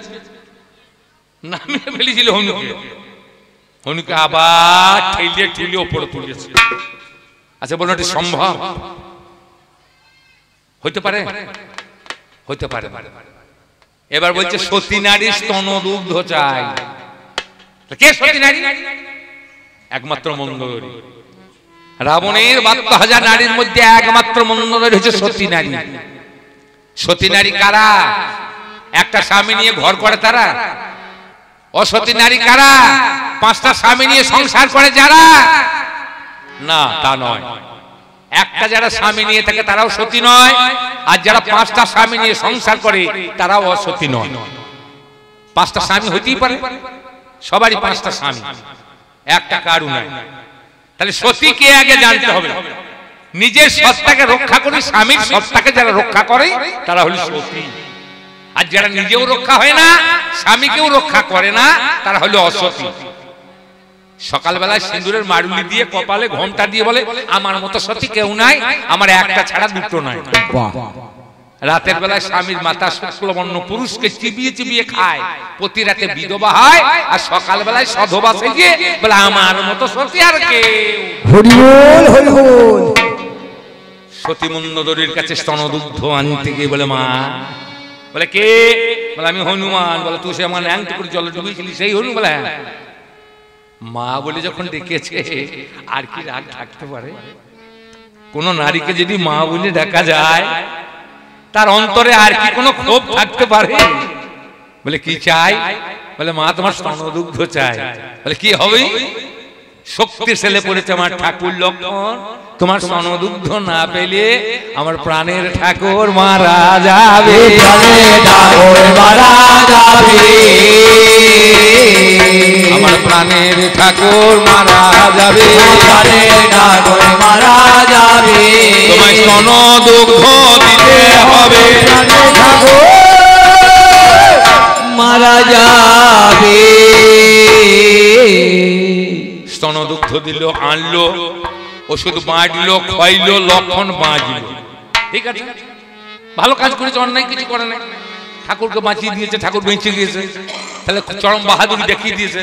নামিয়ে ফেলেছিল হনুকে। হনুকে আবার ঠেলিয়ে ঠেলিয়ে ওপরে তুলেছে। আচ্ছা বলুন এটা সম্ভব? হইতে পারে? হইতে পারে। এবার বলছে সতী নারীর স্তনদুগ্ধ চাই। কে সতী নারী? একমাত্র মন্দোদরী। রাবণের 72,000 নারীর মধ্যে একমাত্র মন্দোদরী হচ্ছে সতী নারী। সতী নারী কারা? একটা স্বামী নিয়ে ঘর করে তারা। অসতী নারী কারা? 5টা স্বামী নিয়ে সংসার করে যারা। না তা নয়, একটা যারা স্বামী নিয়ে থাকে তারাও সতী নয়, আর যারা 5টা স্বামী নিয়ে সংসার করে তারাও অসতী নয়। 5টা স্বামী হইতেই পারে, সবারই 5টা স্বামী, একটা কারু নাই। তাহলে সতীকে আগে জানতে হবে। নিজের সত্তাকে রক্ষা করে স্বামীর সত্তাকে যারা রক্ষা করে তারা হলো সতী, আর যারা নিজেও রক্ষা হয় না স্বামীকেও রক্ষা করে না তারা হলো অসতী। সকালবেলায় সিঁদুরের মারুলি দিয়ে কপালে ঘোমটা দিয়ে বলে আমার মতো সতী কেউ নাই, আমার একটা ছাড়া দুটো নাই। রাতের বেলায় স্বামীর মাথা শুক্লবর্ণ পুরুষকে চিবিয়ে চিবিয়ে খায়, প্রতি রাতে বিধবা হয়, আর সকালবেলায় সধবা সেজে বলে আমার মতো সতী আর কেউ। হরি বল হরি বল। সতী মন্দোদরীর কাছে স্তনদুগ্ধ আনতে গিয়ে বলে মা, বলে কে? বলে আমি হনুমান। বলে তুই সে আমার ল্যাংট করে জলে ডুবিয়েছিলি সেই হনু? বলে হ্যাঁ। মা বলে যখন ডেকেছে আর কি রাগ থাকতে পারে? কোন নারীকে যদি মা বলে ডাকা যায় তার অন্তরে আর কি কোনো ক্ষোভ থাকতে পারে? বলে কি চাই? বলে মা তোমার স্তনদুগ্ধ চাই। বলে কি হবে? শক্তি ছেলে পড়েছে আমার ঠাকুর লক্ষণ, তোমার স্তনদুগ্ধ না পেলে আমার প্রাণের ঠাকুর মারা যাবে, আমার প্রাণের ঠাকুর মারা যাবে, মারা যাবে, তোমায় স্তনদুগ্ধ দিতে হবে, মারা যাবে। স্তনদুগ্ধ দিল, আনলো, ওষুধ বাঁচলো, খাইলো, লক্ষণ বাঁচলো। ঠিক আছে, ভালো কাজ করেছে, অন্যায় কিছু করে না। ঠাকুরকে বাঁচিয়ে দিয়েছে, ঠাকুর বেঁচে গিয়েছে, তাহলে চরম বাহাদুরি দেখিয়ে দিয়েছে।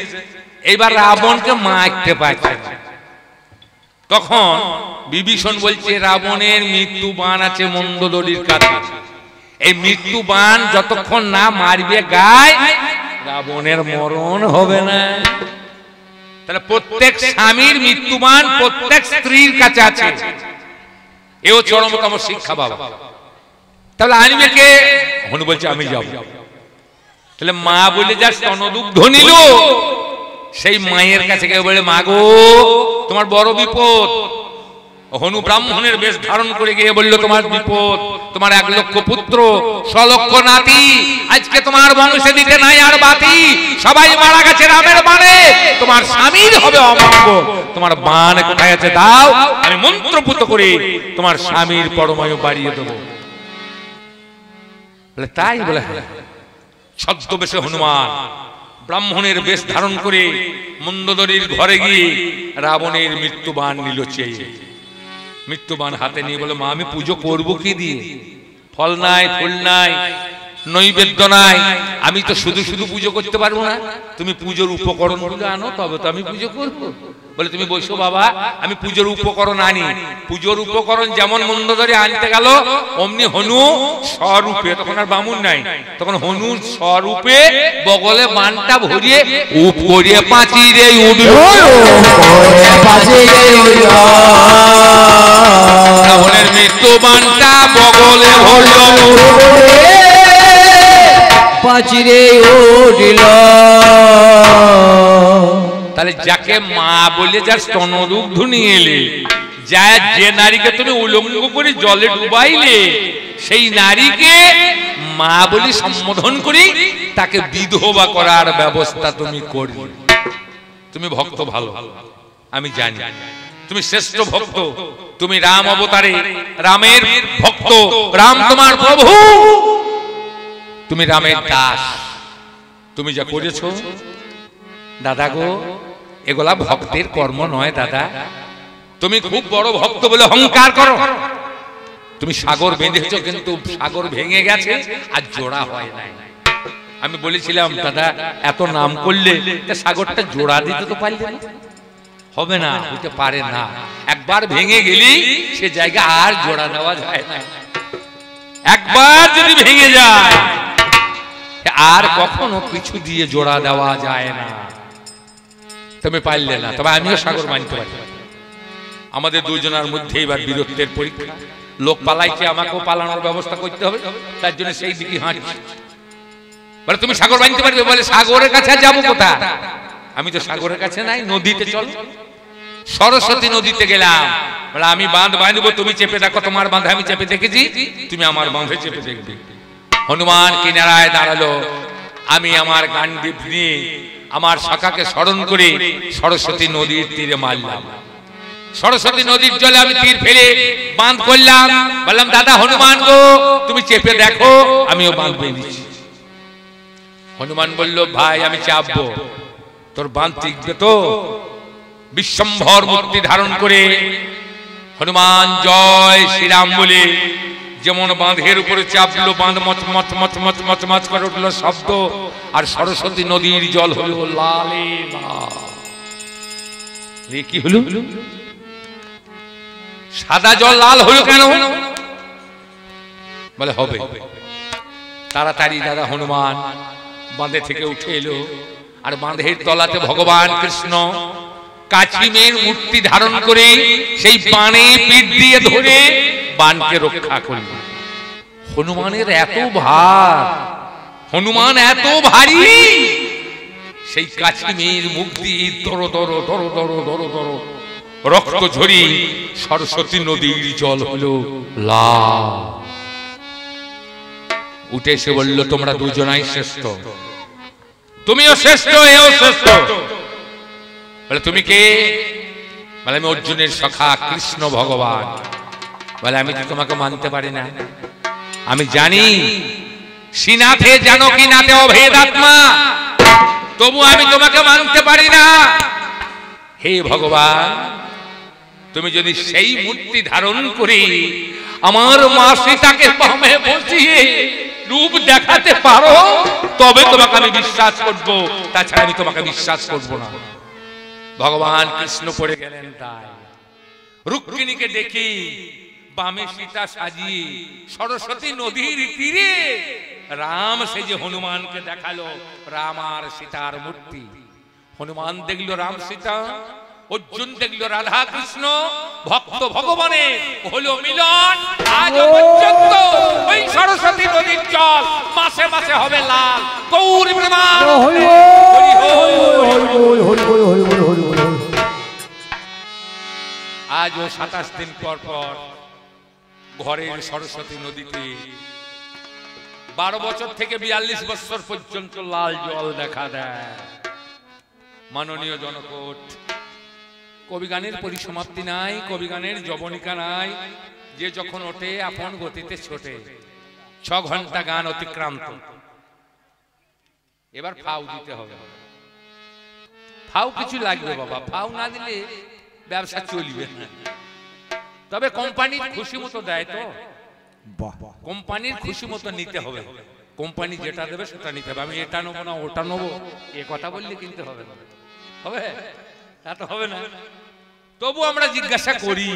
এইবার রাবণকে মারতে পারছে। তখন বিভীষণ বলছে রাবণের মৃত্যু বাণ আছে মন্দোদরীর কাছে, এই মৃত্যু বাণ যতক্ষণ না মারবে গায় রাবণের মরণ হবে না। তাহলে প্রত্যেক স্বামীর মৃত্যুবান প্রত্যেক স্ত্রীর কাছে আছে, এও চরমতম শিক্ষা বাবা। তাহলে আনবে কে? হনু বলছে আমি যাব। তাহলে মা বলে যা স্তনদুগ্ধ নিল, সেই মায়ের কাছে গিয়ে বলে মা গো তোমার বড় বিপদ। হনু ব্রাহ্মণের বেশ ধারণ করে গিয়ে বলল তোমার বিপদ, তোমার 1 লক্ষ পুত্র 100 লক্ষ নাতি, আজকে তোমার বংশে দিতে নাই আর বাতি, সবাই মারা গেছে রামের বাণে, তোমার স্বামীর হবে অমঙ্গল, তোমার বাণ কোথায় আছে দাও, আমি মন্ত্রপুত করে তোমার স্বামীর পরমায়ু বাড়িয়ে দেবো। বলে তাই? বলে হ্যাঁ। ছদ্মবেশে হনুমান ব্রাহ্মণের বেশ ধারণ করে মন্দোদরীর ঘরে গিয়ে রাবণের মৃত্যুবাণ নিল চেয়ে। মৃত্যুবাণ হাতে নিয়ে বলে মা আমি পুজো করবো কি দিয়ে? ফল নাই, ফুল নাই, নৈবেদ্য নাই, আমি তো শুধু শুধু পুজো করতে পারবো না, তুমি পুজোর উপকরণ গুলো আনো তবে তো আমি পুজো করবো। বলে তুমি বসো বাবা, আমি পুজোর উপকরণ আনি। পুজোর উপকরণ যেমন মন্দোদরী আনতে গেল অমনি হনু স্বরূপে, তখন আর বামুন নাই, তখন হনু স্বরূপে বগলে বানটা ভরিয়ে উপরে পাঁচিরে উঠল, রাবণের মৃত্যু বানটা বগলে ভরল, পাঁচিরে উঠল। তাহলে যাকে মা বলে যার স্তনদুগ্ধ নিয়ে এলে, যা যে নারীকে তুমি উলঙ্গ করে জলে ডুবাইলে, সেই নারীকে মা বলে সম্বোধন করি তাকে বিধবা করার ব্যবস্থা তুমি করবে। তুমি ভক্ত ভালো, আমি জানি তুমি শ্রেষ্ঠ ভক্ত, তুমি রাম অবতারে রামের ভক্ত, রাম তোমার প্রভু, তুমি রামের দাস। তুমি যা করেছ দাদা গো, এগুলা ভক্তের কর্ম নয় দাদা। তুমি খুব বড় ভক্ত বলে অহংকার করো, তুমি সাগর বেঁধেছ কিন্তু সাগর ভেঙে গেছে আর জোড়া হয় নাই। আমি বলেছিলাম দাদা এত নাম করলে সাগরটা জোড়া দিতে তো পারলে না, হবে না, হতে পারে না। একবার ভেঙে গেলি সে জায়গা আর জোড়া দেওয়া যায় না। একবার যদি ভেঙে যায় আর কখনো কিছু দিয়ে জোড়া দেওয়া যায় না। তুমি পারলে না, তবে আমিও সাগর মানতে পারি। আমাদের দুজনের মধ্যে এবার বীরত্বের পরীক্ষা। লোক পালাইছে, আমাকেও পালানোর ব্যবস্থা করতে হবে, তার জন্য সেই দিকে হাঁটছি। বলে তুমি সাগর মানতে পারবে? বলে সাগরের কাছে যাবো কোথায়? আমি তো সাগরের কাছে নাই, নদীতে চল। সরস্বতী নদীতে গেলাম, বলে আমি বাঁধ বাঁধবো, তুমি চেপে দেখো, তোমার বাঁধে আমি চেপে দেখেছি, তুমি আমার বাঁধে চেপে দেখবে। হনুমান কিনারায় দাঁড়ালো, আমি আমার গান্ডীব নিয়ে আমার সখাকে স্মরণ করে সরস্বতী নদীর তীরে মারলাম। সরস্বতী নদীর জলে আমি তীর ফেলে বাঁধ করলাম, বললাম দাদা হনুমান গো, তুমি চেপে দেখো, আমিও বাঁধ বেঁধেছি। হনুমান বলল, ভাই আমি চাপবো, তোর বাঁধ টিকবে তো? বিশ্বম্ভর মূর্তি ধারণ করে হনুমান জয় শ্রীরাম বলে যেমন বাঁধের উপরে চাপলো, বাঁধ মচ মচ মচ মচ মচ মচ করে উঠলো শব্দ, আর সরস্বতী নদীর জল হলো লালে লাল। কি হলো? সাদা জল লাল হলো কেন? বলে হবে। তাড়াতাড়ি দাদা হনুমান বাঁধে থেকে উঠে এলো, আর বাঁধের তলাতে ভগবান কৃষ্ণ কাছিমের মূর্তি ধারণ করে সেই বাণে পিঠ দিয়ে ধরে বাণকে রক্ষা করল। হনুমানের এত ভার, হনুমান এত ভারী, সেই কাছিমের মুখ দিয়ে দর দর দর দর দর দর রক্ত ঝরি সরস্বতী নদীর জল হলো লাল। উঠে এসে বলল, তোমরা দুজনাই শ্রেষ্ঠ, তুমিও শ্রেষ্ঠ, এও শ্রেষ্ঠ। বলে তুমি কে? বলে আমি অর্জুনের সখা কৃষ্ণ ভগবান। বলে আমি তো তোমাকে মানতে পারি না, আমি জানি শ্রীনাথে জানকী নাথে অভেদ আত্মা, তবু আমি তোমাকে মানতে পারি না। হে ভগবান, তুমি যদি সেই মূর্তি ধারণ করে আমার মা সীতাকে বামে বসিয়ে রূপ দেখাতে পারো, তবে তোমাকে আমি বিশ্বাস করব, তাছাড়া আমি তোমাকে বিশ্বাস করব না। ভগবান কৃষ্ণ পড়ে গেলেন। তাই রুক্মিণীকে দেখি বামে সীতা সাজিয়ে সরস্বতী নদীর তীরে রাম সেজে হনুমানকে দেখালো, রাম আর সীতার মূর্তি। হনুমান দেখলো রাম সীতা, অর্জুন দেখলো রাধা কৃষ্ণ, ভক্ত ভগবানে হলো মিলন। আজ পর্যন্ত ওই সরস্বতী নদীর জল মাসে মাসে হবে লাল। গৌর প্রেমানন্দে হরি হরি। আজ ও 27 দিন পর পর ঘরের সরস্বতী নদীতে 12 বছর থেকে 42 বছর পর্যন্ত লাল জল দেখা দেয়। মাননীয় জনকোট, কবিগানের পরিসমাপ্তি নাই, কবিগানের জবনিকা নাই, যে যখন ওঠে আপন গতিতে ছোটে। 6 ঘন্টা গান অতিক্রান্ত, এবার ফাউ দিতে হবে। ফাউ কিছু লাগবে বাবা, ফাউ না দিলে ব্যবসা চলবে না। তবে কোম্পানির খুশি মতো দেয় তো, কোম্পানির খুশি মতো নিতে হবে। কোম্পানি যেটা দেবে সেটা নিতে হবে। আমি এটা নেবো না ওটা নেবো এ কথা বললে কিনতে হবে না, হবে তা তো হবে না। তবু আমরা জিজ্ঞাসা করি,